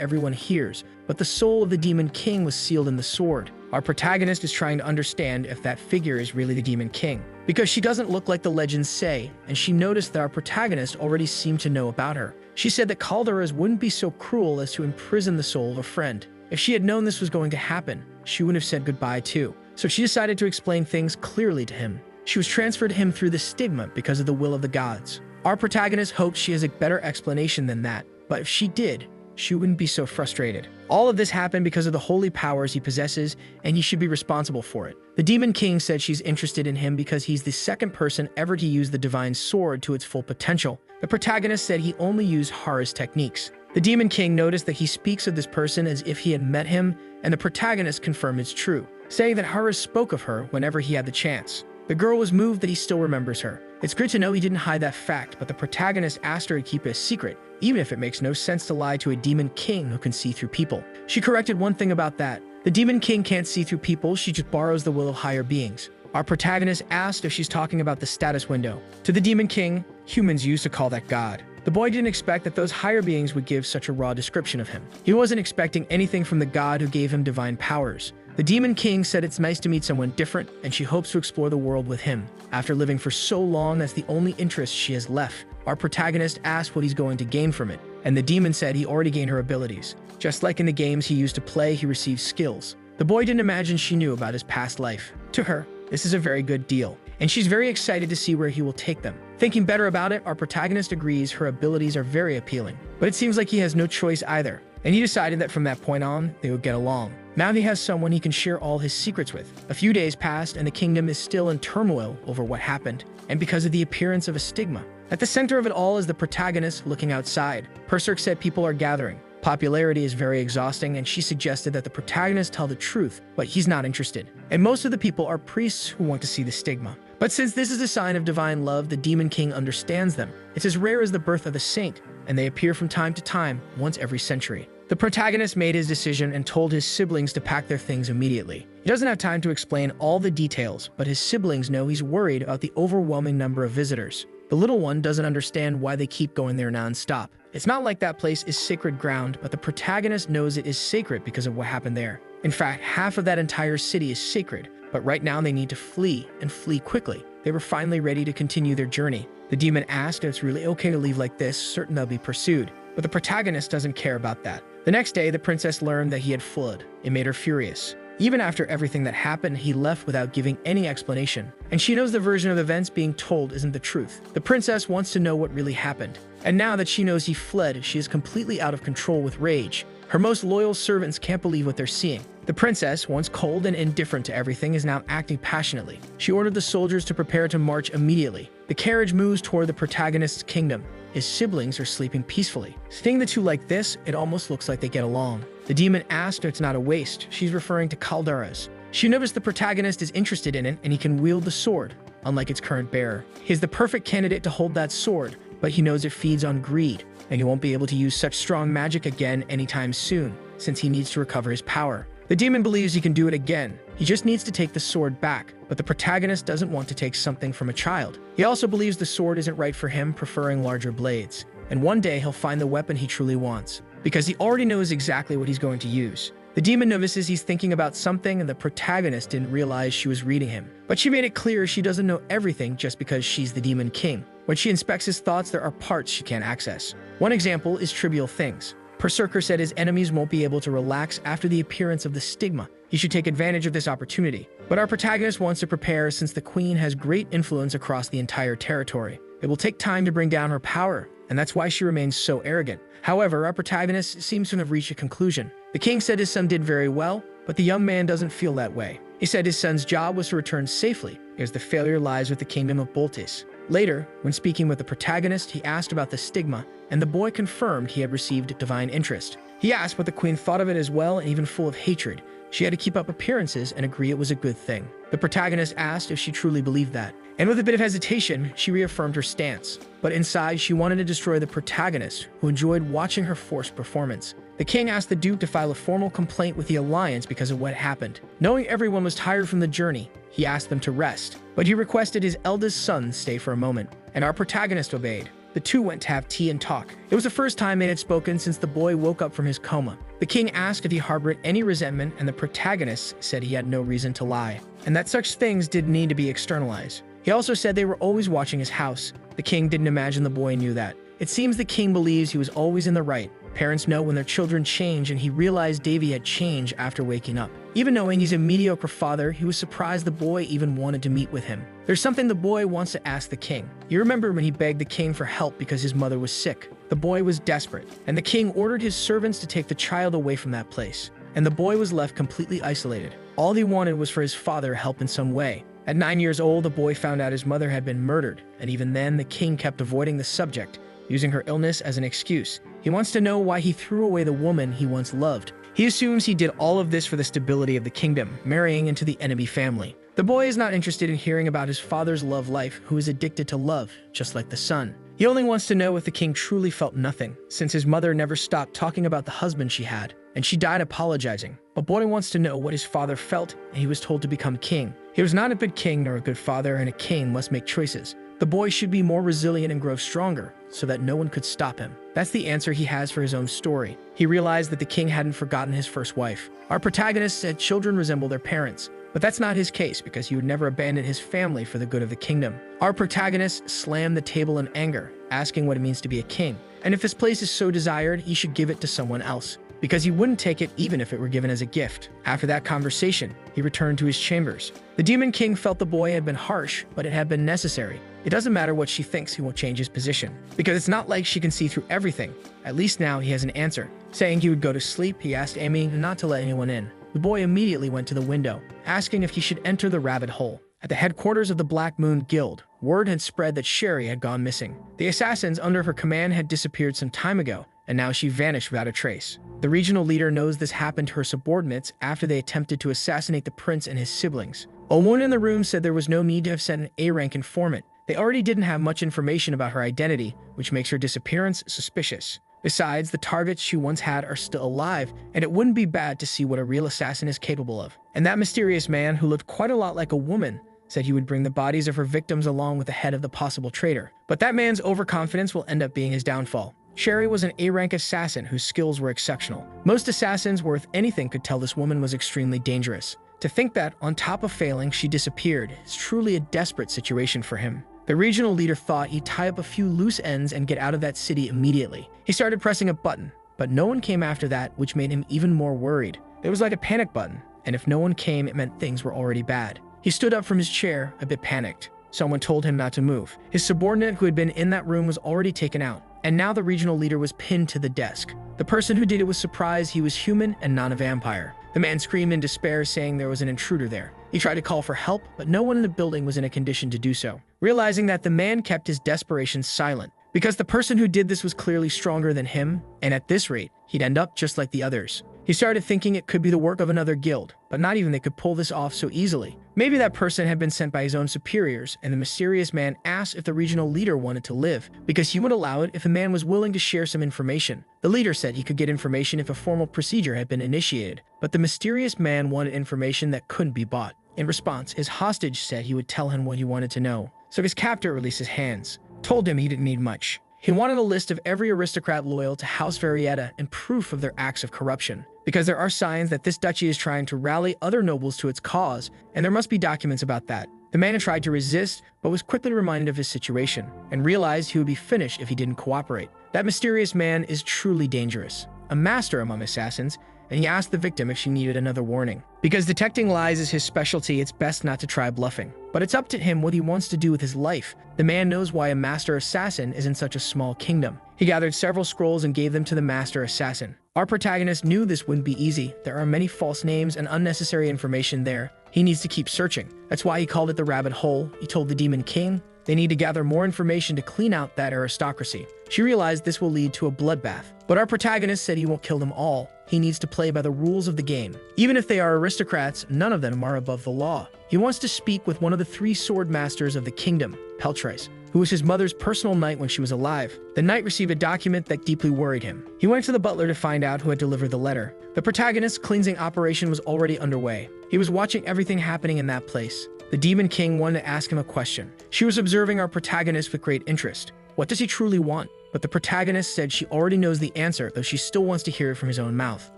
A: everyone hears, but the soul of the Demon King was sealed in the sword. Our protagonist is trying to understand if that figure is really the Demon King, because she doesn't look like the legends say, and she noticed that our protagonist already seemed to know about her. She said that Calderas wouldn't be so cruel as to imprison the soul of a friend. If she had known this was going to happen, she wouldn't have said goodbye too. So she decided to explain things clearly to him. She was transferred to him through the stigma because of the will of the gods. Our protagonist hopes she has a better explanation than that, but if she did, she wouldn't be so frustrated. All of this happened because of the holy powers he possesses, and he should be responsible for it. The Demon King said she's interested in him because he's the second person ever to use the divine sword to its full potential. The protagonist said he only used Hara's techniques. The Demon King noticed that he speaks of this person as if he had met him, and the protagonist confirmed it's true, saying that Hara spoke of her whenever he had the chance. The girl was moved that he still remembers her. It's good to know he didn't hide that fact, but the protagonist asked her to keep it a secret, even if it makes no sense to lie to a Demon King who can see through people. She corrected one thing about that. The Demon King can't see through people, she just borrows the will of higher beings. Our protagonist asked if she's talking about the status window. To the Demon King, humans used to call that God. The boy didn't expect that those higher beings would give such a raw description of him. He wasn't expecting anything from the God who gave him divine powers. The Demon King said it's nice to meet someone different, and she hopes to explore the world with him. After living for so long, that's the only interest she has left. Our protagonist asked what he's going to gain from it, and the demon said he already gained her abilities. Just like in the games he used to play, he received skills. The boy didn't imagine she knew about his past life. To her, this is a very good deal, and she's very excited to see where he will take them. Thinking better about it, our protagonist agrees her abilities are very appealing, but it seems like he has no choice either, and he decided that from that point on, they would get along. Now he has someone he can share all his secrets with. A few days passed, and the kingdom is still in turmoil over what happened, and because of the appearance of a stigma. At the center of it all is the protagonist looking outside. Perserk said people are gathering. Popularity is very exhausting, and she suggested that the protagonist tell the truth, but he's not interested. And most of the people are priests who want to see the stigma. But since this is a sign of divine love, the Demon King understands them. It's as rare as the birth of a saint, and they appear from time to time, once every century. The protagonist made his decision and told his siblings to pack their things immediately. He doesn't have time to explain all the details, but his siblings know he's worried about the overwhelming number of visitors. The little one doesn't understand why they keep going there non-stop. It's not like that place is sacred ground, but the protagonist knows it is sacred because of what happened there. In fact, half of that entire city is sacred, but right now they need to flee, and flee quickly. They were finally ready to continue their journey. The demon asked if it's really okay to leave like this, certain they'll be pursued. But the protagonist doesn't care about that. The next day, the princess learned that he had fled. It made her furious. Even after everything that happened, he left without giving any explanation. And she knows the version of events being told isn't the truth. The princess wants to know what really happened. And now that she knows he fled, she is completely out of control with rage. Her most loyal servants can't believe what they're seeing. The princess, once cold and indifferent to everything, is now acting passionately. She ordered the soldiers to prepare to march immediately. The carriage moves toward the protagonist's kingdom. His siblings are sleeping peacefully. Seeing the two like this, it almost looks like they get along. The demon asked if it's not a waste. She's referring to Calderas. She noticed the protagonist is interested in it, and he can wield the sword, unlike its current bearer. He's the perfect candidate to hold that sword, but he knows it feeds on greed, and he won't be able to use such strong magic again anytime soon, since he needs to recover his power. The demon believes he can do it again. He just needs to take the sword back, but the protagonist doesn't want to take something from a child. He also believes the sword isn't right for him, preferring larger blades. And one day he'll find the weapon he truly wants, because he already knows exactly what he's going to use. The demon notices he's thinking about something, and the protagonist didn't realize she was reading him. But she made it clear she doesn't know everything just because she's the Demon King. When she inspects his thoughts, there are parts she can't access. One example is trivial things. Berserker said his enemies won't be able to relax after the appearance of the stigma. He should take advantage of this opportunity. But our protagonist wants to prepare since the queen has great influence across the entire territory. It will take time to bring down her power, and that's why she remains so arrogant. However, our protagonist seems to have reached a conclusion. The king said his son did very well, but the young man doesn't feel that way. He said his son's job was to return safely, because the failure lies with the kingdom of Boltis. Later, when speaking with the protagonist, he asked about the stigma, and the boy confirmed he had received divine interest. He asked what the queen thought of it as well, and even full of hatred. She had to keep up appearances and agree it was a good thing. The protagonist asked if she truly believed that, and with a bit of hesitation, she reaffirmed her stance. But inside, she wanted to destroy the protagonist, who enjoyed watching her forced performance. The king asked the duke to file a formal complaint with the alliance because of what happened. Knowing everyone was tired from the journey, he asked them to rest, but he requested his eldest son stay for a moment, and our protagonist obeyed. The two went to have tea and talk. It was the first time they had spoken since the boy woke up from his coma. The king asked if he harbored any resentment, and the protagonist said he had no reason to lie, and that such things didn't need to be externalized. He also said they were always watching his house. The king didn't imagine the boy knew that. It seems the king believes he was always in the right. Parents know when their children change, and he realized Davy had changed after waking up. Even knowing he's a mediocre father, he was surprised the boy even wanted to meet with him. There's something the boy wants to ask the king. You remember when he begged the king for help because his mother was sick? The boy was desperate, and the king ordered his servants to take the child away from that place. And the boy was left completely isolated. All he wanted was for his father help in some way. At 9 years old, the boy found out his mother had been murdered, and even then, the king kept avoiding the subject, using her illness as an excuse. He wants to know why he threw away the woman he once loved. He assumes he did all of this for the stability of the kingdom, marrying into the enemy family. The boy is not interested in hearing about his father's love life, who is addicted to love, just like the son. He only wants to know if the king truly felt nothing, since his mother never stopped talking about the husband she had, and she died apologizing. But boy wants to know what his father felt, and he was told to become king. He was not a good king nor a good father, and a king must make choices. The boy should be more resilient and grow stronger, so that no one could stop him. That's the answer he has for his own story. He realized that the king hadn't forgotten his first wife. Our protagonist said children resemble their parents, but that's not his case because he would never abandon his family for the good of the kingdom. Our protagonist slammed the table in anger, asking what it means to be a king, and if his place is so desired, he should give it to someone else, because he wouldn't take it even if it were given as a gift. After that conversation, he returned to his chambers. The Demon King felt the boy had been harsh, but it had been necessary. It doesn't matter what she thinks, he won't change his position, because it's not like she can see through everything. At least now he has an answer. Saying he would go to sleep, he asked Amy not to let anyone in. The boy immediately went to the window, asking if he should enter the rabbit hole. At the headquarters of the Black Moon Guild, word had spread that Sherry had gone missing. The assassins under her command had disappeared some time ago, and now she vanished without a trace. The regional leader knows this happened to her subordinates after they attempted to assassinate the prince and his siblings. A woman in the room said there was no need to have sent an A-rank informant. They already didn't have much information about her identity, which makes her disappearance suspicious. Besides, the targets she once had are still alive, and it wouldn't be bad to see what a real assassin is capable of. And that mysterious man, who looked quite a lot like a woman, said he would bring the bodies of her victims along with the head of the possible traitor. But that man's overconfidence will end up being his downfall. Sherry was an A-rank assassin whose skills were exceptional. Most assassins worth anything could tell this woman was extremely dangerous. To think that, on top of failing, she disappeared is truly a desperate situation for him. The regional leader thought he'd tie up a few loose ends and get out of that city immediately. He started pressing a button, but no one came after that, which made him even more worried. It was like a panic button, and if no one came, it meant things were already bad. He stood up from his chair, a bit panicked. Someone told him not to move. His subordinate who had been in that room was already taken out, and now the regional leader was pinned to the desk. The person who did it was surprised he was human and not a vampire. The man screamed in despair, saying there was an intruder there. He tried to call for help, but no one in the building was in a condition to do so. Realizing that, the man kept his desperation silent, because the person who did this was clearly stronger than him, and at this rate, he'd end up just like the others. He started thinking it could be the work of another guild, but not even they could pull this off so easily. Maybe that person had been sent by his own superiors, and the mysterious man asked if the regional leader wanted to live, because he would allow it if the man was willing to share some information. The leader said he could get information if a formal procedure had been initiated, but the mysterious man wanted information that couldn't be bought. In response, his hostage said he would tell him what he wanted to know, so his captor released his hands, told him he didn't need much. He wanted a list of every aristocrat loyal to House Varietta and proof of their acts of corruption, because there are signs that this duchy is trying to rally other nobles to its cause, and there must be documents about that. The man tried to resist, but was quickly reminded of his situation, and realized he would be finished if he didn't cooperate. That mysterious man is truly dangerous, a master among assassins, and he asked the victim if she needed another warning. Because detecting lies is his specialty, it's best not to try bluffing. But it's up to him what he wants to do with his life. The man knows why a master assassin is in such a small kingdom. He gathered several scrolls and gave them to the master assassin. Our protagonist knew this wouldn't be easy. There are many false names and unnecessary information there. He needs to keep searching. That's why he called it the rabbit hole. He told the Demon King they need to gather more information to clean out that aristocracy. She realized this will lead to a bloodbath. But our protagonist said he won't kill them all. He needs to play by the rules of the game. Even if they are aristocrats, none of them are above the law. He wants to speak with one of the 3 sword masters of the kingdom, Peltrais, who was his mother's personal knight when she was alive. The knight received a document that deeply worried him. He went to the butler to find out who had delivered the letter. The protagonist's cleansing operation was already underway. He was watching everything happening in that place. The Demon King wanted to ask him a question. She was observing our protagonist with great interest. What does he truly want? But the protagonist said she already knows the answer, though she still wants to hear it from his own mouth.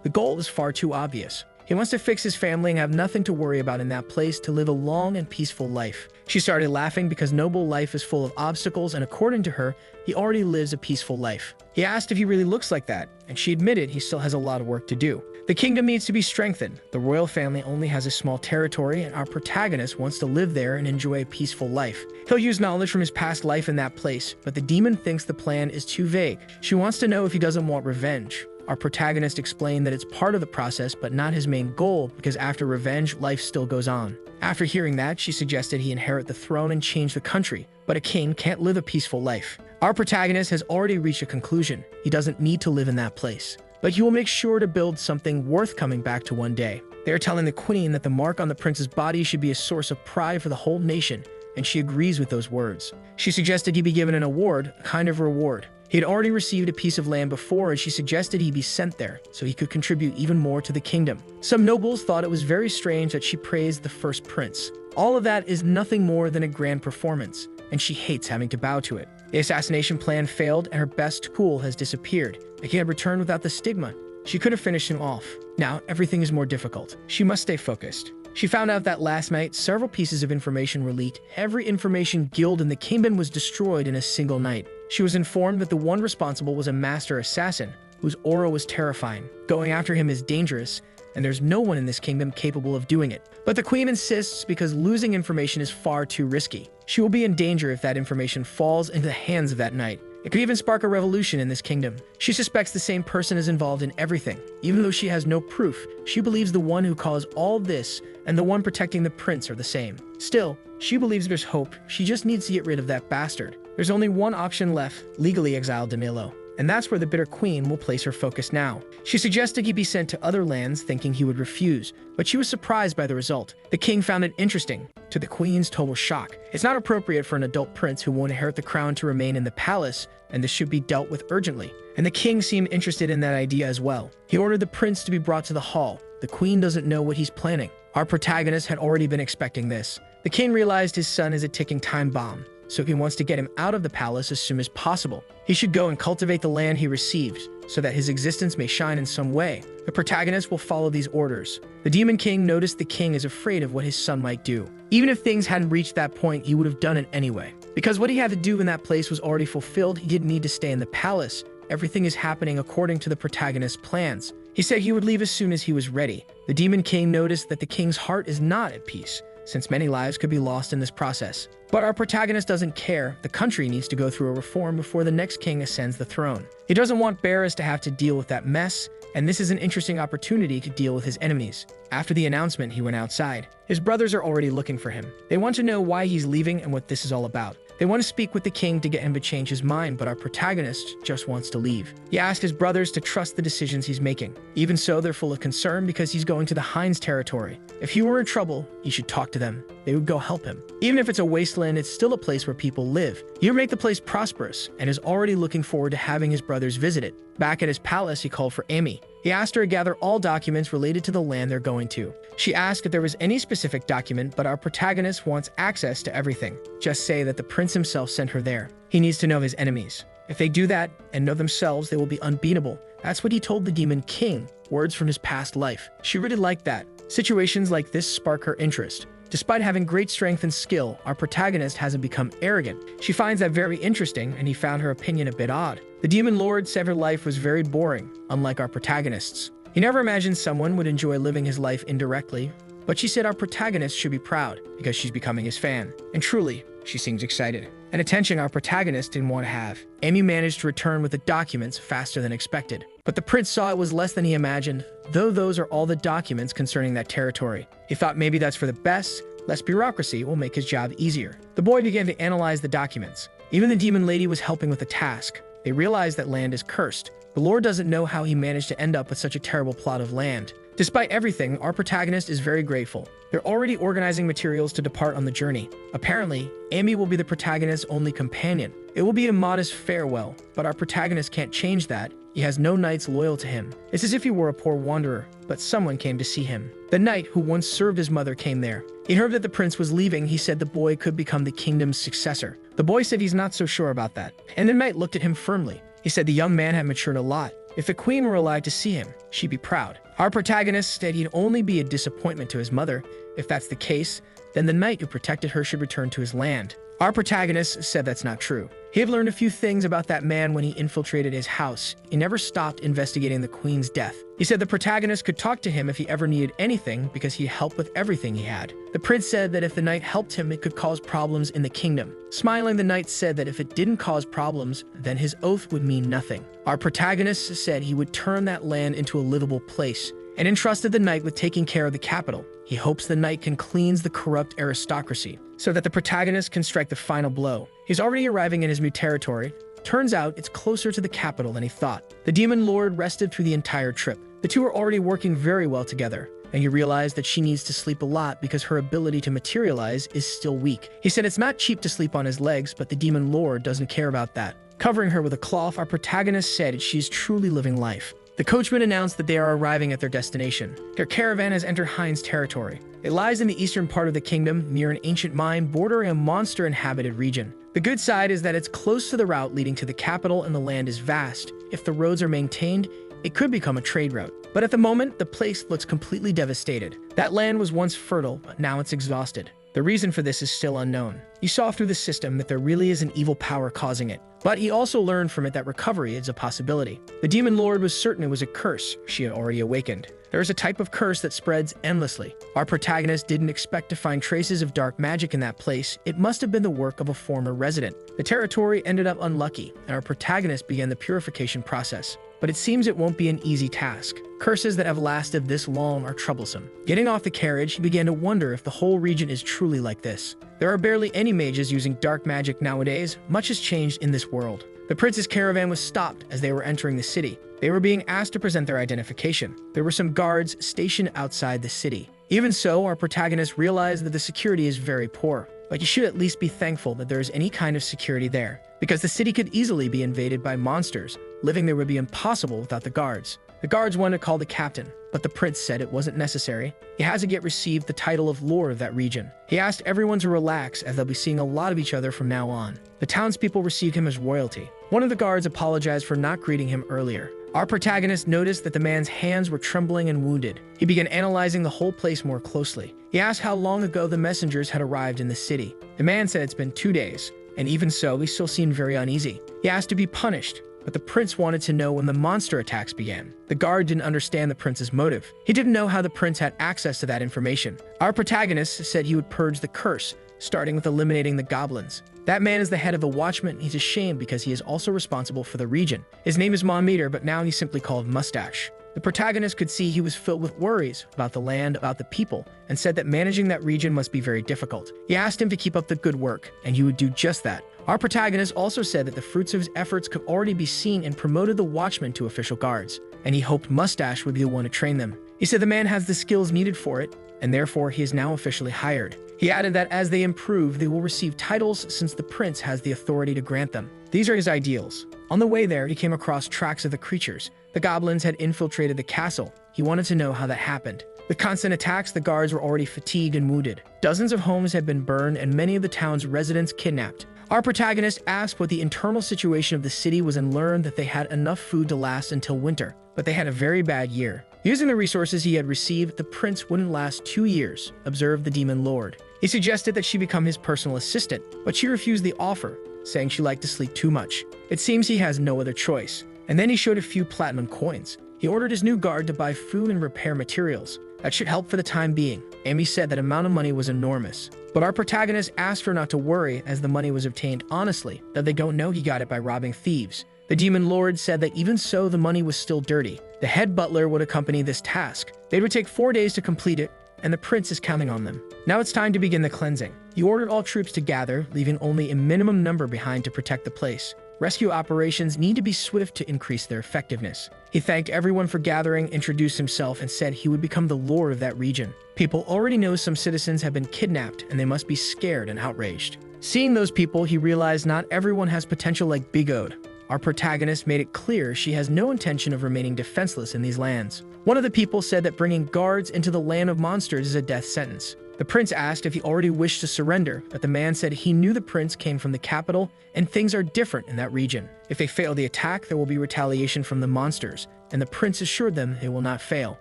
A: The goal is far too obvious. He wants to fix his family and have nothing to worry about in that place, to live a long and peaceful life. She started laughing because noble life is full of obstacles, and according to her, he already lives a peaceful life. He asked if he really looks like that, and she admitted he still has a lot of work to do. The kingdom needs to be strengthened. The royal family only has a small territory, and our protagonist wants to live there and enjoy a peaceful life. He'll use knowledge from his past life in that place, but the demon thinks the plan is too vague. She wants to know if he doesn't want revenge. Our protagonist explained that it's part of the process, but not his main goal, because after revenge, life still goes on. After hearing that, she suggested he inherit the throne and change the country, but a king can't live a peaceful life. Our protagonist has already reached a conclusion. He doesn't need to live in that place, but he will make sure to build something worth coming back to one day. They are telling the queen that the mark on the prince's body should be a source of pride for the whole nation, and she agrees with those words. She suggested he be given an award, a kind of reward. He had already received a piece of land before, and she suggested he be sent there, so he could contribute even more to the kingdom. Some nobles thought it was very strange that she praised the first prince. All of that is nothing more than a grand performance, and she hates having to bow to it. The assassination plan failed, and her best tool has disappeared. He had returned without the stigma. She could have finished him off. Now, everything is more difficult. She must stay focused. She found out that last night, several pieces of information were leaked. Every information guild in the kingdom was destroyed in a single night. She was informed that the one responsible was a master assassin, whose aura was terrifying. Going after him is dangerous, and there's no one in this kingdom capable of doing it. But the queen insists because losing information is far too risky. She will be in danger if that information falls into the hands of that knight. It could even spark a revolution in this kingdom. She suspects the same person is involved in everything. Even though she has no proof, she believes the one who caused all this and the one protecting the prince are the same. Still, she believes there's hope. She just needs to get rid of that bastard. There's only one option left: legally exile Yahello. And that's where the bitter queen will place her focus now. She suggested he be sent to other lands, thinking he would refuse, but she was surprised by the result. The king found it interesting, to the queen's total shock. It's not appropriate for an adult prince who won't inherit the crown to remain in the palace, and this should be dealt with urgently. And the king seemed interested in that idea as well. He ordered the prince to be brought to the hall. The queen doesn't know what he's planning. Our protagonist had already been expecting this. The king realized his son is a ticking time bomb, so he wants to get him out of the palace as soon as possible. He should go and cultivate the land he received, so that his existence may shine in some way. The protagonist will follow these orders. The Demon King noticed the king is afraid of what his son might do. Even if things hadn't reached that point, he would have done it anyway. Because what he had to do in that place was already fulfilled, he didn't need to stay in the palace. Everything is happening according to the protagonist's plans. He said he would leave as soon as he was ready. The Demon King noticed that the king's heart is not at peace, since many lives could be lost in this process. But our protagonist doesn't care. The country needs to go through a reform before the next king ascends the throne. He doesn't want Barris to have to deal with that mess, and this is an interesting opportunity to deal with his enemies. After the announcement, he went outside. His brothers are already looking for him. They want to know why he's leaving and what this is all about. They want to speak with the king to get him to change his mind, but our protagonist just wants to leave. He asked his brothers to trust the decisions he's making. Even so, they're full of concern because he's going to the Heinz territory. If he were in trouble, he should talk to them. They would go help him. Even if it's a wasteland, it's still a place where people live. He would make the place prosperous and is already looking forward to having his brothers visit it. Back at his palace, he called for Amy. He asked her to gather all documents related to the land they're going to. She asked if there was any specific document, but our protagonist wants access to everything. Just say that the prince himself sent her there. He needs to know his enemies. If they do that and know themselves, they will be unbeatable. That's what he told the Demon King, words from his past life. She really liked that. Situations like this spark her interest. Despite having great strength and skill, our protagonist hasn't become arrogant. She finds that very interesting, and he found her opinion a bit odd. The Demon Lord said her life was very boring, unlike our protagonists. He never imagined someone would enjoy living his life indirectly, but she said our protagonist should be proud because she's becoming his fan. And truly, she seems excited. An attention our protagonist didn't want to have. Amy managed to return with the documents faster than expected. But the prince saw it was less than he imagined, though those are all the documents concerning that territory. He thought maybe that's for the best. Less bureaucracy will make his job easier. The boy began to analyze the documents. Even the demon lady was helping with the task. They realized that land is cursed. The Lord doesn't know how he managed to end up with such a terrible plot of land. Despite everything, our protagonist is very grateful. They're already organizing materials to depart on the journey. Apparently, Amy will be the protagonist's only companion. It will be a modest farewell, but our protagonist can't change that. He has no knights loyal to him. It's as if he were a poor wanderer, but someone came to see him. The knight who once served his mother came there. He heard that the prince was leaving. He said the boy could become the kingdom's successor. The boy said he's not so sure about that, and the knight looked at him firmly. He said the young man had matured a lot. If the queen were alive to see him, she'd be proud. Our protagonist said he'd only be a disappointment to his mother. If that's the case, then the knight who protected her should return to his land. Our protagonist said that's not true. He had learned a few things about that man when he infiltrated his house. He never stopped investigating the queen's death. He said the protagonist could talk to him if he ever needed anything because he helped with everything he had. The prince said that if the knight helped him, it could cause problems in the kingdom. Smiling, the knight said that if it didn't cause problems, then his oath would mean nothing. Our protagonist said he would turn that land into a livable place and entrusted the knight with taking care of the capital. He hopes the knight can cleanse the corrupt aristocracy so that the protagonist can strike the final blow. He's already arriving in his new territory. Turns out it's closer to the capital than he thought. The demon lord rested through the entire trip. The two are already working very well together, and you realize that she needs to sleep a lot because her ability to materialize is still weak. He said it's not cheap to sleep on his legs, but the demon lord doesn't care about that. Covering her with a cloth, our protagonist said she's truly living life. The coachman announced that they are arriving at their destination. Their caravan has entered Hein's territory. It lies in the eastern part of the kingdom, near an ancient mine bordering a monster-inhabited region. The good side is that it's close to the route leading to the capital and the land is vast. If the roads are maintained, it could become a trade route. But at the moment, the place looks completely devastated. That land was once fertile, but now it's exhausted. The reason for this is still unknown. He saw through the system that there really is an evil power causing it, but he also learned from it that recovery is a possibility. The demon lord was certain it was a curse she had already awakened. There is a type of curse that spreads endlessly. Our protagonist didn't expect to find traces of dark magic in that place. It must have been the work of a former resident. The territory ended up unlucky, and our protagonist began the purification process. But it seems it won't be an easy task. Curses that have lasted this long are troublesome. Getting off the carriage, he began to wonder if the whole region is truly like this. There are barely any mages using dark magic nowadays. Much has changed in this world. The prince's caravan was stopped as they were entering the city. They were being asked to present their identification. There were some guards stationed outside the city. Even so, our protagonist realized that the security is very poor. But you should at least be thankful that there is any kind of security there, because the city could easily be invaded by monsters. Living there would be impossible without the guards. The guards wanted to call the captain, but the prince said it wasn't necessary. He hasn't yet received the title of lord of that region. He asked everyone to relax as they'll be seeing a lot of each other from now on. The townspeople received him as royalty. One of the guards apologized for not greeting him earlier. Our protagonist noticed that the man's hands were trembling and wounded. He began analyzing the whole place more closely. He asked how long ago the messengers had arrived in the city. The man said it's been 2 days, and even so, he still seemed very uneasy. He asked to be punished, but the prince wanted to know when the monster attacks began. The guard didn't understand the prince's motive. He didn't know how the prince had access to that information. Our protagonist said he would purge the curse, starting with eliminating the goblins. That man is the head of the Watchmen. He's ashamed because he is also responsible for the region. His name is Monmeter, but now he's simply called Mustache. The protagonist could see he was filled with worries about the land, about the people, and said that managing that region must be very difficult. He asked him to keep up the good work, and he would do just that. Our protagonist also said that the fruits of his efforts could already be seen and promoted the Watchmen to official guards, and he hoped Mustache would be the one to train them. He said the man has the skills needed for it, and therefore he is now officially hired. He added that as they improve, they will receive titles since the prince has the authority to grant them. These are his ideals. On the way there, he came across tracks of the creatures. The goblins had infiltrated the castle. He wanted to know how that happened. With constant attacks, the guards were already fatigued and wounded. Dozens of homes had been burned and many of the town's residents kidnapped. Our protagonist asked what the internal situation of the city was and learned that they had enough food to last until winter, but they had a very bad year. Using the resources he had received, the prince wouldn't last 2 years, observed the demon lord. He suggested that she become his personal assistant, but she refused the offer, saying she liked to sleep too much. It seems he has no other choice. And then he showed a few platinum coins. He ordered his new guard to buy food and repair materials. That should help for the time being. Amy said that amount of money was enormous. But our protagonist asked her not to worry as the money was obtained honestly, that they don't know he got it by robbing thieves. The demon lord said that even so, the money was still dirty. The head butler would accompany this task. They would take 4 days to complete it, and the prince is counting on them. Now it's time to begin the cleansing. He ordered all troops to gather, leaving only a minimum number behind to protect the place. Rescue operations need to be swift to increase their effectiveness. He thanked everyone for gathering, introduced himself, and said he would become the lord of that region. People already know some citizens have been kidnapped, and they must be scared and outraged. Seeing those people, he realized not everyone has potential like Bigode. Our protagonist made it clear she has no intention of remaining defenseless in these lands. One of the people said that bringing guards into the land of monsters is a death sentence. The prince asked if he already wished to surrender, but the man said he knew the prince came from the capital and things are different in that region. If they fail the attack, there will be retaliation from the monsters, and the prince assured them they will not fail.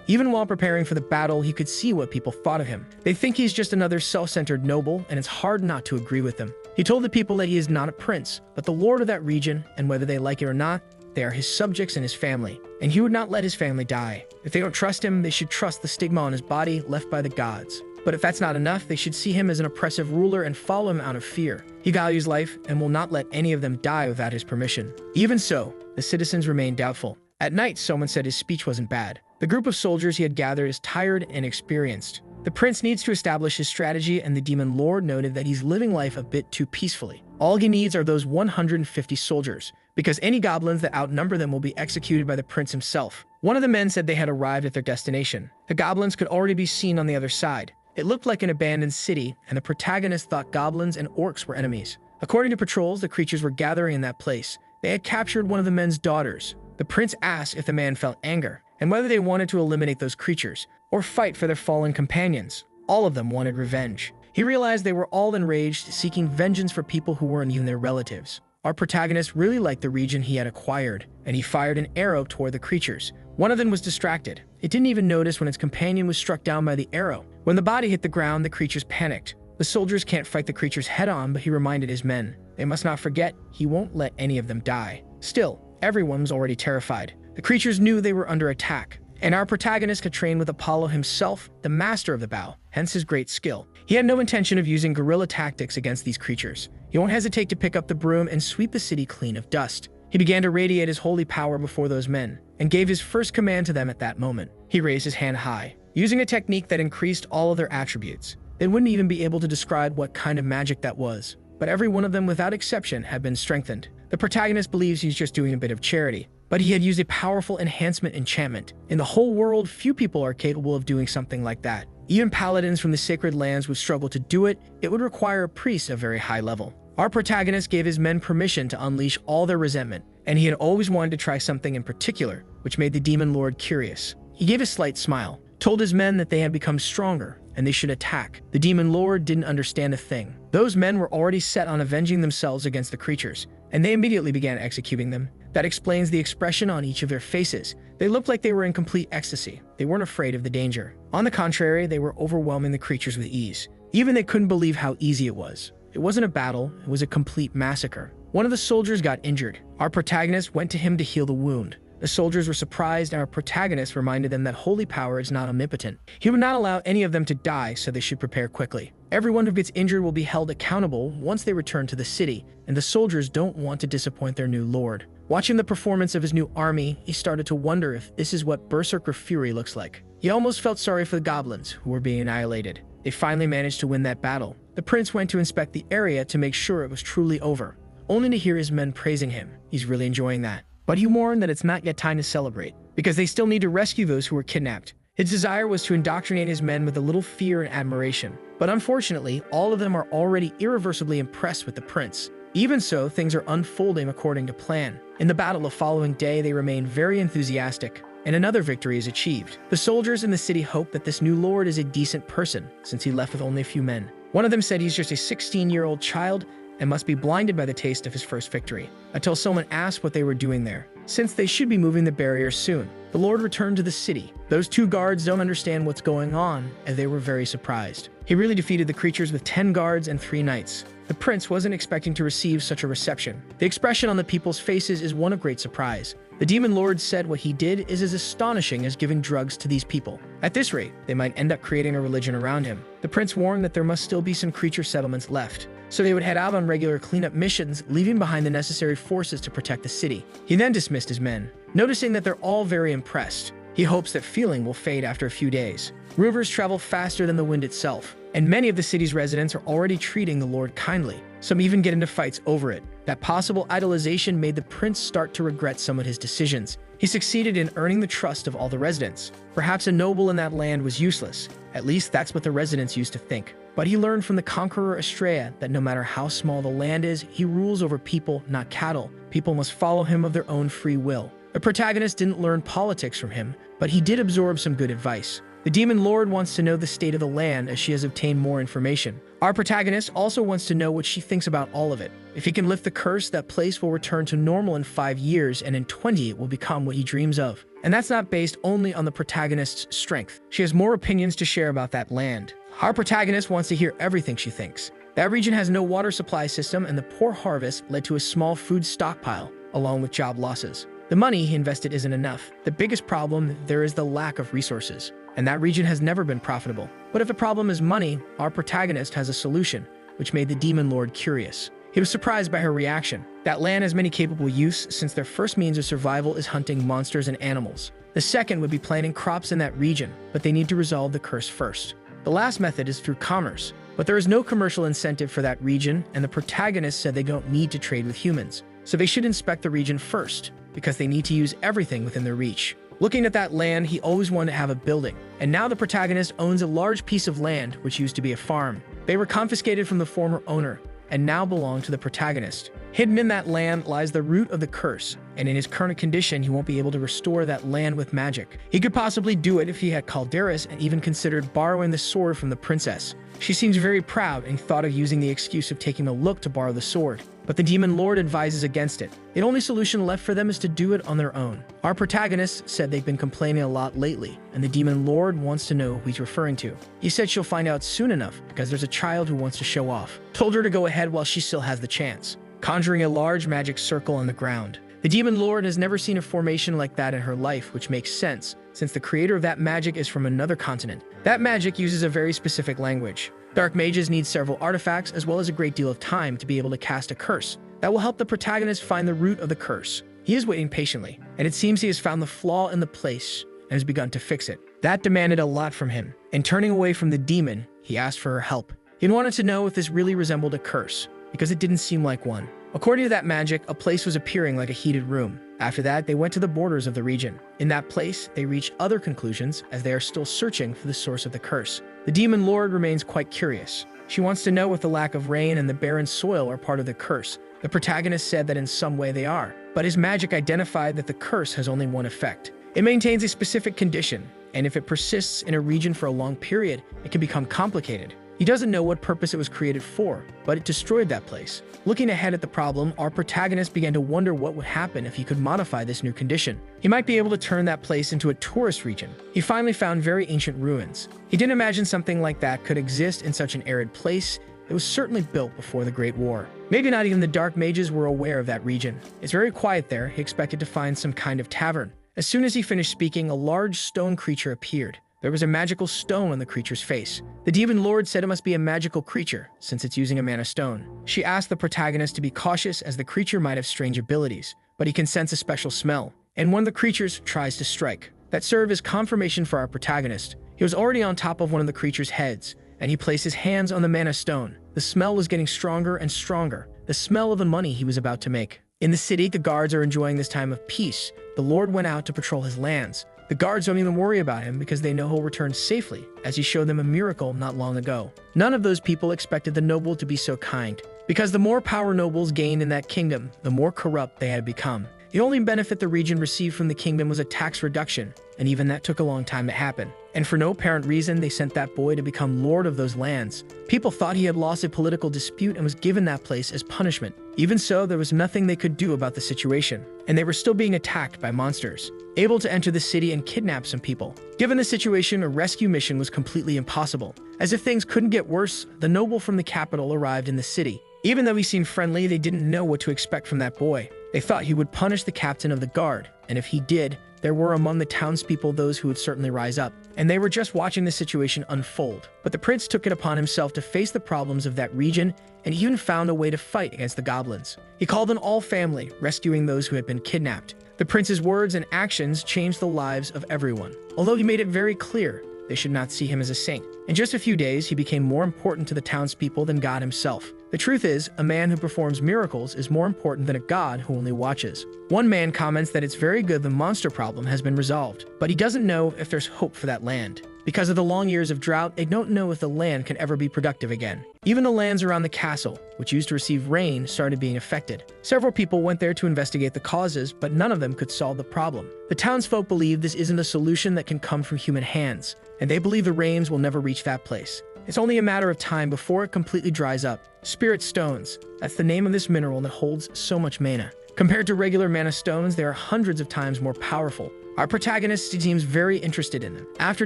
A: Even while preparing for the battle, he could see what people thought of him. They think he's just another self-centered noble, and it's hard not to agree with them. He told the people that he is not a prince, but the lord of that region, and whether they like it or not, they are his subjects and his family, and he would not let his family die. If they don't trust him, they should trust the stigma on his body left by the gods. But if that's not enough, they should see him as an oppressive ruler and follow him out of fear. He values life and will not let any of them die without his permission. Even so, the citizens remained doubtful. At night, someone said his speech wasn't bad. The group of soldiers he had gathered is tired and experienced. The prince needs to establish his strategy, and the demon lord noted that he's living life a bit too peacefully. All he needs are those 150 soldiers, because any goblins that outnumber them will be executed by the prince himself. One of the men said they had arrived at their destination. The goblins could already be seen on the other side. It looked like an abandoned city, and the protagonist thought goblins and orcs were enemies. According to patrols, the creatures were gathering in that place. They had captured one of the men's daughters. The prince asked if the man felt anger, and whether they wanted to eliminate those creatures, or fight for their fallen companions. All of them wanted revenge. He realized they were all enraged, seeking vengeance for people who weren't even their relatives. Our protagonist really liked the region he had acquired, and he fired an arrow toward the creatures. One of them was distracted. It didn't even notice when its companion was struck down by the arrow. When the body hit the ground, the creatures panicked. The soldiers can't fight the creatures head-on, but he reminded his men. They must not forget, he won't let any of them die. Still, everyone was already terrified. The creatures knew they were under attack, and our protagonist could train with Apollo himself, the master of the bow, hence his great skill. He had no intention of using guerrilla tactics against these creatures. He won't hesitate to pick up the broom and sweep the city clean of dust. He began to radiate his holy power before those men, and gave his first command to them at that moment. He raised his hand high, using a technique that increased all of their attributes. They wouldn't even be able to describe what kind of magic that was, but every one of them without exception had been strengthened. The protagonist believes he's just doing a bit of charity, but he had used a powerful enhancement enchantment. In the whole world, few people are capable of doing something like that. Even paladins from the sacred lands would struggle to do it. It would require a priest of very high level. Our protagonist gave his men permission to unleash all their resentment, and he had always wanted to try something in particular, which made the demon lord curious. He gave a slight smile, told his men that they had become stronger, and they should attack. The demon lord didn't understand a thing. Those men were already set on avenging themselves against the creatures, and they immediately began executing them. That explains the expression on each of their faces. They looked like they were in complete ecstasy. They weren't afraid of the danger. On the contrary, they were overwhelming the creatures with ease. Even they couldn't believe how easy it was. It wasn't a battle, it was a complete massacre. One of the soldiers got injured. Our protagonist went to him to heal the wound. The soldiers were surprised, and our protagonist reminded them that holy power is not omnipotent. He would not allow any of them to die, so they should prepare quickly. Everyone who gets injured will be held accountable once they return to the city, and the soldiers don't want to disappoint their new lord. Watching the performance of his new army, he started to wonder if this is what berserker fury looks like. He almost felt sorry for the goblins, who were being annihilated. They finally managed to win that battle. The prince went to inspect the area to make sure it was truly over, only to hear his men praising him. He's really enjoying that. But he warned that it's not yet time to celebrate, because they still need to rescue those who were kidnapped. His desire was to indoctrinate his men with a little fear and admiration. But unfortunately, all of them are already irreversibly impressed with the prince. Even so, things are unfolding according to plan. In the battle the following day, they remain very enthusiastic, and another victory is achieved. The soldiers in the city hope that this new lord is a decent person, since he left with only a few men. One of them said he's just a 16-year-old child and must be blinded by the taste of his first victory, until someone asked what they were doing there, since they should be moving the barrier soon. The lord returned to the city. Those two guards don't understand what's going on, and they were very surprised. He really defeated the creatures with 10 guards and 3 knights. The prince wasn't expecting to receive such a reception. The expression on the people's faces is one of great surprise. The demon lord said what he did is as astonishing as giving drugs to these people. At this rate, they might end up creating a religion around him. The prince warned that there must still be some creature settlements left, so they would head out on regular cleanup missions, leaving behind the necessary forces to protect the city. He then dismissed his men. Noticing that they're all very impressed, he hopes that feeling will fade after a few days. Rivers travel faster than the wind itself. and many of the city's residents are already treating the Lord kindly. Some even get into fights over it. That possible idolization made the prince start to regret some of his decisions. He succeeded in earning the trust of all the residents. Perhaps a noble in that land was useless. At least that's what the residents used to think. But he learned from the conqueror Asura that no matter how small the land is, he rules over people, not cattle. People must follow him of their own free will. The protagonist didn't learn politics from him, but he did absorb some good advice. The demon lord wants to know the state of the land as she has obtained more information. Our protagonist also wants to know what she thinks about all of it. If he can lift the curse, that place will return to normal in 5 years, and in 20 it will become what he dreams of. And that's not based only on the protagonist's strength. She has more opinions to share about that land. Our protagonist wants to hear everything she thinks. That region has no water supply system, and the poor harvest led to a small food stockpile, along with job losses. The money he invested isn't enough. The biggest problem there is the lack of resources, and that region has never been profitable. But if the problem is money, our protagonist has a solution, which made the demon lord curious. He was surprised by her reaction. That land has many capable use, since their first means of survival is hunting monsters and animals. The second would be planting crops in that region, but they need to resolve the curse first. The last method is through commerce, but there is no commercial incentive for that region, and the protagonist said they don't need to trade with humans. So they should inspect the region first, because they need to use everything within their reach. Looking at that land, he always wanted to have a building, and now the protagonist owns a large piece of land which used to be a farm. They were confiscated from the former owner, and now belong to the protagonist. Hidden in that land lies the root of the curse, and in his current condition, he won't be able to restore that land with magic. He could possibly do it if he had Calderas and even considered borrowing the sword from the princess. She seems very proud and thought of using the excuse of taking a look to borrow the sword, but the demon lord advises against it. The only solution left for them is to do it on their own. Our protagonist said they've been complaining a lot lately, and the demon lord wants to know who he's referring to. He said she'll find out soon enough because there's a child who wants to show off. Told her to go ahead while she still has the chance, conjuring a large magic circle on the ground. The demon lord has never seen a formation like that in her life, which makes sense, since the creator of that magic is from another continent. That magic uses a very specific language. Dark mages need several artifacts as well as a great deal of time to be able to cast a curse that will help the protagonist find the root of the curse. He is waiting patiently, and it seems he has found the flaw in the place and has begun to fix it. That demanded a lot from him, and turning away from the demon, he asked for her help. He wanted to know if this really resembled a curse, because it didn't seem like one. According to that magic, a place was appearing like a heated room. After that, they went to the borders of the region. In that place, they reached other conclusions as they are still searching for the source of the curse. The demon lord remains quite curious. She wants to know if the lack of rain and the barren soil are part of the curse. The protagonist said that in some way they are, but his magic identified that the curse has only one effect. It maintains a specific condition, and if it persists in a region for a long period, it can become complicated. He doesn't know what purpose it was created for, but it destroyed that place. Looking ahead at the problem, our protagonist began to wonder what would happen if he could modify this new condition. He might be able to turn that place into a tourist region. He finally found very ancient ruins. He didn't imagine something like that could exist in such an arid place. It was certainly built before the Great War. Maybe not even the dark mages were aware of that region. It's very quiet there. He expected to find some kind of tavern. As soon as he finished speaking, a large stone creature appeared. There was a magical stone on the creature's face. The demon lord said it must be a magical creature, since it's using a mana stone. She asked the protagonist to be cautious as the creature might have strange abilities, but he can sense a special smell, and one of the creatures tries to strike. That served as confirmation for our protagonist. He was already on top of one of the creature's heads, and he placed his hands on the mana stone. The smell was getting stronger and stronger, the smell of the money he was about to make. In the city, the guards are enjoying this time of peace. The lord went out to patrol his lands. The guards don't even worry about him because they know he'll return safely, as he showed them a miracle not long ago. None of those people expected the noble to be so kind, because the more power nobles gained in that kingdom, the more corrupt they had become. The only benefit the region received from the kingdom was a tax reduction, and even that took a long time to happen. And for no apparent reason, they sent that boy to become lord of those lands. People thought he had lost a political dispute and was given that place as punishment. Even so, there was nothing they could do about the situation, and they were still being attacked by monsters, able to enter the city and kidnap some people. Given the situation, a rescue mission was completely impossible. As if things couldn't get worse, the noble from the capital arrived in the city. Even though he seemed friendly, they didn't know what to expect from that boy. They thought he would punish the captain of the guard, and if he did, there were among the townspeople those who would certainly rise up, and they were just watching the situation unfold. But the prince took it upon himself to face the problems of that region, and he even found a way to fight against the goblins. He called in all family, rescuing those who had been kidnapped. The prince's words and actions changed the lives of everyone. Although he made it very clear they should not see him as a saint. In just a few days, he became more important to the townspeople than God himself. The truth is, a man who performs miracles is more important than a god who only watches. One man comments that it's very good the monster problem has been resolved, but he doesn't know if there's hope for that land. Because of the long years of drought, they don't know if the land can ever be productive again. Even the lands around the castle, which used to receive rain, started being affected. Several people went there to investigate the causes, but none of them could solve the problem. The townsfolk believe this isn't a solution that can come from human hands, and they believe the rains will never reach that place. It's only a matter of time before it completely dries up. Spirit stones, that's the name of this mineral that holds so much mana. Compared to regular mana stones, they are hundreds of times more powerful. Our protagonist seems very interested in them. After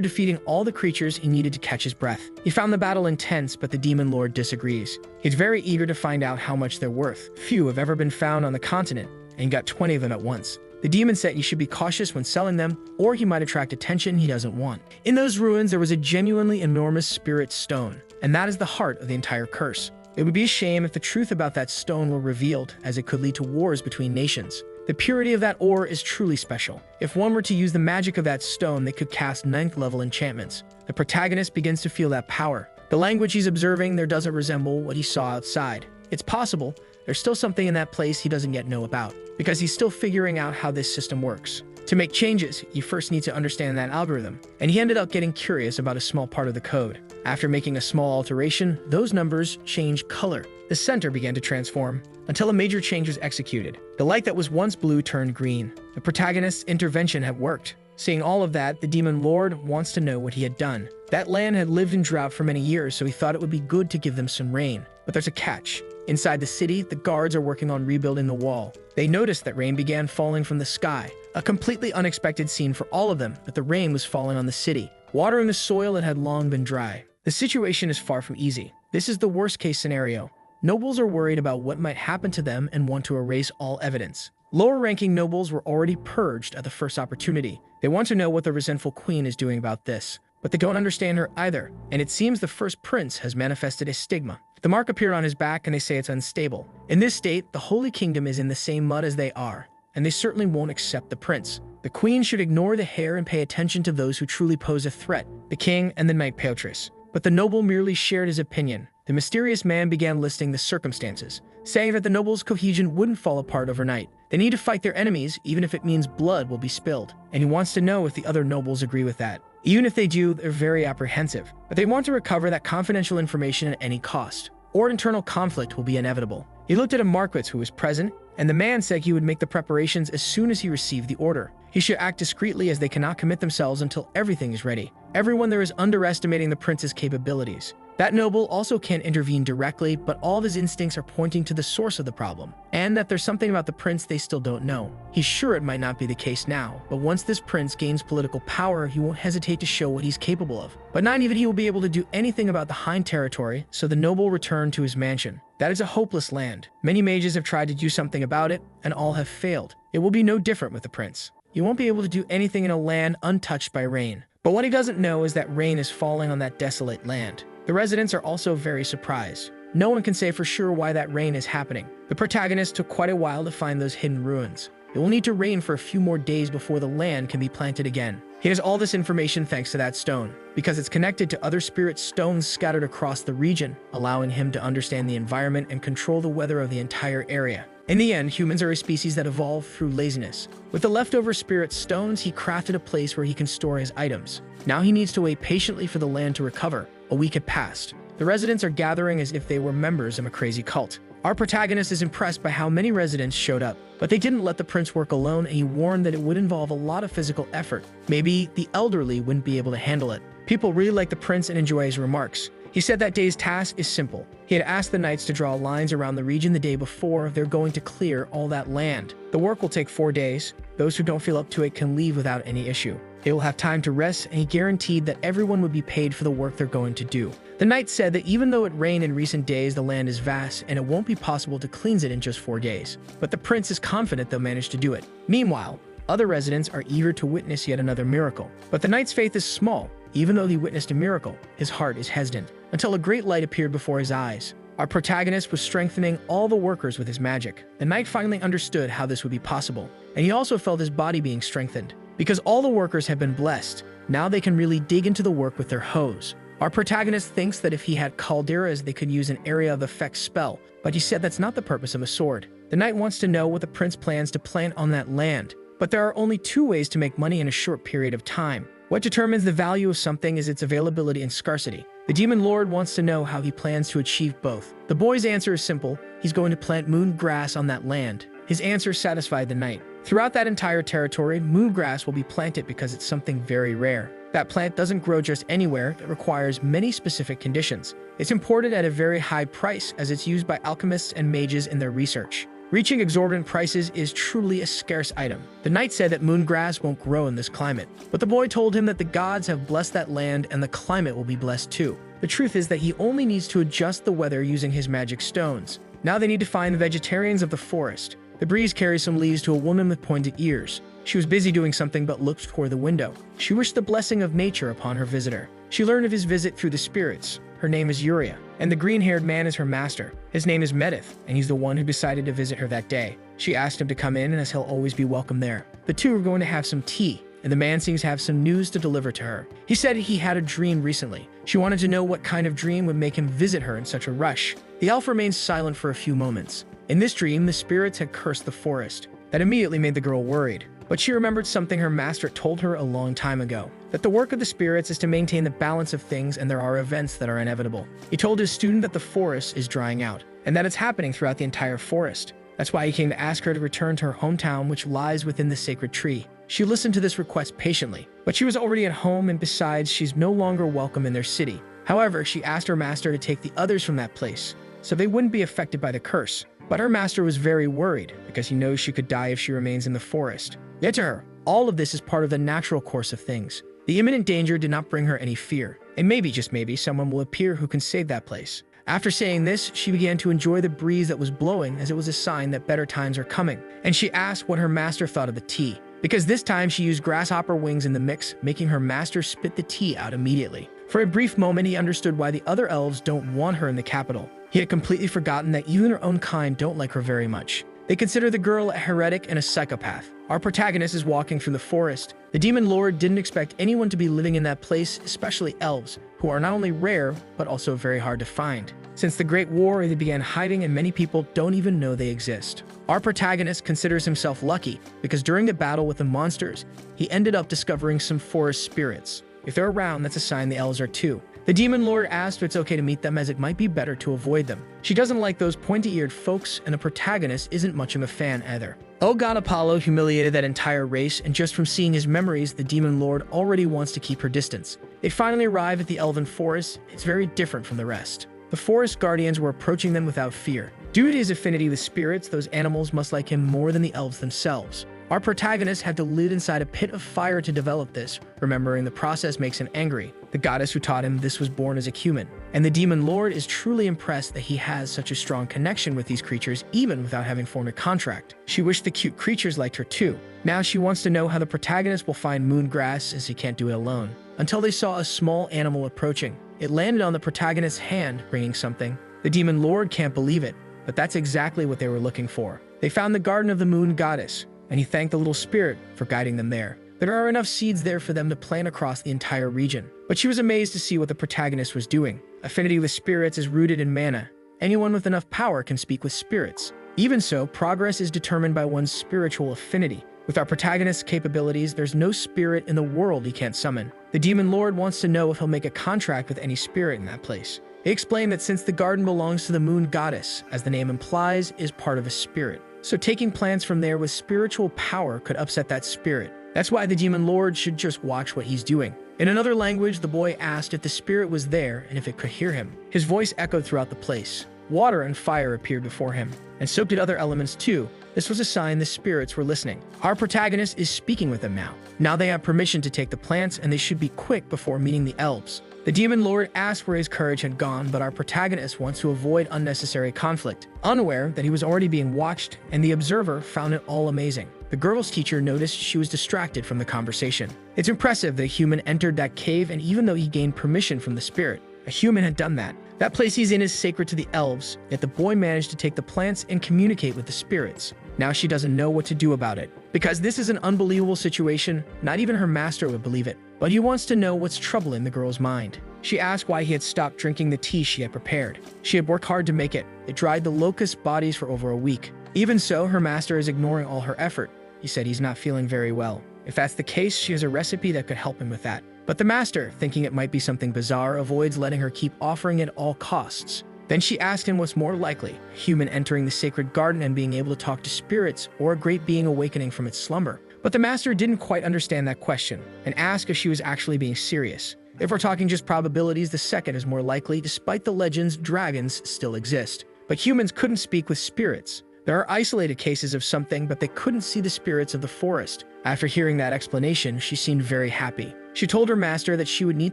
A: defeating all the creatures, he needed to catch his breath. He found the battle intense, but the demon lord disagrees. He's very eager to find out how much they're worth. Few have ever been found on the continent, and he got 20 of them at once. The demon said you should be cautious when selling them, or he might attract attention he doesn't want. In those ruins, there was a genuinely enormous spirit stone, and that is the heart of the entire curse. It would be a shame if the truth about that stone were revealed, as it could lead to wars between nations. The purity of that ore is truly special. If one were to use the magic of that stone, they could cast 9th level enchantments. The protagonist begins to feel that power. The language he's observing there doesn't resemble what he saw outside. It's possible there's still something in that place he doesn't yet know about, because he's still figuring out how this system works. To make changes, you first need to understand that algorithm, and he ended up getting curious about a small part of the code. After making a small alteration, those numbers changed color. The center began to transform, until a major change was executed. The light that was once blue turned green. The protagonist's intervention had worked. Seeing all of that, the demon lord wants to know what he had done. That land had lived in drought for many years, so he thought it would be good to give them some rain. But there's a catch. Inside the city, the guards are working on rebuilding the wall. They noticed that rain began falling from the sky. A completely unexpected scene for all of them, but the rain was falling on the city, watering the soil that had long been dry. The situation is far from easy. This is the worst-case scenario. Nobles are worried about what might happen to them and want to erase all evidence. Lower-ranking nobles were already purged at the first opportunity. They want to know what the resentful queen is doing about this, but they don't understand her either, and it seems the first prince has manifested a stigma. The mark appeared on his back and they say it's unstable. In this state, the Holy Kingdom is in the same mud as they are, and they certainly won't accept the prince. The queen should ignore the hair and pay attention to those who truly pose a threat, the king and the knight Beatrice. But the noble merely shared his opinion. The mysterious man began listing the circumstances, saying that the noble's cohesion wouldn't fall apart overnight. They need to fight their enemies, even if it means blood will be spilled. And he wants to know if the other nobles agree with that. Even if they do, they're very apprehensive. But they want to recover that confidential information at any cost, or internal conflict will be inevitable. He looked at a marquis who was present, and the man said he would make the preparations as soon as he received the order. He should act discreetly as they cannot commit themselves until everything is ready. Everyone there is underestimating the prince's capabilities. That noble also can't intervene directly, but all of his instincts are pointing to the source of the problem, and that there's something about the prince they still don't know. He's sure it might not be the case now, but once this prince gains political power, he won't hesitate to show what he's capable of. But not even he will be able to do anything about the Hind territory, so the noble returned to his mansion. That is a hopeless land. Many mages have tried to do something about it, and all have failed. It will be no different with the prince. You won't be able to do anything in a land untouched by rain. But what he doesn't know is that rain is falling on that desolate land. The residents are also very surprised. No one can say for sure why that rain is happening. The protagonist took quite a while to find those hidden ruins. It will need to rain for a few more days before the land can be planted again. He has all this information thanks to that stone, because it's connected to other spirit stones scattered across the region, allowing him to understand the environment and control the weather of the entire area. In the end, humans are a species that evolved through laziness. With the leftover spirit stones, he crafted a place where he can store his items. Now he needs to wait patiently for the land to recover. A week had passed. The residents are gathering as if they were members of a crazy cult. Our protagonist is impressed by how many residents showed up, but they didn't let the prince work alone, and he warned that it would involve a lot of physical effort. Maybe the elderly wouldn't be able to handle it. People really like the prince and enjoy his remarks. He said that day's task is simple. He had asked the knights to draw lines around the region the day before they're going to clear all that land. The work will take 4 days. Those who don't feel up to it can leave without any issue. They will have time to rest, and he guaranteed that everyone would be paid for the work they're going to do. The knight said that even though it rained in recent days, the land is vast and it won't be possible to cleanse it in just 4 days. But the prince is confident they'll manage to do it. Meanwhile, other residents are eager to witness yet another miracle. But the knight's faith is small. Even though he witnessed a miracle, his heart is hesitant, until a great light appeared before his eyes. Our protagonist was strengthening all the workers with his magic. The knight finally understood how this would be possible, and he also felt his body being strengthened. Because all the workers have been blessed, now they can really dig into the work with their hoes. Our protagonist thinks that if he had calderas, they could use an area of effect spell, but he said that's not the purpose of a sword. The knight wants to know what the prince plans to plant on that land, but there are only two ways to make money in a short period of time. What determines the value of something is its availability and scarcity. The demon lord wants to know how he plans to achieve both. The boy's answer is simple: he's going to plant moon grass on that land. His answer satisfied the knight. Throughout that entire territory, moon grass will be planted because it's something very rare. That plant doesn't grow just anywhere, it requires many specific conditions. It's imported at a very high price as it's used by alchemists and mages in their research. Reaching exorbitant prices is truly a scarce item. The knight said that moon grass won't grow in this climate, but the boy told him that the gods have blessed that land and the climate will be blessed too. The truth is that he only needs to adjust the weather using his magic stones. Now they need to find the vegetarians of the forest. The breeze carries some leaves to a woman with pointed ears. She was busy doing something but looked toward the window. She wished the blessing of nature upon her visitor. She learned of his visit through the spirits. Her name is Uriah, and the green-haired man is her master. His name is Medith, and he's the one who decided to visit her that day. She asked him to come in, and as he'll always be welcome there. The two are going to have some tea, and the man seems to have some news to deliver to her. He said he had a dream recently. She wanted to know what kind of dream would make him visit her in such a rush. The elf remained silent for a few moments. In this dream, the spirits had cursed the forest. That immediately made the girl worried. But she remembered something her master told her a long time ago, that the work of the spirits is to maintain the balance of things and there are events that are inevitable. He told his student that the forest is drying out, and that it's happening throughout the entire forest. That's why he came to ask her to return to her hometown, which lies within the sacred tree. She listened to this request patiently, but she was already at home, and besides, she's no longer welcome in their city. However, she asked her master to take the others from that place, so they wouldn't be affected by the curse. But her master was very worried, because he knows she could die if she remains in the forest. Yet to her, all of this is part of the natural course of things. The imminent danger did not bring her any fear, and maybe, just maybe, someone will appear who can save that place. After saying this, she began to enjoy the breeze that was blowing, as it was a sign that better times are coming, and she asked what her master thought of the tea, because this time she used grasshopper wings in the mix, making her master spit the tea out immediately. For a brief moment, he understood why the other elves don't want her in the capital. He had completely forgotten that even her own kind don't like her very much. They consider the girl a heretic and a psychopath. Our protagonist is walking through the forest. The demon lord didn't expect anyone to be living in that place, especially elves, who are not only rare, but also very hard to find. Since the Great War, they began hiding and many people don't even know they exist. Our protagonist considers himself lucky because during the battle with the monsters, he ended up discovering some forest spirits. If they're around, that's a sign the elves are too. The demon lord asked if it's okay to meet them, as it might be better to avoid them. She doesn't like those pointy-eared folks, and the protagonist isn't much of a fan either. Oh god, Apollo humiliated that entire race, and just from seeing his memories, the demon lord already wants to keep her distance. They finally arrive at the elven forest. It's very different from the rest. The forest guardians were approaching them without fear. Due to his affinity with spirits, those animals must like him more than the elves themselves. Our protagonist had to live inside a pit of fire to develop this. Remembering the process makes him angry. The goddess who taught him this was born as a human. And the demon lord is truly impressed that he has such a strong connection with these creatures even without having formed a contract. She wished the cute creatures liked her too. Now she wants to know how the protagonist will find moon grass, as he can't do it alone. Until they saw a small animal approaching. It landed on the protagonist's hand, bringing something. The demon lord can't believe it, but that's exactly what they were looking for. They found the garden of the moon goddess, and he thanked the little spirit for guiding them there. There are enough seeds there for them to plant across the entire region. But she was amazed to see what the protagonist was doing. Affinity with spirits is rooted in mana. Anyone with enough power can speak with spirits. Even so, progress is determined by one's spiritual affinity. With our protagonist's capabilities, there's no spirit in the world he can't summon. The demon lord wants to know if he'll make a contract with any spirit in that place. He explained that since the garden belongs to the moon goddess, as the name implies, is part of a spirit. So taking plants from there with spiritual power could upset that spirit. That's why the demon lord should just watch what he's doing. In another language, the boy asked if the spirit was there and if it could hear him. His voice echoed throughout the place. Water and fire appeared before him, and so did other elements too. This was a sign the spirits were listening. Our protagonist is speaking with them now. Now they have permission to take the plants, and they should be quick before meeting the elves. The demon lord asked where his courage had gone, but our protagonist wants to avoid unnecessary conflict. Unaware that he was already being watched, and the observer found it all amazing. The girl's teacher noticed she was distracted from the conversation. It's impressive that a human entered that cave, and even though he gained permission from the spirit, a human had done that. That place he's in is sacred to the elves, yet the boy managed to take the plants and communicate with the spirits. Now she doesn't know what to do about it. Because this is an unbelievable situation, not even her master would believe it. But he wants to know what's troubling the girl's mind. She asked why he had stopped drinking the tea she had prepared. She had worked hard to make it. It dried the locust bodies for over a week. Even so, her master is ignoring all her effort. He said he's not feeling very well. If that's the case, she has a recipe that could help him with that. But the master, thinking it might be something bizarre, avoids letting her keep offering it at all costs. Then she asked him what's more likely, a human entering the sacred garden and being able to talk to spirits, or a great being awakening from its slumber. But the master didn't quite understand that question, and asked if she was actually being serious. If we're talking just probabilities, the second is more likely. Despite the legends, dragons still exist. But humans couldn't speak with spirits. There are isolated cases of something, but they couldn't see the spirits of the forest. After hearing that explanation, she seemed very happy. She told her master that she would need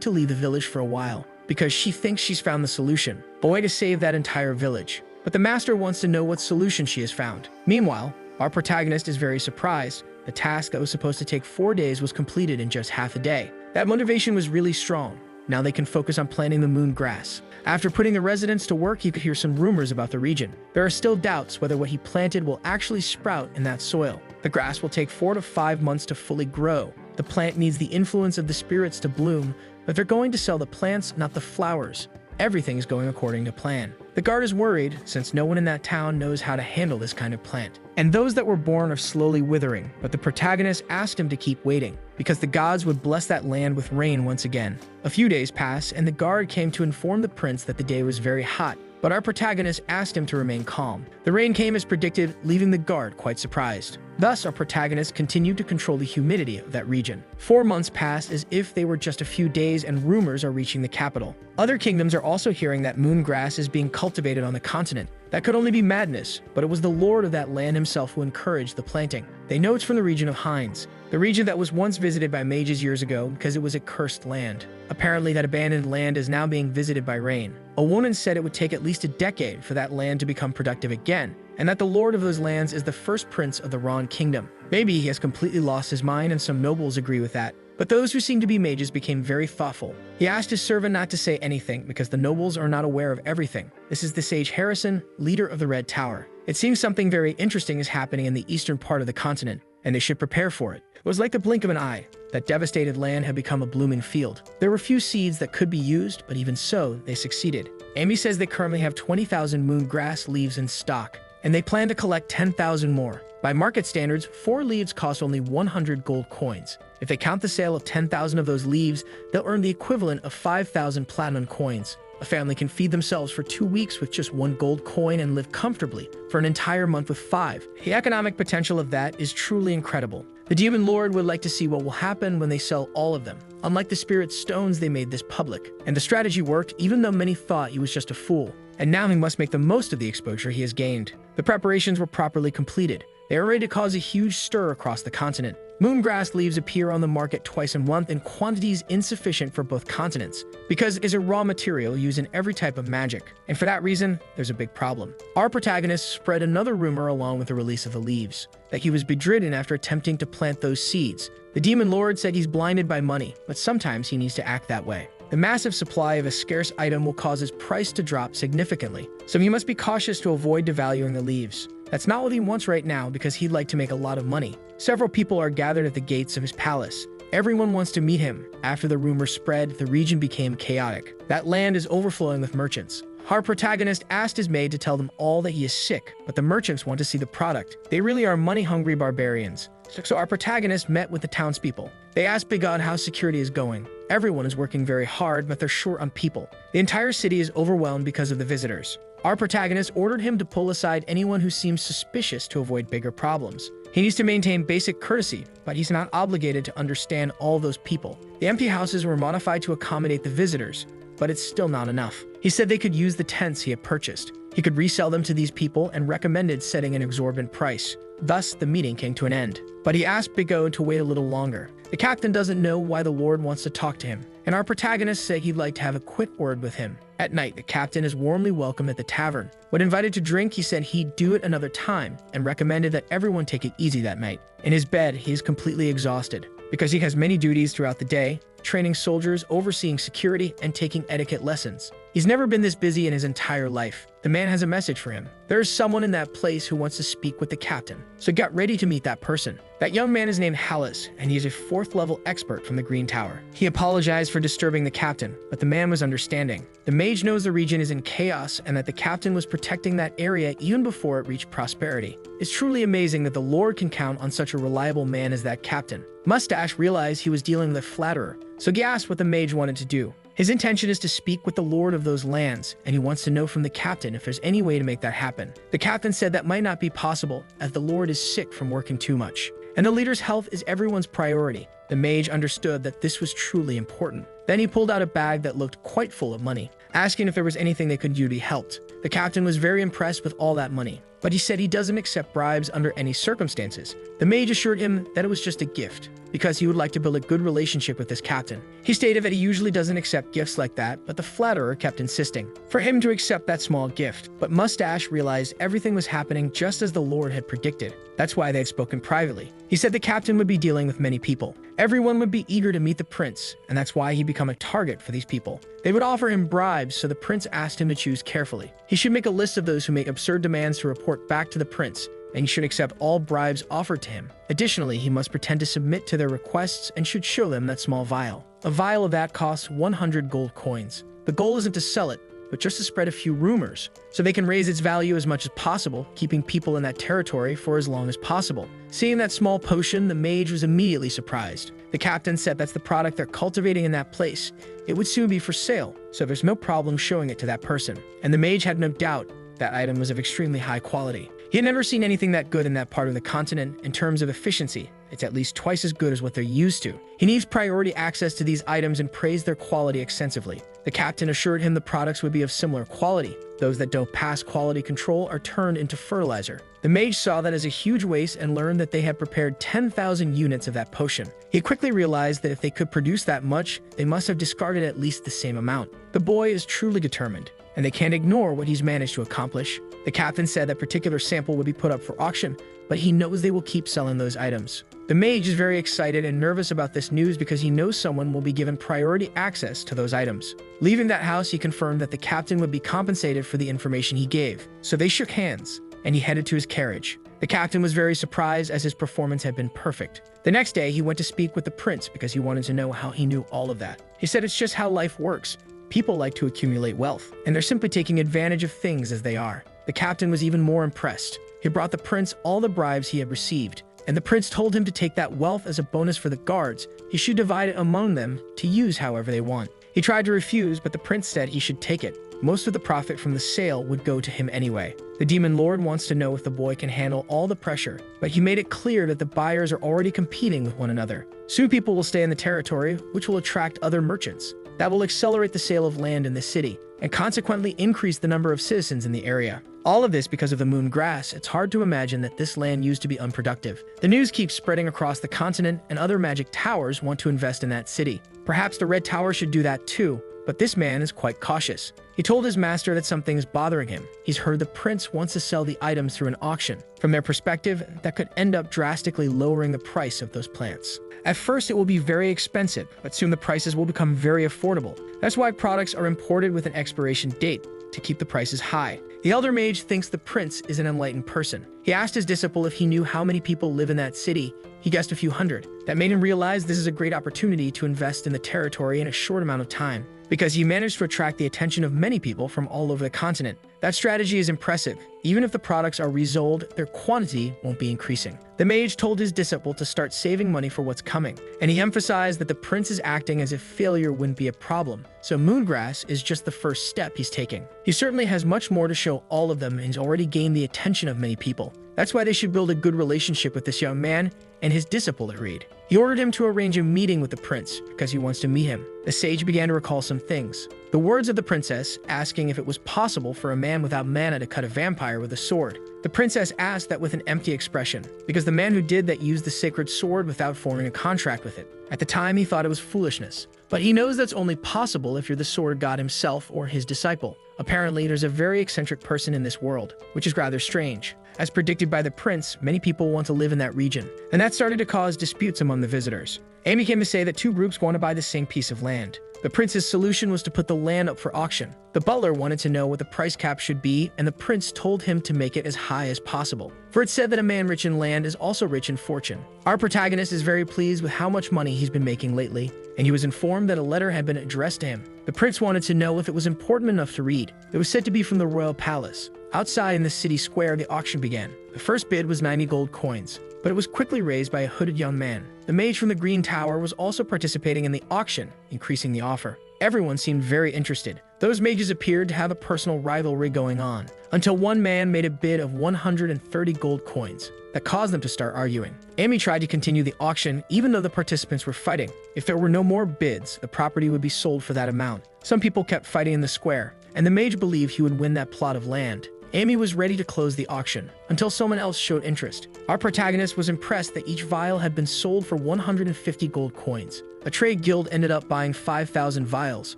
A: to leave the village for a while, because she thinks she's found the solution, a way to save that entire village. But the master wants to know what solution she has found. Meanwhile, our protagonist is very surprised. The task that was supposed to take 4 days was completed in just half a day. That motivation was really strong. Now they can focus on planting the moon grass. After putting the residents to work, you could hear some rumors about the region. There are still doubts whether what he planted will actually sprout in that soil. The grass will take 4 to 5 months to fully grow. The plant needs the influence of the spirits to bloom, but they're going to sell the plants, not the flowers. Everything is going according to plan. The guard is worried, since no one in that town knows how to handle this kind of plant. And those that were born are slowly withering, but the protagonist asked him to keep waiting, because the gods would bless that land with rain once again. A few days pass, and the guard came to inform the prince that the day was very hot, but our protagonist asked him to remain calm. The rain came as predicted, leaving the guard quite surprised. Thus, our protagonist continued to control the humidity of that region. 4 months passed as if they were just a few days, and rumors are reaching the capital. Other kingdoms are also hearing that moon grass is being cultivated on the continent. That could only be madness, but it was the lord of that land himself who encouraged the planting. They know it's from the region of Hines, the region that was once visited by mages years ago because it was a cursed land. Apparently, that abandoned land is now being visited by rain. A woman said it would take at least a decade for that land to become productive again, and that the lord of those lands is the first prince of the Ron kingdom. Maybe he has completely lost his mind, and some nobles agree with that. But those who seem to be mages became very thoughtful. He asked his servant not to say anything because the nobles are not aware of everything. This is the sage Harrison, leader of the Red Tower. It seems something very interesting is happening in the eastern part of the continent, and they should prepare for it. It was like the blink of an eye. That devastated land had become a blooming field. There were few seeds that could be used, but even so, they succeeded. Amy says they currently have 20,000 moon grass leaves in stock, and they plan to collect 10,000 more. By market standards, 4 leaves cost only 100 gold coins. If they count the sale of 10,000 of those leaves, they'll earn the equivalent of 5,000 platinum coins. A family can feed themselves for 2 weeks with just 1 gold coin and live comfortably for an entire month with 5. The economic potential of that is truly incredible. The Demon Lord would like to see what will happen when they sell all of them. Unlike the Spirit Stones, they made this public. And the strategy worked, even though many thought he was just a fool. And now he must make the most of the exposure he has gained. The preparations were properly completed. They are ready to cause a huge stir across the continent. Moongrass leaves appear on the market twice a month in quantities insufficient for both continents, because it is a raw material used in every type of magic. And for that reason, there's a big problem. Our protagonist spread another rumor along with the release of the leaves, that he was bedridden after attempting to plant those seeds. The Demon Lord said he's blinded by money, but sometimes he needs to act that way. The massive supply of a scarce item will cause his price to drop significantly, so he must be cautious to avoid devaluing the leaves. That's not what he wants right now because he'd like to make a lot of money. Several people are gathered at the gates of his palace. Everyone wants to meet him. After the rumor spread, the region became chaotic. That land is overflowing with merchants. Our protagonist asked his maid to tell them all that he is sick, but the merchants want to see the product. They really are money-hungry barbarians. So our protagonist met with the townspeople. They asked Big God how security is going. Everyone is working very hard, but they're short on people. The entire city is overwhelmed because of the visitors. Our protagonist ordered him to pull aside anyone who seems suspicious to avoid bigger problems. He needs to maintain basic courtesy, but he's not obligated to understand all those people. The empty houses were modified to accommodate the visitors, but it's still not enough. He said they could use the tents he had purchased. He could resell them to these people and recommended setting an exorbitant price. Thus, the meeting came to an end. But he asked Big O to wait a little longer. The captain doesn't know why the Lord wants to talk to him, and our protagonist said he'd like to have a quick word with him. At night, the captain is warmly welcomed at the tavern. When invited to drink, he said he'd do it another time and recommended that everyone take it easy that night. In his bed, he is completely exhausted because he has many duties throughout the day, training soldiers, overseeing security, and taking etiquette lessons. He's never been this busy in his entire life. The man has a message for him. There is someone in that place who wants to speak with the captain, so get ready to meet that person. That young man is named Yahello, and he is a 4th level expert from the Green Tower. He apologized for disturbing the captain, but the man was understanding. The mage knows the region is in chaos and that the captain was protecting that area even before it reached prosperity. It's truly amazing that the Lord can count on such a reliable man as that captain. Mustache realized he was dealing with a flatterer, so he asked what the mage wanted to do. His intention is to speak with the lord of those lands, and he wants to know from the captain if there's any way to make that happen. The captain said that might not be possible, as the lord is sick from working too much, and the leader's health is everyone's priority. The mage understood that this was truly important. Then he pulled out a bag that looked quite full of money, asking if there was anything they could do to be helped. The captain was very impressed with all that money, but he said he doesn't accept bribes under any circumstances. The mage assured him that it was just a gift, because he would like to build a good relationship with this captain. He stated that he usually doesn't accept gifts like that, but the flatterer kept insisting for him to accept that small gift. But Mustache realized everything was happening just as the Lord had predicted. That's why they had spoken privately. He said the captain would be dealing with many people. Everyone would be eager to meet the prince, and that's why he'd become a target for these people. They would offer him bribes, so the prince asked him to choose carefully. He should make a list of those who make absurd demands to report back to the prince, and he should accept all bribes offered to him. Additionally, he must pretend to submit to their requests and should show them that small vial. A vial of that costs 100 gold coins. The goal isn't to sell it, but just to spread a few rumors, so they can raise its value as much as possible, keeping people in that territory for as long as possible. Seeing that small potion, the mage was immediately surprised. The captain said that's the product they're cultivating in that place. It would soon be for sale, so there's no problem showing it to that person. And the mage had no doubt that item was of extremely high quality. He had never seen anything that good in that part of the continent. In terms of efficiency, it's at least twice as good as what they're used to. He needs priority access to these items and praised their quality extensively. The captain assured him the products would be of similar quality. Those that don't pass quality control are turned into fertilizer. The mage saw that as a huge waste and learned that they had prepared 10,000 units of that potion. He quickly realized that if they could produce that much, they must have discarded at least the same amount. The boy is truly determined, and they can't ignore what he's managed to accomplish. The captain said that particular sample would be put up for auction, but he knows they will keep selling those items. The mage is very excited and nervous about this news because he knows someone will be given priority access to those items. Leaving that house, he confirmed that the captain would be compensated for the information he gave. So they shook hands, and he headed to his carriage. The captain was very surprised as his performance had been perfect. The next day, he went to speak with the prince because he wanted to know how he knew all of that. He said it's just how life works. People like to accumulate wealth, and they're simply taking advantage of things as they are. The captain was even more impressed. He brought the prince all the bribes he had received, and the prince told him to take that wealth as a bonus for the guards. He should divide it among them to use however they want. He tried to refuse, but the prince said he should take it. Most of the profit from the sale would go to him anyway. The demon lord wants to know if the boy can handle all the pressure, but he made it clear that the buyers are already competing with one another. Soon people will stay in the territory, which will attract other merchants. That will accelerate the sale of land in the city, and consequently increase the number of citizens in the area. All of this because of the moon grass. It's hard to imagine that this land used to be unproductive. The news keeps spreading across the continent, and other magic towers want to invest in that city. Perhaps the Red Tower should do that too, but this man is quite cautious. He told his master that something is bothering him. He's heard the prince wants to sell the items through an auction. From their perspective, that could end up drastically lowering the price of those plants. At first, it will be very expensive, but soon the prices will become very affordable. That's why products are imported with an expiration date, to keep the prices high. The elder mage thinks the prince is an enlightened person. He asked his disciple if he knew how many people live in that city. He guessed a few hundred. That made him realize this is a great opportunity to invest in the territory in a short amount of time, because he managed to attract the attention of many people from all over the continent. That strategy is impressive. Even if the products are resold, their quantity won't be increasing. The mage told his disciple to start saving money for what's coming, and he emphasized that the prince is acting as if failure wouldn't be a problem, so moongrass is just the first step he's taking. He certainly has much more to show all of them, and he's already gained the attention of many people. That's why they should build a good relationship with this young man, and his disciple agreed. He ordered him to arrange a meeting with the prince because he wants to meet him. The sage began to recall some things. The words of the princess, asking if it was possible for a man without mana to cut a vampire with a sword. The princess asked that with an empty expression, because the man who did that used the sacred sword without forming a contract with it. At the time, he thought it was foolishness. But he knows that's only possible if you're the sword god himself or his disciple. Apparently, there's a very eccentric person in this world, which is rather strange. As predicted by the prince, many people want to live in that region, and that started to cause disputes among the visitors. Amy came to say that two groups want to buy the same piece of land. The prince's solution was to put the land up for auction. The butler wanted to know what the price cap should be, and the prince told him to make it as high as possible. For it said that a man rich in land is also rich in fortune. Our protagonist is very pleased with how much money he's been making lately, and he was informed that a letter had been addressed to him. The prince wanted to know if it was important enough to read. It was said to be from the royal palace. Outside in the city square, the auction began. The first bid was 90 gold coins, but it was quickly raised by a hooded young man. The mage from the Green Tower was also participating in the auction, increasing the offer. Everyone seemed very interested. Those mages appeared to have a personal rivalry going on, until one man made a bid of 130 gold coins. That caused them to start arguing. Amy tried to continue the auction even though the participants were fighting. If there were no more bids, the property would be sold for that amount. Some people kept fighting in the square, and the mage believed he would win that plot of land. Amy was ready to close the auction until someone else showed interest. Our protagonist was impressed that each vial had been sold for 150 gold coins. A trade guild ended up buying 5,000 vials.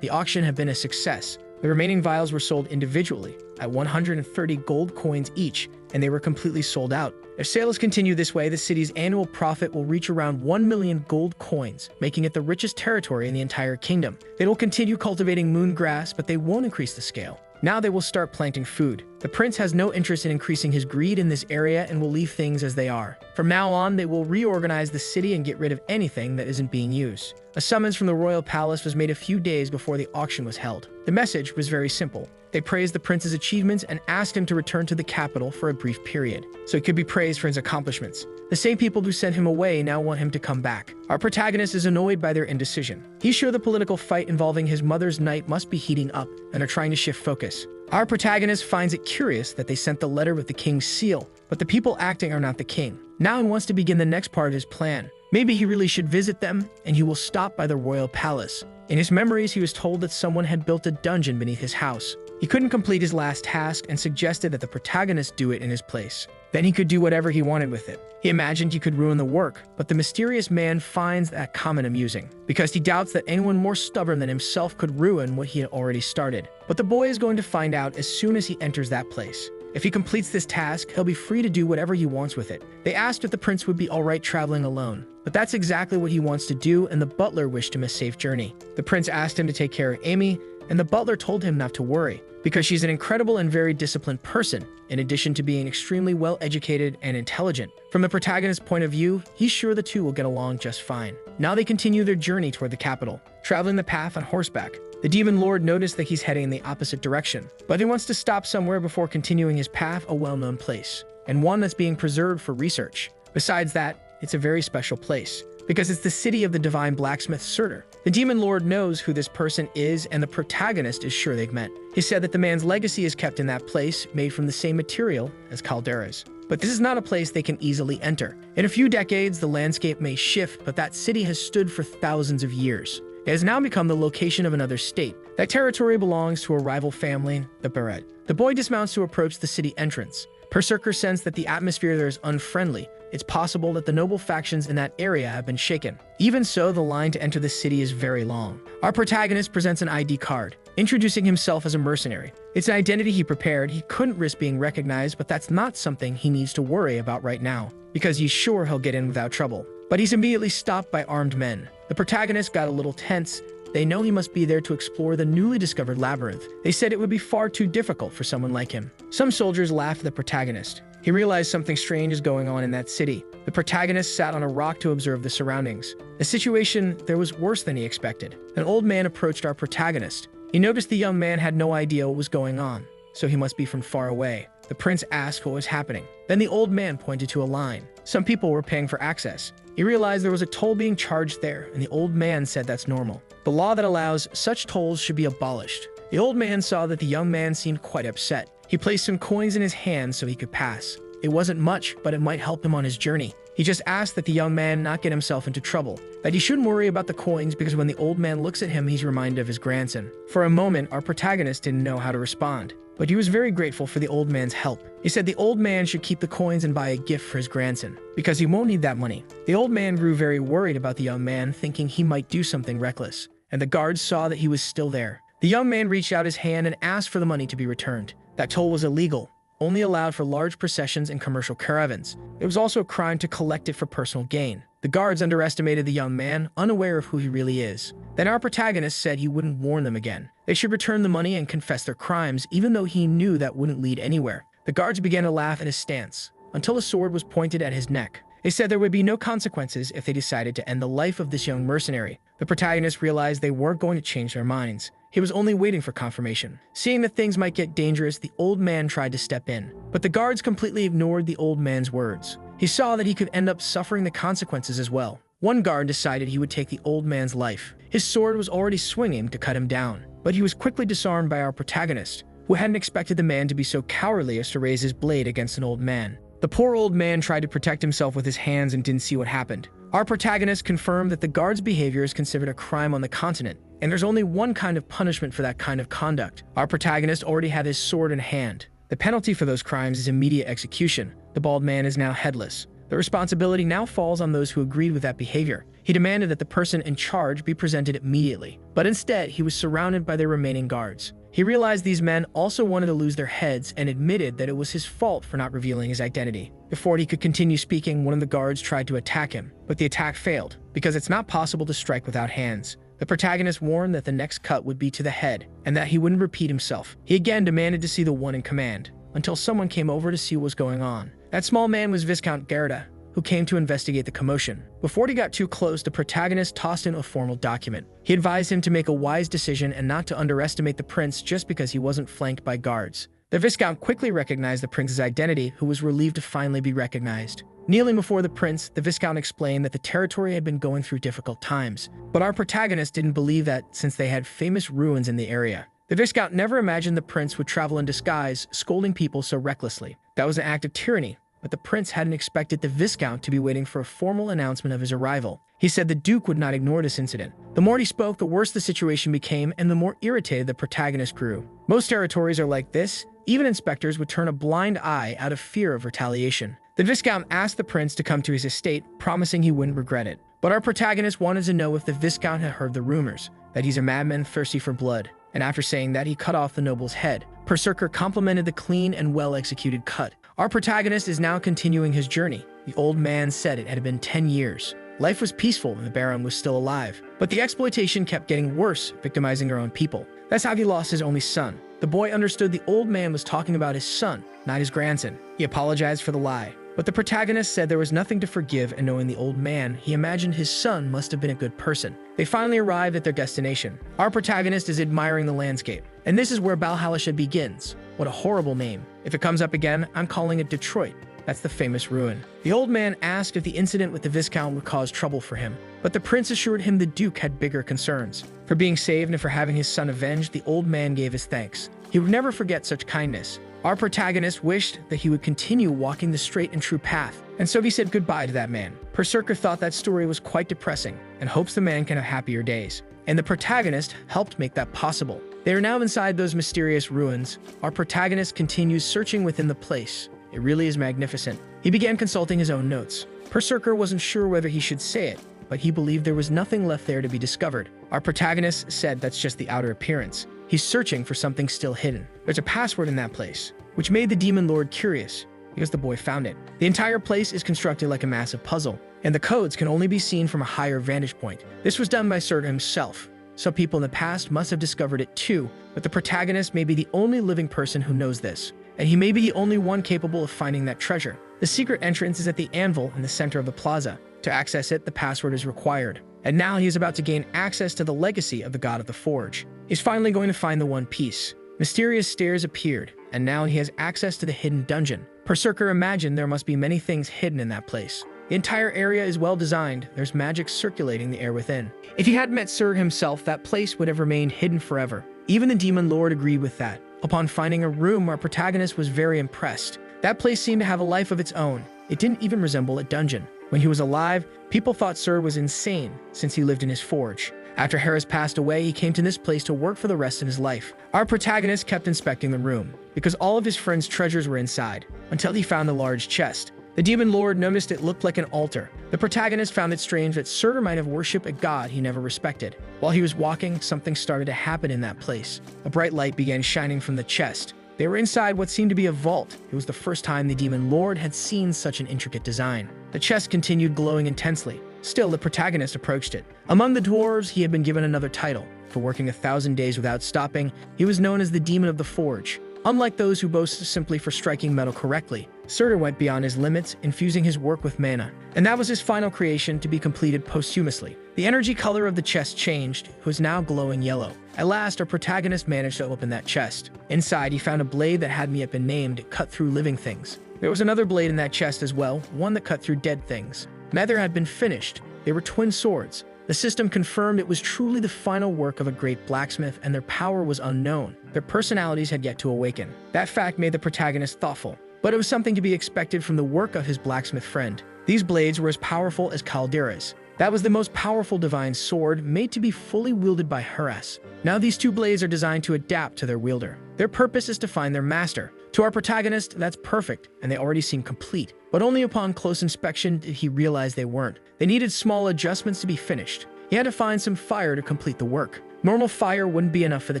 A: The auction had been a success. The remaining vials were sold individually at 130 gold coins each, and they were completely sold out. If sales continue this way, the city's annual profit will reach around 1 million gold coins, making it the richest territory in the entire kingdom. They will continue cultivating moon grass, but they won't increase the scale. Now they will start planting food. The prince has no interest in increasing his greed in this area and will leave things as they are. From now on, they will reorganize the city and get rid of anything that isn't being used. A summons from the royal palace was made a few days before the auction was held. The message was very simple. They praised the prince's achievements and asked him to return to the capital for a brief period, so he could be praised for his accomplishments. The same people who sent him away now want him to come back. Our protagonist is annoyed by their indecision. He's sure the political fight involving his mother's knight must be heating up and are trying to shift focus. Our protagonist finds it curious that they sent the letter with the king's seal, but the people acting are not the king. Now he wants to begin the next part of his plan. Maybe he really should visit them, and he will stop by the royal palace. In his memories, he was told that someone had built a dungeon beneath his house. He couldn't complete his last task and suggested that the protagonist do it in his place. Then he could do whatever he wanted with it. He imagined he could ruin the work, but the mysterious man finds that comment amusing, because he doubts that anyone more stubborn than himself could ruin what he had already started. But the boy is going to find out as soon as he enters that place. If he completes this task, he'll be free to do whatever he wants with it. They asked if the prince would be alright traveling alone, but that's exactly what he wants to do, and the butler wished him a safe journey. The prince asked him to take care of Amy, and the butler told him not to worry, because she's an incredible and very disciplined person, in addition to being extremely well-educated and intelligent. From the protagonist's point of view, he's sure the two will get along just fine. Now they continue their journey toward the capital, traveling the path on horseback. The demon lord noticed that he's heading in the opposite direction, but he wants to stop somewhere before continuing his path, a well-known place, and one that's being preserved for research. Besides that, it's a very special place, because it's the city of the divine blacksmith Surtur. The demon lord knows who this person is, and the protagonist is sure they've met. He said that the man's legacy is kept in that place, made from the same material as calderas. But this is not a place they can easily enter. In a few decades, the landscape may shift, but that city has stood for thousands of years. It has now become the location of another state. That territory belongs to a rival family, the Beret. The boy dismounts to approach the city entrance. Berserker sense that the atmosphere there is unfriendly. It's possible that the noble factions in that area have been shaken. Even so, the line to enter the city is very long. Our protagonist presents an ID card, introducing himself as a mercenary. It's an identity he prepared. He couldn't risk being recognized, but that's not something he needs to worry about right now, because he's sure he'll get in without trouble. But he's immediately stopped by armed men. The protagonist got a little tense. They know he must be there to explore the newly discovered labyrinth. They said it would be far too difficult for someone like him. Some soldiers laughed at the protagonist. He realized something strange is going on in that city. The protagonist sat on a rock to observe the surroundings. The situation there was worse than he expected. An old man approached our protagonist. He noticed the young man had no idea what was going on, so he must be from far away. The prince asked what was happening. Then the old man pointed to a line. Some people were paying for access. He realized there was a toll being charged there, and the old man said that's normal. The law that allows such tolls should be abolished. The old man saw that the young man seemed quite upset. He placed some coins in his hand so he could pass. It wasn't much, but it might help him on his journey. He just asked that the young man not get himself into trouble, that he shouldn't worry about the coins because when the old man looks at him, he's reminded of his grandson. For a moment, our protagonist didn't know how to respond, but he was very grateful for the old man's help. He said the old man should keep the coins and buy a gift for his grandson, because he won't need that money. The old man grew very worried about the young man, thinking he might do something reckless, and the guards saw that he was still there. The young man reached out his hand and asked for the money to be returned. That toll was illegal, only allowed for large processions and commercial caravans. It was also a crime to collect it for personal gain. The guards underestimated the young man, unaware of who he really is. Then our protagonist said he wouldn't warn them again. They should return the money and confess their crimes, even though he knew that wouldn't lead anywhere. The guards began to laugh at his stance, until a sword was pointed at his neck. They said there would be no consequences if they decided to end the life of this young mercenary. The protagonist realized they weren't going to change their minds. He was only waiting for confirmation. Seeing that things might get dangerous, the old man tried to step in, but the guards completely ignored the old man's words. He saw that he could end up suffering the consequences as well. One guard decided he would take the old man's life. His sword was already swinging to cut him down, but he was quickly disarmed by our protagonist, who hadn't expected the man to be so cowardly as to raise his blade against an old man. The poor old man tried to protect himself with his hands and didn't see what happened. Our protagonist confirmed that the guard's behavior is considered a crime on the continent, and there's only one kind of punishment for that kind of conduct. Our protagonist already had his sword in hand. The penalty for those crimes is immediate execution. The bald man is now headless. The responsibility now falls on those who agreed with that behavior. He demanded that the person in charge be presented immediately, but instead he was surrounded by their remaining guards. He realized these men also wanted to lose their heads and admitted that it was his fault for not revealing his identity. Before he could continue speaking, one of the guards tried to attack him, but the attack failed, because it's not possible to strike without hands. The protagonist warned that the next cut would be to the head, and that he wouldn't repeat himself. He again demanded to see the one in command, until someone came over to see what was going on. That small man was Viscount Gerda, who came to investigate the commotion. Before he got too close, the protagonist tossed in a formal document. He advised him to make a wise decision and not to underestimate the prince just because he wasn't flanked by guards. The Viscount quickly recognized the prince's identity, who was relieved to finally be recognized. Kneeling before the prince, the Viscount explained that the territory had been going through difficult times, but our protagonist didn't believe that since they had famous ruins in the area. The Viscount never imagined the prince would travel in disguise, scolding people so recklessly. That was an act of tyranny. But the prince hadn't expected the Viscount to be waiting for a formal announcement of his arrival. He said the Duke would not ignore this incident. The more he spoke, the worse the situation became, and the more irritated the protagonist grew. Most territories are like this. Even inspectors would turn a blind eye out of fear of retaliation. The Viscount asked the prince to come to his estate, promising he wouldn't regret it. But our protagonist wanted to know if the Viscount had heard the rumors, that he's a madman thirsty for blood. And after saying that, he cut off the noble's head. Berserker complimented the clean and well-executed cut. Our protagonist is now continuing his journey. The old man said it had been 10 years. Life was peaceful and the Baron was still alive. But the exploitation kept getting worse, victimizing their own people. That's how he lost his only son. The boy understood the old man was talking about his son, not his grandson. He apologized for the lie. But the protagonist said there was nothing to forgive, and knowing the old man, he imagined his son must have been a good person. They finally arrived at their destination. Our protagonist is admiring the landscape. And this is where Valhalla begins. What a horrible name. If it comes up again, I'm calling it Detroit. That's the famous ruin. The old man asked if the incident with the Viscount would cause trouble for him, but the prince assured him the Duke had bigger concerns. For being saved and for having his son avenged, the old man gave his thanks. He would never forget such kindness. Our protagonist wished that he would continue walking the straight and true path, and so he said goodbye to that man. Berserker thought that story was quite depressing, and hopes the man can have happier days. And the protagonist helped make that possible. They are now inside those mysterious ruins. Our protagonist continues searching within the place. It really is magnificent. He began consulting his own notes. Berserker wasn't sure whether he should say it, but he believed there was nothing left there to be discovered. Our protagonist said that's just the outer appearance. He's searching for something still hidden. There's a password in that place, which made the Demon Lord curious, because the boy found it. The entire place is constructed like a massive puzzle, and the codes can only be seen from a higher vantage point. This was done by Sir himself. Some people in the past must have discovered it too, but the protagonist may be the only living person who knows this, and he may be the only one capable of finding that treasure. The secret entrance is at the anvil in the center of the plaza. To access it, the password is required. And now he is about to gain access to the legacy of the God of the Forge. He's finally going to find the One Piece. Mysterious stairs appeared, and now he has access to the hidden dungeon. Berserker imagined there must be many things hidden in that place. The entire area is well designed. There's magic circulating the air within. If he had met Sir himself, that place would have remained hidden forever. Even the Demon Lord agreed with that. Upon finding a room, our protagonist was very impressed. That place seemed to have a life of its own. It didn't even resemble a dungeon. When he was alive, people thought Sir was insane since he lived in his forge. After Harris passed away, he came to this place to work for the rest of his life. Our protagonist kept inspecting the room, because all of his friends' treasures were inside, until he found the large chest. The Demon Lord noticed it looked like an altar. The protagonist found it strange that Sir might have worshipped a god he never respected. While he was walking, something started to happen in that place. A bright light began shining from the chest. They were inside what seemed to be a vault. It was the first time the Demon Lord had seen such an intricate design. The chest continued glowing intensely. Still, the protagonist approached it. Among the dwarves, he had been given another title. For working 1,000 days without stopping, he was known as the Demon of the Forge. Unlike those who boast simply for striking metal correctly, Surtur went beyond his limits, infusing his work with mana. And that was his final creation to be completed posthumously. The energy color of the chest changed, it was now glowing yellow. At last, our protagonist managed to open that chest. Inside, he found a blade that hadn't yet been named, cut through living things. There was another blade in that chest as well, one that cut through dead things. Neither had been finished. They were twin swords. The system confirmed it was truly the final work of a great blacksmith, and their power was unknown. Their personalities had yet to awaken. That fact made the protagonist thoughtful, but it was something to be expected from the work of his blacksmith friend. These blades were as powerful as calderas. That was the most powerful divine sword, made to be fully wielded by Horus. Now these two blades are designed to adapt to their wielder. Their purpose is to find their master. To our protagonist, that's perfect, and they already seem complete. But only upon close inspection did he realize they weren't. They needed small adjustments to be finished. He had to find some fire to complete the work. Normal fire wouldn't be enough for the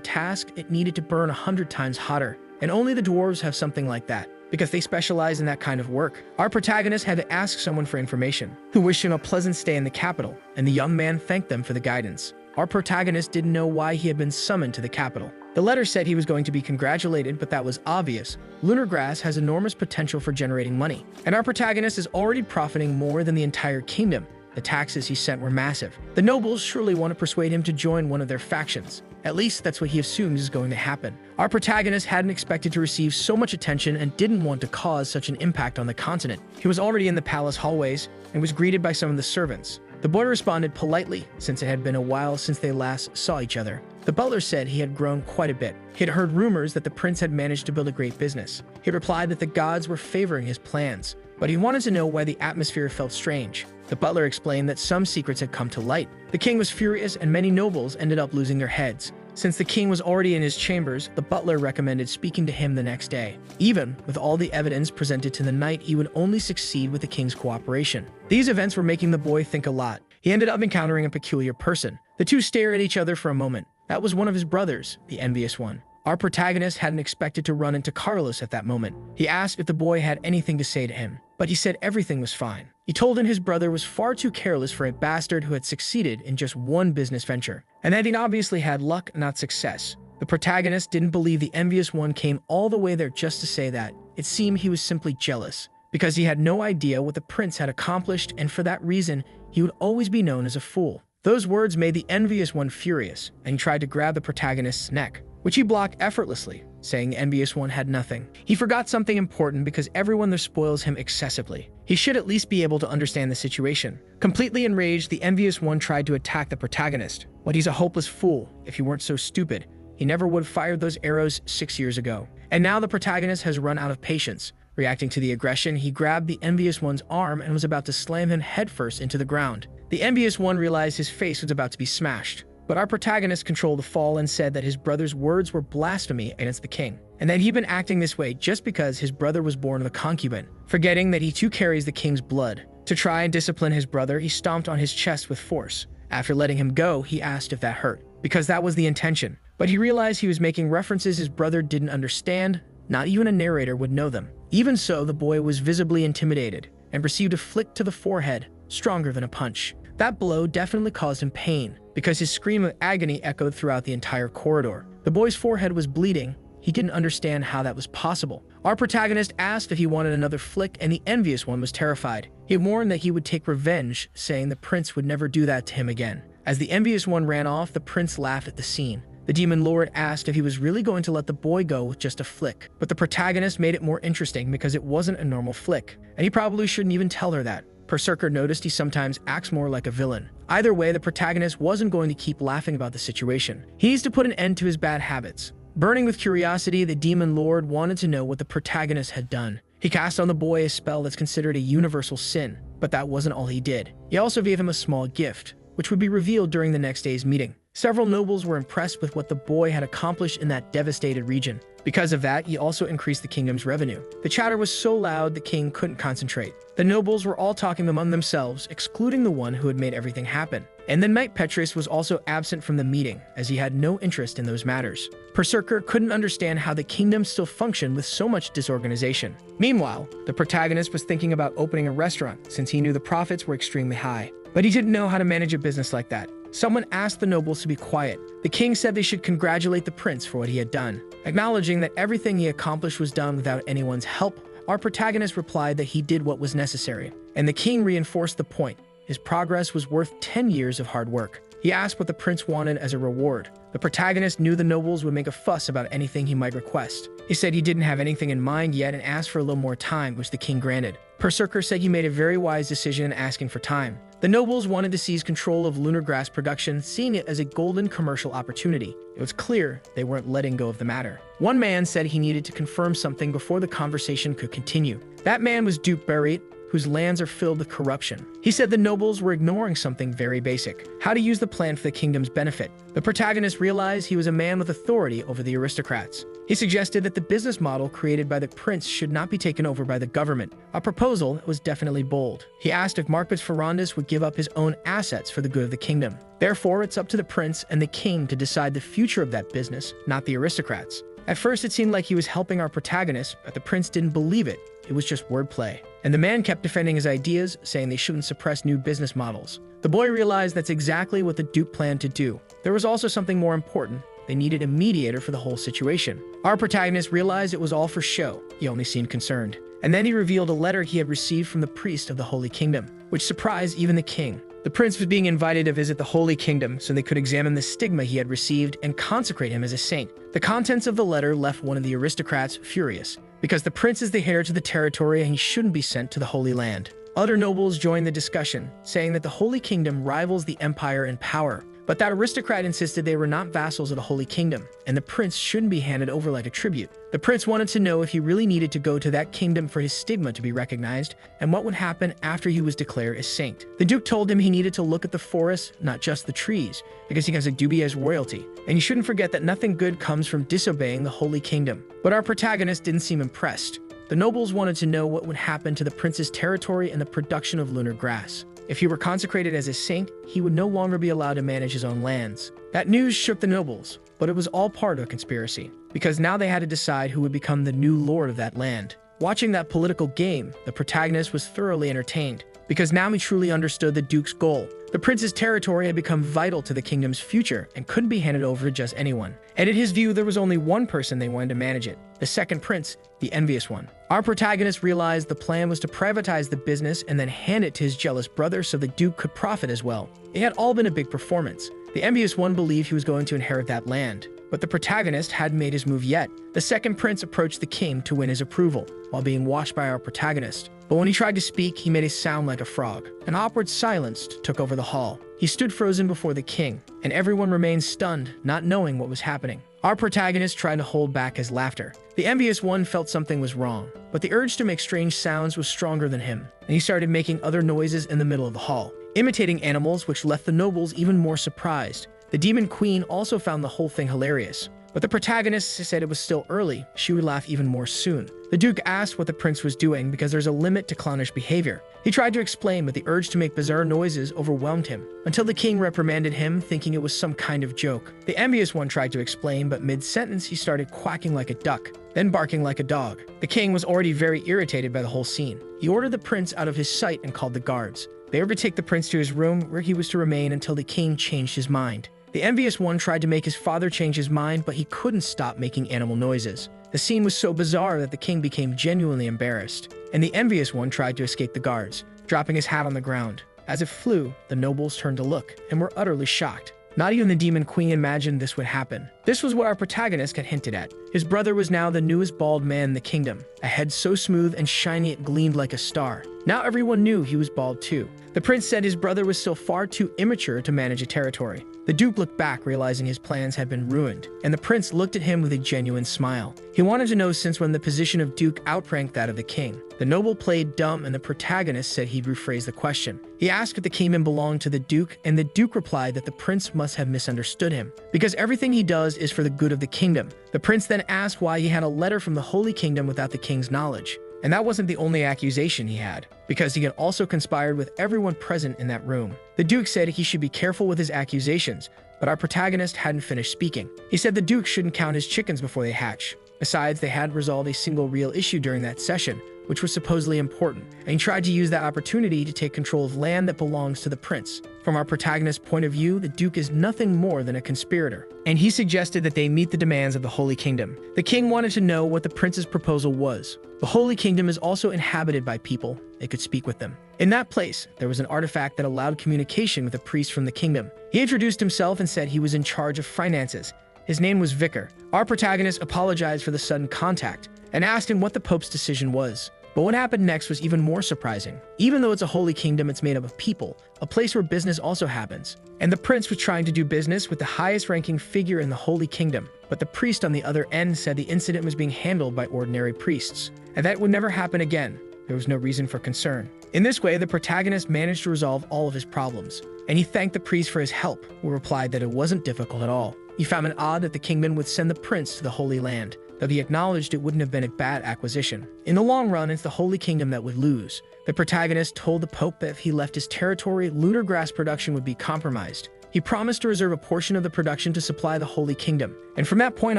A: task, it needed to burn 100 times hotter. And only the dwarves have something like that, because they specialize in that kind of work. Our protagonist had to ask someone for information, who wished him a pleasant stay in the capital, and the young man thanked them for the guidance. Our protagonist didn't know why he had been summoned to the capital. The letter said he was going to be congratulated, but that was obvious. Lunar grass has enormous potential for generating money, and our protagonist is already profiting more than the entire kingdom. The taxes he sent were massive. The nobles surely want to persuade him to join one of their factions. At least that's what he assumes is going to happen. Our protagonist hadn't expected to receive so much attention and didn't want to cause such an impact on the continent. He was already in the palace hallways and was greeted by some of the servants. The boy responded politely, since it had been a while since they last saw each other. The butler said he had grown quite a bit. He had heard rumors that the prince had managed to build a great business. He replied that the gods were favoring his plans, but he wanted to know why the atmosphere felt strange. The butler explained that some secrets had come to light. The king was furious, and many nobles ended up losing their heads. Since the king was already in his chambers, the butler recommended speaking to him the next day. Even with all the evidence presented to the knight, he would only succeed with the king's cooperation. These events were making the boy think a lot. He ended up encountering a peculiar person. The two stared at each other for a moment. That was one of his brothers, the envious one. Our protagonist hadn't expected to run into Carlos at that moment. He asked if the boy had anything to say to him, but he said everything was fine. He told him his brother was far too careless for a bastard who had succeeded in just one business venture, and that he'd obviously had luck, not success. The protagonist didn't believe the envious one came all the way there just to say that. It seemed he was simply jealous, because he had no idea what the prince had accomplished, and for that reason, he would always be known as a fool. Those words made the envious one furious, and he tried to grab the protagonist's neck, which he blocked effortlessly, saying the envious one had nothing. He forgot something important because everyone there spoils him excessively. He should at least be able to understand the situation. Completely enraged, the envious one tried to attack the protagonist. But he's a hopeless fool. If he weren't so stupid, he never would have fired those arrows 6 years ago. And now the protagonist has run out of patience. Reacting to the aggression, he grabbed the envious one's arm and was about to slam him headfirst into the ground. The envious one realized his face was about to be smashed. But our protagonist controlled the fall and said that his brother's words were blasphemy against the king, and that he'd been acting this way just because his brother was born of a concubine, forgetting that he too carries the king's blood. To try and discipline his brother, he stomped on his chest with force. After letting him go, he asked if that hurt, because that was the intention. But he realized he was making references his brother didn't understand. Not even a narrator would know them. Even so, the boy was visibly intimidated and received a flick to the forehead, stronger than a punch. That blow definitely caused him pain, because his scream of agony echoed throughout the entire corridor. The boy's forehead was bleeding. He didn't understand how that was possible. Our protagonist asked if he wanted another flick, and the envious one was terrified. He warned that he would take revenge, saying the prince would never do that to him again. As the envious one ran off, the prince laughed at the scene. The demon lord asked if he was really going to let the boy go with just a flick, but the protagonist made it more interesting because it wasn't a normal flick, and he probably shouldn't even tell her that. Berserker noticed he sometimes acts more like a villain. Either way, the protagonist wasn't going to keep laughing about the situation. He needs to put an end to his bad habits. Burning with curiosity, the demon lord wanted to know what the protagonist had done. He cast on the boy a spell that's considered a universal sin, but that wasn't all he did. He also gave him a small gift, which would be revealed during the next day's meeting. Several nobles were impressed with what the boy had accomplished in that devastated region. Because of that, he also increased the kingdom's revenue. The chatter was so loud the king couldn't concentrate. The nobles were all talking among themselves, excluding the one who had made everything happen. And the knight Petrus was also absent from the meeting, as he had no interest in those matters. Berserker couldn't understand how the kingdom still functioned with so much disorganization. Meanwhile, the protagonist was thinking about opening a restaurant, since he knew the profits were extremely high. but he didn't know how to manage a business like that. Someone asked the nobles to be quiet. The king said they should congratulate the prince for what he had done. Acknowledging that everything he accomplished was done without anyone's help, our protagonist replied that he did what was necessary, and the king reinforced the point. His progress was worth 10 years of hard work. He asked what the prince wanted as a reward. The protagonist knew the nobles would make a fuss about anything he might request. He said he didn't have anything in mind yet and asked for a little more time, which the king granted. Berserker said he made a very wise decision in asking for time. The nobles wanted to seize control of lunar grass production, seeing it as a golden commercial opportunity. It was clear they weren't letting go of the matter. One man said he needed to confirm something before the conversation could continue. That man was Duke Barit, whose lands are filled with corruption. He said the nobles were ignoring something very basic: how to use the plan for the kingdom's benefit. The protagonist realized he was a man with authority over the aristocrats. He suggested that the business model created by the prince should not be taken over by the government, a proposal that was definitely bold. He asked if Marcus Ferrandus would give up his own assets for the good of the kingdom. Therefore, it's up to the prince and the king to decide the future of that business, not the aristocrats. At first, it seemed like he was helping our protagonist, but the prince didn't believe it. It was just wordplay. And the man kept defending his ideas, saying they shouldn't suppress new business models. The boy realized that's exactly what the Duke planned to do. There was also something more important. They needed a mediator for the whole situation. Our protagonist realized it was all for show. He only seemed concerned. And then he revealed a letter he had received from the priest of the Holy Kingdom, which surprised even the king. The prince was being invited to visit the Holy Kingdom so they could examine the stigma he had received and consecrate him as a saint. The contents of the letter left one of the aristocrats furious, because the prince is the heir to the territory and he shouldn't be sent to the Holy Land. Other nobles joined the discussion, saying that the Holy Kingdom rivals the empire in power, but that aristocrat insisted they were not vassals of the Holy Kingdom, and the prince shouldn't be handed over like a tribute. The prince wanted to know if he really needed to go to that kingdom for his stigma to be recognized, and what would happen after he was declared a saint. The Duke told him he needed to look at the forest, not just the trees, because he has a dubious royalty, and you shouldn't forget that nothing good comes from disobeying the Holy Kingdom. But our protagonist didn't seem impressed. The nobles wanted to know what would happen to the prince's territory and the production of lunar grass. If he were consecrated as a saint, he would no longer be allowed to manage his own lands. That news shook the nobles, but it was all part of a conspiracy, because now they had to decide who would become the new lord of that land. Watching that political game, the protagonist was thoroughly entertained, because now he truly understood the Duke's goal. The prince's territory had become vital to the kingdom's future and couldn't be handed over to just anyone. And in his view, there was only one person they wanted to manage it: the second prince, the envious one. Our protagonist realized the plan was to privatize the business and then hand it to his jealous brother so the Duke could profit as well. It had all been a big performance. The envious one believed he was going to inherit that land, but the protagonist hadn't made his move yet. The second prince approached the king to win his approval, while being watched by our protagonist. But when he tried to speak, he made a sound like a frog. An awkward silence took over the hall. He stood frozen before the king, and everyone remained stunned, not knowing what was happening. Our protagonist tried to hold back his laughter. The envious one felt something was wrong, but the urge to make strange sounds was stronger than him, and he started making other noises in the middle of the hall, imitating animals, which left the nobles even more surprised. The demon queen also found the whole thing hilarious, but the protagonist said it was still early. She would laugh even more soon. The Duke asked what the prince was doing because there's a limit to clownish behavior. He tried to explain, but the urge to make bizarre noises overwhelmed him, until the king reprimanded him, thinking it was some kind of joke. The envious one tried to explain, but mid-sentence he started quacking like a duck, then barking like a dog. The king was already very irritated by the whole scene. He ordered the prince out of his sight and called the guards. They were to take the prince to his room, where he was to remain until the king changed his mind. The envious one tried to make his father change his mind, but he couldn't stop making animal noises. The scene was so bizarre that the king became genuinely embarrassed, and the envious one tried to escape the guards, dropping his hat on the ground. As it flew, the nobles turned to look, and were utterly shocked. Not even the demon queen imagined this would happen. This was what our protagonist had hinted at. His brother was now the newest bald man in the kingdom, a head so smooth and shiny it gleamed like a star. Now everyone knew he was bald too. The prince said his brother was still far too immature to manage a territory. The Duke looked back, realizing his plans had been ruined, and the prince looked at him with a genuine smile. He wanted to know since when the position of Duke outranked that of the king. The noble played dumb, and the protagonist said he'd rephrase the question. He asked if the kingdom belonged to the Duke, and the Duke replied that the prince must have misunderstood him, because everything he does is for the good of the kingdom. The prince then asked why he had a letter from the Holy Kingdom without the king's knowledge. And that wasn't the only accusation he had, because he had also conspired with everyone present in that room. The Duke said he should be careful with his accusations, but our protagonist hadn't finished speaking. He said the Duke shouldn't count his chickens before they hatch. Besides, they had resolved a single real issue during that session, which was supposedly important, and he tried to use that opportunity to take control of land that belongs to the prince. From our protagonist's point of view, the Duke is nothing more than a conspirator, and he suggested that they meet the demands of the Holy Kingdom. The king wanted to know what the prince's proposal was. The Holy Kingdom is also inhabited by people. They could speak with them. In that place, there was an artifact that allowed communication with a priest from the kingdom. He introduced himself and said he was in charge of finances. His name was Vicar. Our protagonist apologized for the sudden contact and asked him what the Pope's decision was. But what happened next was even more surprising. Even though it's a holy kingdom, it's made up of people, a place where business also happens. And the prince was trying to do business with the highest ranking figure in the holy kingdom. But the priest on the other end said the incident was being handled by ordinary priests, and that would never happen again. There was no reason for concern. In this way, the protagonist managed to resolve all of his problems, and he thanked the priest for his help, who replied that it wasn't difficult at all. He found it odd that the kingman would send the prince to the Holy Land, though he acknowledged it wouldn't have been a bad acquisition. In the long run, it's the Holy Kingdom that would lose. The protagonist told the Pope that if he left his territory, lunar grass production would be compromised. He promised to reserve a portion of the production to supply the Holy Kingdom, and from that point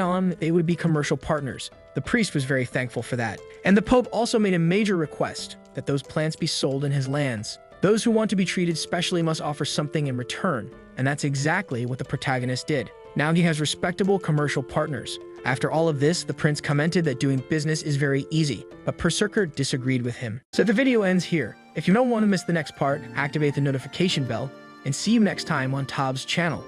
A: on, they would be commercial partners. The priest was very thankful for that. And the Pope also made a major request that those plants be sold in his lands. Those who want to be treated specially must offer something in return, and that's exactly what the protagonist did. Now he has respectable commercial partners. After all of this, the prince commented that doing business is very easy, but Berserker disagreed with him. So the video ends here. If you don't want to miss the next part, activate the notification bell, and see you next time on Tob's channel.